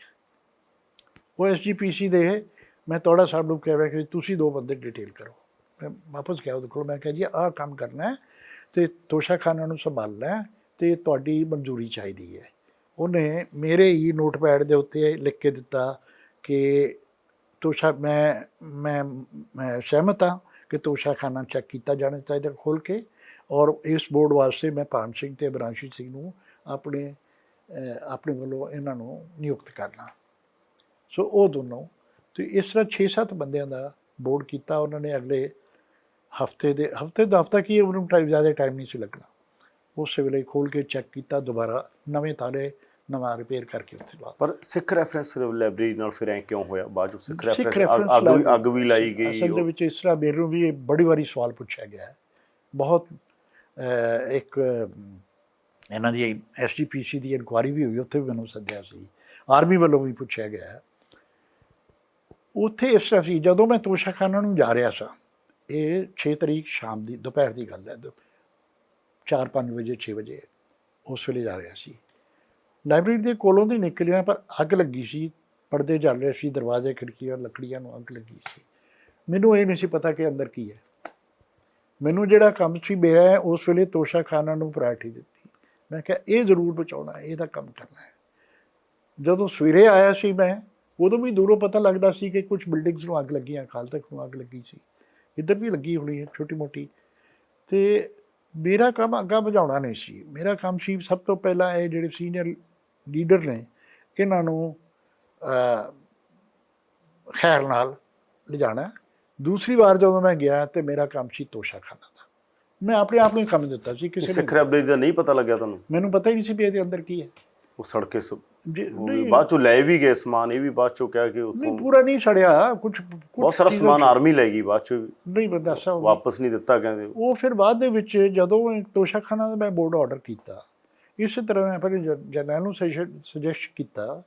ਉਹ SGPC ਦੇ, ਮੈਂ ਤੋੜਾ ਸਾਹਿਬ ਨੂੰ ਕਿਹਾ ਕਿ ਤੁਸੀਂ 2 ਬੰਦੇ ਡਿਟੇਲ ਕਰੋ। ਮੈਂ ਵਾਪਸ ਗਿਆ ਉਹਦੇ ਕੋਲ, ਮੈਂ ਕਿਹਾ ਜੀ ਆਹ ਕੰਮ ਕਰਨਾ ਹੈ ਅਤੇ ਤੋਸ਼ਾਖਾਨਾ ਨੂੰ ਸੰਭਾਲਣਾ ਅਤੇ ਤੁਹਾਡੀ ਮਨਜ਼ੂਰੀ ਚਾਹੀਦੀ ਹੈ। ਉਹਨੇ ਮੇਰੇ ਹੀ ਨੋਟਪੈਡ ਦੇ ਉੱਤੇ ਲਿਖ ਕੇ ਦਿੱਤਾ ਕਿ ਮੈਂ ਸਹਿਮਤ ਹਾਂ ਕਿ ਤੋਸ਼ਾਖਾਨਾ ਚੈੱਕ ਕੀਤਾ ਜਾਣਾ ਚਾਹੀਦਾ ਖੋਲ੍ਹ ਕੇ, ਔਰ ਇਸ ਬੋਰਡ ਵਾਸਤੇ ਮੈਂ ਭਾਨ ਸਿੰਘ ਅਤੇ ਅਬਰਾਂਸ਼ੀ ਸਿੰਘ ਨੂੰ ਆਪਣੇ ਵੱਲੋਂ ਇਹਨਾਂ ਨੂੰ ਨਿਯੁਕਤ ਕਰਨਾ। ਸੋ ਉਹ ਦੋਨੋਂ, ਅਤੇ ਇਸ ਤਰ੍ਹਾਂ 6-7 ਬੰਦਿਆਂ ਦਾ ਬੋਰਡ ਕੀਤਾ ਉਹਨਾਂ ਨੇ। ਅਗਲੇ ਹਫਤਾ ਕੀ ਉਹਨੂੰ ਜ਼ਿਆਦਾ ਟਾਈਮ ਨਹੀਂ ਸੀ ਲੱਗਣਾ। ਉਸੇ ਵੇਲੇ ਖੋਲ੍ਹ ਕੇ ਚੈੱਕ ਕੀਤਾ, ਦੁਬਾਰਾ ਨਵੇਂ ਤਾਲੇ ਨਵਾਂ ਰਿਪੇਅਰ ਕਰਕੇ ਉੱਥੇ ਲਾ। ਪਰ ਸਿੱਖ ਰੈਫਰੈਂਸ ਲਾਇਬ੍ਰੇਰੀ ਨਾਲ ਫਿਰ ਐਂ ਕਿਉਂ ਹੋਇਆ? ਬਾਅਦ ਚੋਂ ਸਿੱਖ ਰੈਫਰੈਂਸ ਅੱਗ ਵੀ ਲਾਈ ਗਈ। ਅਸਲ ਦੇ ਵਿੱਚ ਇਸ ਤਰ੍ਹਾਂ ਮੈਨੂੰ ਵੀ ਬੜੀ ਵਾਰੀ ਸਵਾਲ ਪੁੱਛਿਆ ਗਿਆ ਹੈ। ਬਹੁਤ ਇੱਕ ਇਹਨਾਂ ਦੀ SGPC ਦੀ ਇਨਕੁਆਇਰੀ ਵੀ ਹੋਈ, ਉੱਥੇ ਵੀ ਮੈਨੂੰ ਸੱਦਿਆ ਸੀ, ਆਰਮੀ ਵੱਲੋਂ ਵੀ ਪੁੱਛਿਆ ਗਿਆ। ਉੱਥੇ ਇਸ ਤਰ੍ਹਾਂ ਸੀ, ਜਦੋਂ ਮੈਂ ਤੋਸ਼ਾਖਾਨਾ ਨੂੰ ਜਾ ਰਿਹਾ ਸਾਂ, ਇਹ 6 ਤਰੀਕ ਸ਼ਾਮ ਦੀ ਦੁਪਹਿਰ ਦੀ ਗੱਲ ਹੈ, 4-5 ਵਜੇ 6 ਵਜੇ ਉਸ ਵੇਲੇ ਜਾ ਰਿਹਾ ਸੀ। ਲਾਇਬ੍ਰੇਰੀ ਦੇ ਕੋਲੋਂ ਦੀ ਨਿਕਲਿਆ, ਪਰ ਅੱਗ ਲੱਗੀ ਸੀ, ਪਰਦੇ ਜਲ ਰਹੇ ਸੀ, ਦਰਵਾਜ਼ੇ ਖਿੜਕੀਆਂ ਲੱਕੜੀਆਂ ਨੂੰ ਅੱਗ ਲੱਗੀ ਸੀ। ਮੈਨੂੰ ਇਹ ਨਹੀਂ ਸੀ ਪਤਾ ਕਿ ਅੰਦਰ ਕੀ ਹੈ। ਮੈਨੂੰ ਜਿਹੜਾ ਕੰਮ ਸੀ ਮੇਰਾ, ਉਸ ਵੇਲੇ ਤੋਸ਼ਾਖਾਨਾ ਨੂੰ ਪ੍ਰਾਇਰਟੀ ਦਿੱਤੀ। ਮੈਂ ਕਿਹਾ ਇਹ ਜ਼ਰੂਰ ਬਚਾਉਣਾ, ਇਹਦਾ ਕੰਮ ਕਰਨਾ ਹੈ। ਜਦੋਂ ਸਵੇਰੇ ਆਇਆ ਸੀ ਮੈਂ, ਉਦੋਂ ਵੀ ਦੂਰੋਂ ਪਤਾ ਲੱਗਦਾ ਸੀ ਕਿ ਕੁਝ ਬਿਲਡਿੰਗਸ ਨੂੰ ਅੱਗ ਲੱਗੀਆਂ, ਅਕਾਲ ਤਖਤ ਨੂੰ ਅੱਗ ਲੱਗੀ ਸੀ, ਇੱਧਰ ਵੀ ਲੱਗੀ ਹੋਣੀ ਹੈ ਛੋਟੀ ਮੋਟੀ। ਅਤੇ ਮੇਰਾ ਕੰਮ ਅੱਗਾ ਬੁਝਾਉਣਾ ਨਹੀਂ ਸੀ। ਮੇਰਾ ਕੰਮ ਸੀ ਸਭ ਤੋਂ ਪਹਿਲਾਂ ਇਹ ਜਿਹੜੇ ਸੀਨੀਅਰ ਲੀਡਰ ਨੇ, ਇਹਨਾਂ ਨੂੰ ਖੈਰ ਨਾਲ ਲਿਜਾਣਾ। ਦੂਸਰੀ ਵਾਰ ਜਦੋਂ ਮੈਂ ਗਿਆ ਤਾਂ ਮੇਰਾ ਕੰਮ ਸੀ ਤੋਸ਼ਾਖਾਨਾ ਦਾ। ਮੈਂ ਆਪਣੇ ਆਪ ਨੂੰ ਕੰਮ ਦਿੱਤਾ ਸੀ। ਕਿਸੇ ਸਿੱਖ ਲਾਇਬ੍ਰੇਰੀ ਦਾ ਨਹੀਂ ਪਤਾ ਲੱਗਿਆ ਤੁਹਾਨੂੰ? ਮੈਨੂੰ ਪਤਾ ਹੀ ਨਹੀਂ ਸੀ ਵੀ ਇਹਦੇ ਅੰਦਰ ਕੀ ਹੈ। ਉਹ ਸੜਕੇ ਬਾਅਦ ਚੋਂ ਲੈ ਵੀ ਗਏ ਸਮਾਨ, ਇਹ ਵੀ ਬਾਅਦ ਚੋਂ ਕਿਹਾ ਕਿ ਨਹੀਂ ਪੂਰਾ ਨਹੀਂ ਸੜਿਆ, ਕੁਝ ਬਹੁਤ ਸਾਰਾ ਸਮਾਨ ਆਰਮੀ ਲੈ ਗਈ ਬਾਅਦ ਚੋਂ, ਨਹੀਂ ਬੰਦਾ ਵਾਪਸ ਨਹੀਂ ਦਿੱਤਾ ਕਹਿੰਦੇ। ਉਹ ਫਿਰ ਬਾਅਦ ਦੇ ਵਿੱਚ ਜਦੋਂ ਤੋਸ਼ਾਖਾਨਾ ਦਾ ਮੈਂ ਬੋਰਡ ਆਰਡਰ ਕੀਤਾ, ਇਸੇ ਤਰ੍ਹਾਂ ਮੈਂ ਆਪਣੇ ਜਰਨੈਲ ਨੂੰ ਸੁਜੈਸਟ ਕੀਤਾ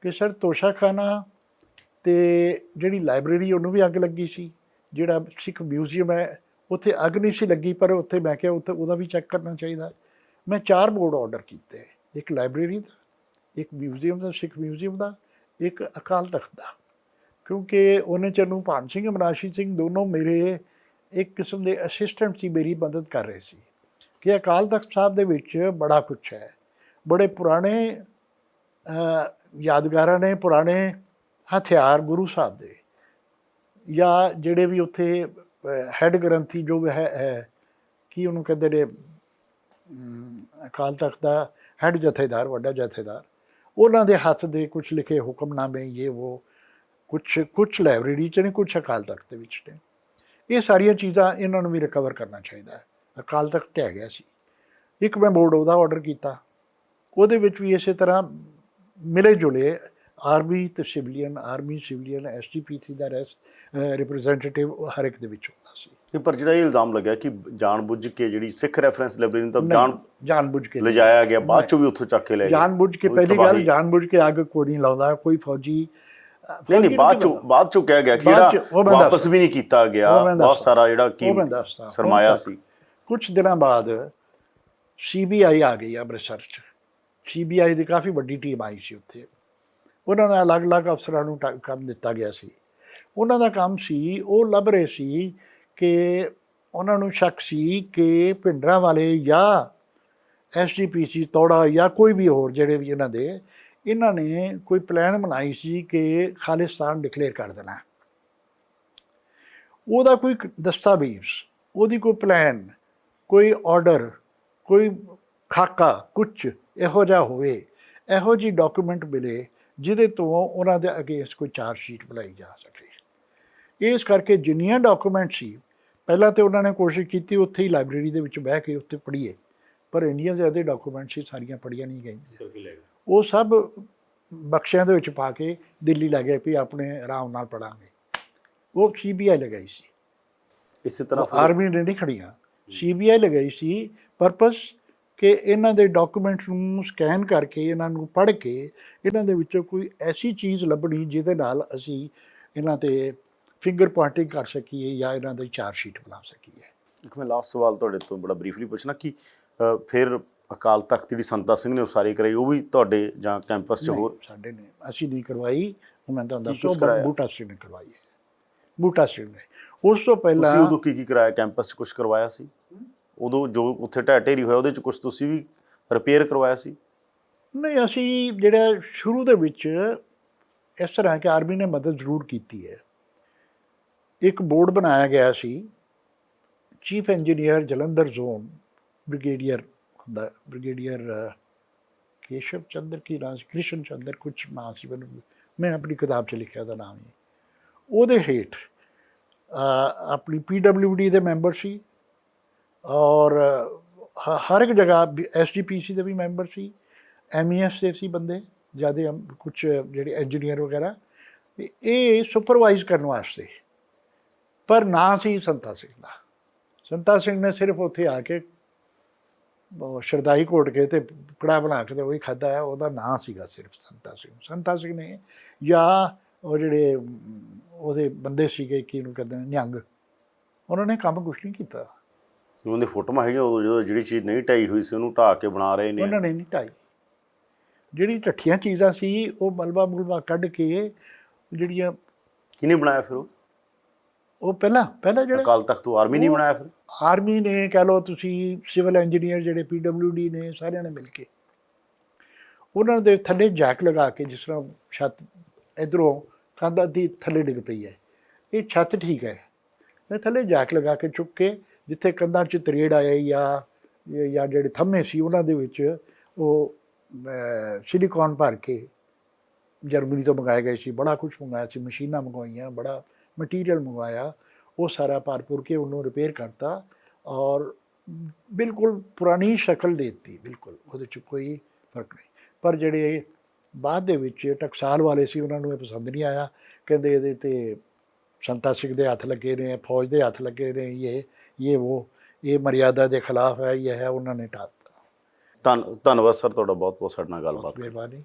ਕਿ ਸਰ ਤੋਸ਼ਾਖਾਨਾ ਅਤੇ ਜਿਹੜੀ ਲਾਇਬ੍ਰੇਰੀ ਉਹਨੂੰ ਵੀ ਅੱਗ ਲੱਗੀ ਸੀ, ਜਿਹੜਾ ਸਿੱਖ ਮਿਊਜ਼ੀਅਮ ਹੈ ਉੱਥੇ ਅੱਗ ਨਹੀਂ ਸੀ ਲੱਗੀ, ਪਰ ਉੱਥੇ ਮੈਂ ਕਿਹਾ ਉੱਥੇ ਉਹਦਾ ਵੀ ਚੈੱਕ ਕਰਨਾ ਚਾਹੀਦਾ। ਮੈਂ 4 ਬੋਰਡ ਆਰਡਰ ਕੀਤੇ, ਇੱਕ ਲਾਇਬ੍ਰੇਰੀ ਦਾ, ਇੱਕ ਮਿਊਜ਼ੀਅਮ ਦਾ, ਸਿੱਖ ਮਿਊਜ਼ੀਅਮ ਦਾ, ਇੱਕ ਅਕਾਲ ਤਖਤ ਦਾ, ਕਿਉਂਕਿ ਉਹਨੇ ਚਿਰ ਨੂੰ ਭਾਨ ਸਿੰਘ ਅਬਰਾਂਸ਼ੀ ਸਿੰਘ ਦੋਨੋਂ ਮੇਰੇ ਇੱਕ ਕਿਸਮ ਦੇ ਅਸਿਸਟੈਂਟ ਸੀ, ਮੇਰੀ ਮਦਦ ਕਰ ਰਹੇ ਸੀ ਕਿ ਅਕਾਲ ਤਖਤ ਸਾਹਿਬ ਦੇ ਵਿੱਚ ਬੜਾ ਕੁਛ ਹੈ, ਬੜੇ ਪੁਰਾਣੇ ਯਾਦਗਾਰਾਂ ਨੇ, ਪੁਰਾਣੇ ਹਥਿਆਰ ਗੁਰੂ ਸਾਹਿਬ ਦੇ, ਜਾਂ ਜਿਹੜੇ ਵੀ ਉੱਥੇ ਹੈੱਡ ਗ੍ਰੰਥੀ ਜੋ ਹੈ ਕੀ ਉਹਨੂੰ ਕਹਿੰਦੇ ਨੇ, ਅਕਾਲ ਤਖਤ ਦਾ ਹੈੱਡ ਜਥੇਦਾਰ, ਵੱਡਾ ਜਥੇਦਾਰ, ਉਹਨਾਂ ਦੇ ਹੱਥ ਦੇ ਕੁਛ ਲਿਖੇ ਹੁਕਮਨਾਮੇ, ਇਹ ਉਹ ਕੁਛ ਲਾਇਬ੍ਰੇਰੀ 'ਚ ਨੇ, ਕੁਛ ਅਕਾਲ ਤਖਤ ਦੇ ਵਿੱਚ ਨੇ। ਇਹ ਸਾਰੀਆਂ ਚੀਜ਼ਾਂ ਇਹਨਾਂ ਨੂੰ ਵੀ ਰਿਕਵਰ ਕਰਨਾ ਚਾਹੀਦਾ ਹੈ। ਅਕਾਲ ਤਖਤ ਢਹਿ ਗਿਆ ਸੀ, ਇੱਕ ਮੈਂ ਬੋਰਡ ਉਹਦਾ ਆਰਡਰ ਕੀਤਾ, ਉਹਦੇ ਵਿੱਚ ਵੀ ਇਸੇ ਤਰ੍ਹਾਂ ਮਿਲੇ ਜੁਲੇ ਆਰਮੀ ਅਤੇ ਸਿਵਲੀਅਨ, ਆਰਮੀ ਸਿਵਲੀਅਨ, SGPC ਦਾ ਰਿਪਰੈਜ਼ੈਂਟੇਟਿਵ ਹਰ ਇੱਕ ਦੇ ਵਿੱਚ ਹੁੰਦਾ ਸੀ। ਪਰ ਜਿਹੜਾ ਇਹ ਇਲਜ਼ਾਮ ਲੱਗਿਆ ਕਿ ਜਾਣਬੁੱਝ ਕੇ ਜਿਹੜੀ ਸਿੱਖ ਰੈਫਰੈਂਸ ਲਾਇਬ੍ਰੇਰੀ ਨੂੰ ਤਾਂ ਜਾਣਬੁੱਝ ਕੇ ਲਿਜਾਇਆ ਗਿਆ, ਬਾਅਦ ਚੋਂ ਵੀ ਉੱਥੋਂ ਚੱਕ ਕੇ ਲੈ ਗਏ। ਜਾਣਬੁੱਝ ਕੇ, ਪਹਿਲੀ ਗੱਲ ਜਾਣਬੁੱਝ ਕੇ ਅੱਗ ਕੋਈ ਨਹੀਂ ਲਾਉਂਦਾ ਕੋਈ ਫੌਜੀ। ਨਹੀਂ, ਬਾਅਦ ਚੋਂ ਕਿਹਾ ਗਿਆ ਕਿ ਜਿਹੜਾ ਵਾਪਸ ਵੀ ਨਹੀਂ ਕੀਤਾ ਗਿਆ, ਬਹੁਤ ਸਾਰਾ ਜਿਹੜਾ ਕੀਮਤੀ ਸਰਮਾਇਆ ਸੀ। ਕੁਛ ਦਿਨਾਂ ਬਾਅਦ CBI ਆ ਗਈ ਅੰਮ੍ਰਿਤਸਰ 'ਚ। CBI ਦੀ ਕਾਫੀ ਵੱਡੀ ਟੀਮ ਆਈ ਸੀ ਉੱਥੇ। ਉਹਨਾਂ ਦਾ ਅਲੱਗ-ਅਲੱਗ ਅਫਸਰਾਂ ਨੂੰ ਕੰਮ ਦਿੱਤਾ ਗਿਆ ਸੀ। ਉਹਨਾਂ ਦਾ ਕੰਮ ਸੀ, ਉਹ ਲੱਭ ਰਹੇ ਸੀ ਕਿ ਉਹਨਾਂ ਨੂੰ ਸ਼ੱਕ ਸੀ ਕਿ ਭਿੰਡਰਾਂਵਾਲੇ ਜਾਂ SGPC ਤੋੜਾ ਜਾਂ ਕੋਈ ਵੀ ਹੋਰ ਜਿਹੜੇ ਵੀ ਇਹਨਾਂ ਨੇ ਕੋਈ ਪਲਾਨ ਬਣਾਈ ਸੀ ਕਿ ਖਾਲਿਸਤਾਨ ਡਿਕਲੇਅਰ ਕਰ ਦੇਣਾ। ਉਹਦਾ ਕੋਈ ਦਸਤਾਵੇਜ਼, ਉਹਦੀ ਕੋਈ ਪਲਾਨ, ਕੋਈ ਆਰਡਰ, ਕੋਈ ਖਾਕਾ, ਕੁਛ ਇਹੋ ਜਿਹਾ ਹੋਵੇ, ਇਹੋ ਜਿਹੀ ਡਾਕੂਮੈਂਟ ਮਿਲੇ ਜਿਹਦੇ ਤੋਂ ਉਹਨਾਂ ਦੇ ਅਗੇਂਸਟ ਕੋਈ ਚਾਰਜ ਸ਼ੀਟ ਬਣਾਈ ਜਾ ਸਕੇ। ਇਸ ਕਰਕੇ ਜਿੰਨੀਆਂ ਡਾਕੂਮੈਂਟ ਸੀ, ਪਹਿਲਾਂ ਤੇ ਉਹਨਾਂ ਨੇ ਕੋਸ਼ਿਸ਼ ਕੀਤੀ ਉੱਥੇ ਹੀ ਲਾਇਬ੍ਰੇਰੀ ਦੇ ਵਿੱਚ ਬਹਿ ਕੇ ਉੱਥੇ ਪੜ੍ਹੀਏ, ਪਰ ਇੰਨੀਆਂ ਜ਼ਿਆਦਾ ਡਾਕੂਮੈਂਟ ਸੀ, ਸਾਰੀਆਂ ਪੜ੍ਹੀਆਂ ਨਹੀਂ ਗਈਆਂ। ਉਹ ਸਭ ਬਕਸਿਆਂ ਦੇ ਵਿੱਚ ਪਾ ਕੇ ਦਿੱਲੀ ਲੈ ਗਏ ਵੀ ਆਪਣੇ ਆਰਾਮ ਨਾਲ ਪੜਾਂਗੇ। ਉਹ CBI ਲਗਾਈ ਸੀ, ਇਸੇ ਤਰ੍ਹਾਂ ਆਰਮੀ ਨੇ ਨਹੀਂ ਖੜੀਆਂ, CBI ਲਗਾਈ ਸੀ ਪਰਪਸ ਕਿ ਇਹਨਾਂ ਦੇ ਡਾਕੂਮੈਂਟਸ ਨੂੰ ਸਕੈਨ ਕਰਕੇ, ਇਹਨਾਂ ਨੂੰ ਪੜ੍ਹ ਕੇ, ਇਹਨਾਂ ਦੇ ਵਿੱਚੋਂ ਕੋਈ ਐਸੀ ਚੀਜ਼ ਲੱਭਣੀ ਜਿਹਦੇ ਨਾਲ ਅਸੀਂ ਇਹਨਾਂ ਤੇ ਫਿੰਗਰ ਪੁਆਇੰਟਿੰਗ ਕਰ ਸਕੀਏ ਜਾਂ ਇਹਨਾਂ ਦੀ ਚਾਰਜ ਸ਼ੀਟ ਬਣਾ ਸਕੀਏ। ਇੱਕ ਮੈਂ ਲਾਸਟ ਸਵਾਲ ਤੁਹਾਡੇ ਤੋਂ ਬੜਾ ਬਰੀਫਲੀ ਪੁੱਛਣਾ ਕਿ ਫਿਰ ਅਕਾਲ ਤਖਤ ਜਿਹੜੀ ਸੰਤਾ ਸਿੰਘ ਨੇ ਉਸਾਰੀ ਕਰਾਈ, ਉਹ ਵੀ ਤੁਹਾਡੇ ਜਾਂ ਕੈਂਪਸ 'ਚ ਹੋਰ? ਸਾਡੇ ਨੇ, ਅਸੀਂ ਨਹੀਂ ਕਰਵਾਈ। ਮੈਂ ਤੁਹਾਨੂੰ ਕੀ ਕੁਛ ਦੱਸੋ, ਕਰਾਇਆ? ਬੂਟਾ ਸਿੰਘ ਨੇ ਕਰਵਾਈ ਹੈ, ਬੂਟਾ ਸਿੰਘ ਨੇ। ਉਸ ਤੋਂ ਪਹਿਲਾਂ ਤੁਸੀਂ ਉਦੋਂ ਕੀ ਕਰਾਇਆ ਕੈਂਪਸ 'ਚ? ਕੁਝ ਕਰਵਾਇਆ ਸੀ ਉਦੋਂ ਜੋ ਉੱਥੇ ਢਹਿ ਢੇਰੀ ਹੋਇਆ, ਉਹਦੇ 'ਚ ਕੁਝ ਤੁਸੀਂ ਵੀ ਰਿਪੇਅਰ ਕਰਵਾਇਆ ਸੀ? ਨਹੀਂ, ਅਸੀਂ ਜਿਹੜਾ ਸ਼ੁਰੂ ਦੇ ਵਿੱਚ ਇਸ ਤਰ੍ਹਾਂ ਕਿ ਆਰਮੀ ਨੇ ਮਦਦ ਜ਼ਰੂਰ ਕੀਤੀ ਹੈ। ਇੱਕ ਬੋਰਡ ਬਣਾਇਆ ਗਿਆ ਸੀ, chief engineer Jalandhar zone brigadier ਹੁੰਦਾ, ਬ੍ਰਿਗੇਡੀਅਰ ਕੇਸ਼ਵ ਚੰਦਰ ਕੀ ਨਾਮ ਸੀ, ਕ੍ਰਿਸ਼ਨ ਚੰਦਰ ਕੁਛ ਨਾਮ ਸੀ, ਮੈਂ ਆਪਣੀ ਕਿਤਾਬ 'ਚ ਲਿਖਿਆ ਉਹਦਾ ਨਾਮ ਹੀ। ਉਹਦੇ ਹੇਠ ਆਪਣੀ PWD ਦੇ ਮੈਂਬਰ ਸੀ, ਔਰ ਹਰ ਇੱਕ ਜਗ੍ਹਾ SGPC ਦੇ ਵੀ ਮੈਂਬਰ ਸੀ, MES ਦੇ ਸੀ ਬੰਦੇ ਜ਼ਿਆਦਾ, ਕੁਛ ਜਿਹੜੇ ਇੰਜੀਨੀਅਰ ਵਗੈਰਾ, ਇਹ ਸੁਪਰਵਾਈਜ਼ ਕਰਨ ਵਾਸਤੇ। ਪਰ ਨਾਂ ਸੀ ਸੰਤਾ ਸਿੰਘ ਦਾ। ਸੰਤਾ ਸਿੰਘ ਨੇ ਸਿਰਫ ਉੱਥੇ ਆ ਕੇ ਸ਼ਰਦਾਈ ਘੋਟ ਕੇ ਤੇ ਕੜਾ ਬਣਾ ਕੇ ਤੇ ਉਹੀ ਖਾਧਾ ਹੈ, ਉਹਦਾ ਨਾਂ ਸੀਗਾ ਸਿਰਫ ਸੰਤਾ ਸਿੰਘ। ਸੰਤਾ ਸਿੰਘ ਨੇ ਜਾਂ ਉਹ ਜਿਹੜੇ ਉਹਦੇ ਬੰਦੇ ਸੀਗੇ, ਕੀ ਨੂੰ ਕਹਿੰਦੇ ਨੇ, ਨਿਹੰਗ, ਉਹਨਾਂ ਨੇ ਕੰਮ ਕੁਛ ਨਹੀਂ ਕੀਤਾ। ਉਹਨਾਂ ਦੀ ਫੋਟੋਆਂ ਹੈਗੀਆਂ ਉਦੋਂ ਜਦੋਂ ਜਿਹੜੀ ਚੀਜ਼ ਨਹੀਂ ਢਾਈ ਹੋਈ ਸੀ ਉਹਨੂੰ ਢਾਹ ਕੇ ਬਣਾ ਰਹੇ ਨੇ? ਉਹਨਾਂ ਨੇ ਨਹੀਂ ਢਾਈ। ਜਿਹੜੀ ਢੱਠੀਆਂ ਚੀਜ਼ਾਂ ਸੀ ਉਹ ਮਲਬਾ ਮੁਲਬਾ ਕੱਢ ਕੇ ਜਿਹੜੀਆਂ। ਕਿਹਨੇ ਬਣਾਇਆ ਫਿਰ ਉਹ ਪਹਿਲਾਂ ਜਿਹੜਾ ਅਕਾਲ ਤਖਤ ਤੋਂ ਆਰਮੀ ਨਹੀਂ ਬਣਾਇਆ ਫਿਰ? ਆਰਮੀ ਨੇ ਕਹਿ ਲਓ ਤੁਸੀਂ, ਸਿਵਲ ਇੰਜੀਨੀਅਰ ਜਿਹੜੇ PWD ਨੇ, ਸਾਰਿਆਂ ਨੇ ਮਿਲ ਕੇ ਉਹਨਾਂ ਦੇ ਥੱਲੇ ਜੈਕ ਲਗਾ ਕੇ, ਜਿਸ ਤਰ੍ਹਾਂ ਛੱਤ ਇੱਧਰੋਂ ਕੰਧ ਦੀ ਥੱਲੇ ਡਿੱਗ ਪਈ ਹੈ, ਇਹ ਛੱਤ ਠੀਕ ਹੈ, ਮੈਂ ਥੱਲੇ ਜੈਕ ਲਗਾ ਕੇ ਚੁੱਕ ਕੇ ਜਿੱਥੇ ਕੰਧਾਂ 'ਚ ਤਰੇੜ ਆਇਆ ਜਾਂ ਜਿਹੜੇ ਥੰਮੇ ਸੀ ਉਹਨਾਂ ਦੇ ਵਿੱਚ ਉਹ ਸਿਲੀਕੌਨ ਭਰ ਕੇ ਜਰਮਨੀ ਤੋਂ ਮੰਗਾਏ ਗਏ ਸੀ, ਬੜਾ ਕੁਛ ਮੰਗਾਇਆ ਸੀ, ਮਸ਼ੀਨਾਂ ਮੰਗਵਾਈਆਂ, ਬੜਾ ਮਟੀਰੀਅਲ ਮੰਗਵਾਇਆ, ਉਹ ਸਾਰਾ ਭਰ ਭੁਰ ਕੇ ਉਹਨੂੰ ਰਿਪੇਅਰ ਕਰਤਾ ਔਰ ਬਿਲਕੁਲ ਪੁਰਾਣੀ ਸ਼ਕਲ ਦੇ ਦਿੱਤੀ, ਬਿਲਕੁਲ ਉਹਦੇ 'ਚ ਕੋਈ ਫਰਕ ਨਹੀਂ। ਪਰ ਜਿਹੜੇ ਬਾਅਦ ਦੇ ਵਿੱਚ ਟਕਸਾਲ ਵਾਲੇ ਸੀ ਉਹਨਾਂ ਨੂੰ ਇਹ ਪਸੰਦ ਨਹੀਂ ਆਇਆ, ਕਹਿੰਦੇ ਇਹਦੇ 'ਤੇ ਸੰਤਾ ਸਿੰਘ ਦੇ ਹੱਥ ਲੱਗੇ ਨੇ, ਫੌਜ ਦੇ ਹੱਥ ਲੱਗੇ ਨੇ, ਇਹ ਮਰਿਆਦਾ ਦੇ ਖਿਲਾਫ ਹੈ, ਇਹ ਹੈ, ਉਹਨਾਂ ਨੇ ਢਾਹ ਦਿੱਤਾ। ਧੰਨਵਾਦ ਸਰ ਤੁਹਾਡਾ ਬਹੁਤ ਬਹੁਤ ਸਾਡੇ ਨਾਲ ਗੱਲਬਾਤ। ਮਿਹਰਬਾਨੀ।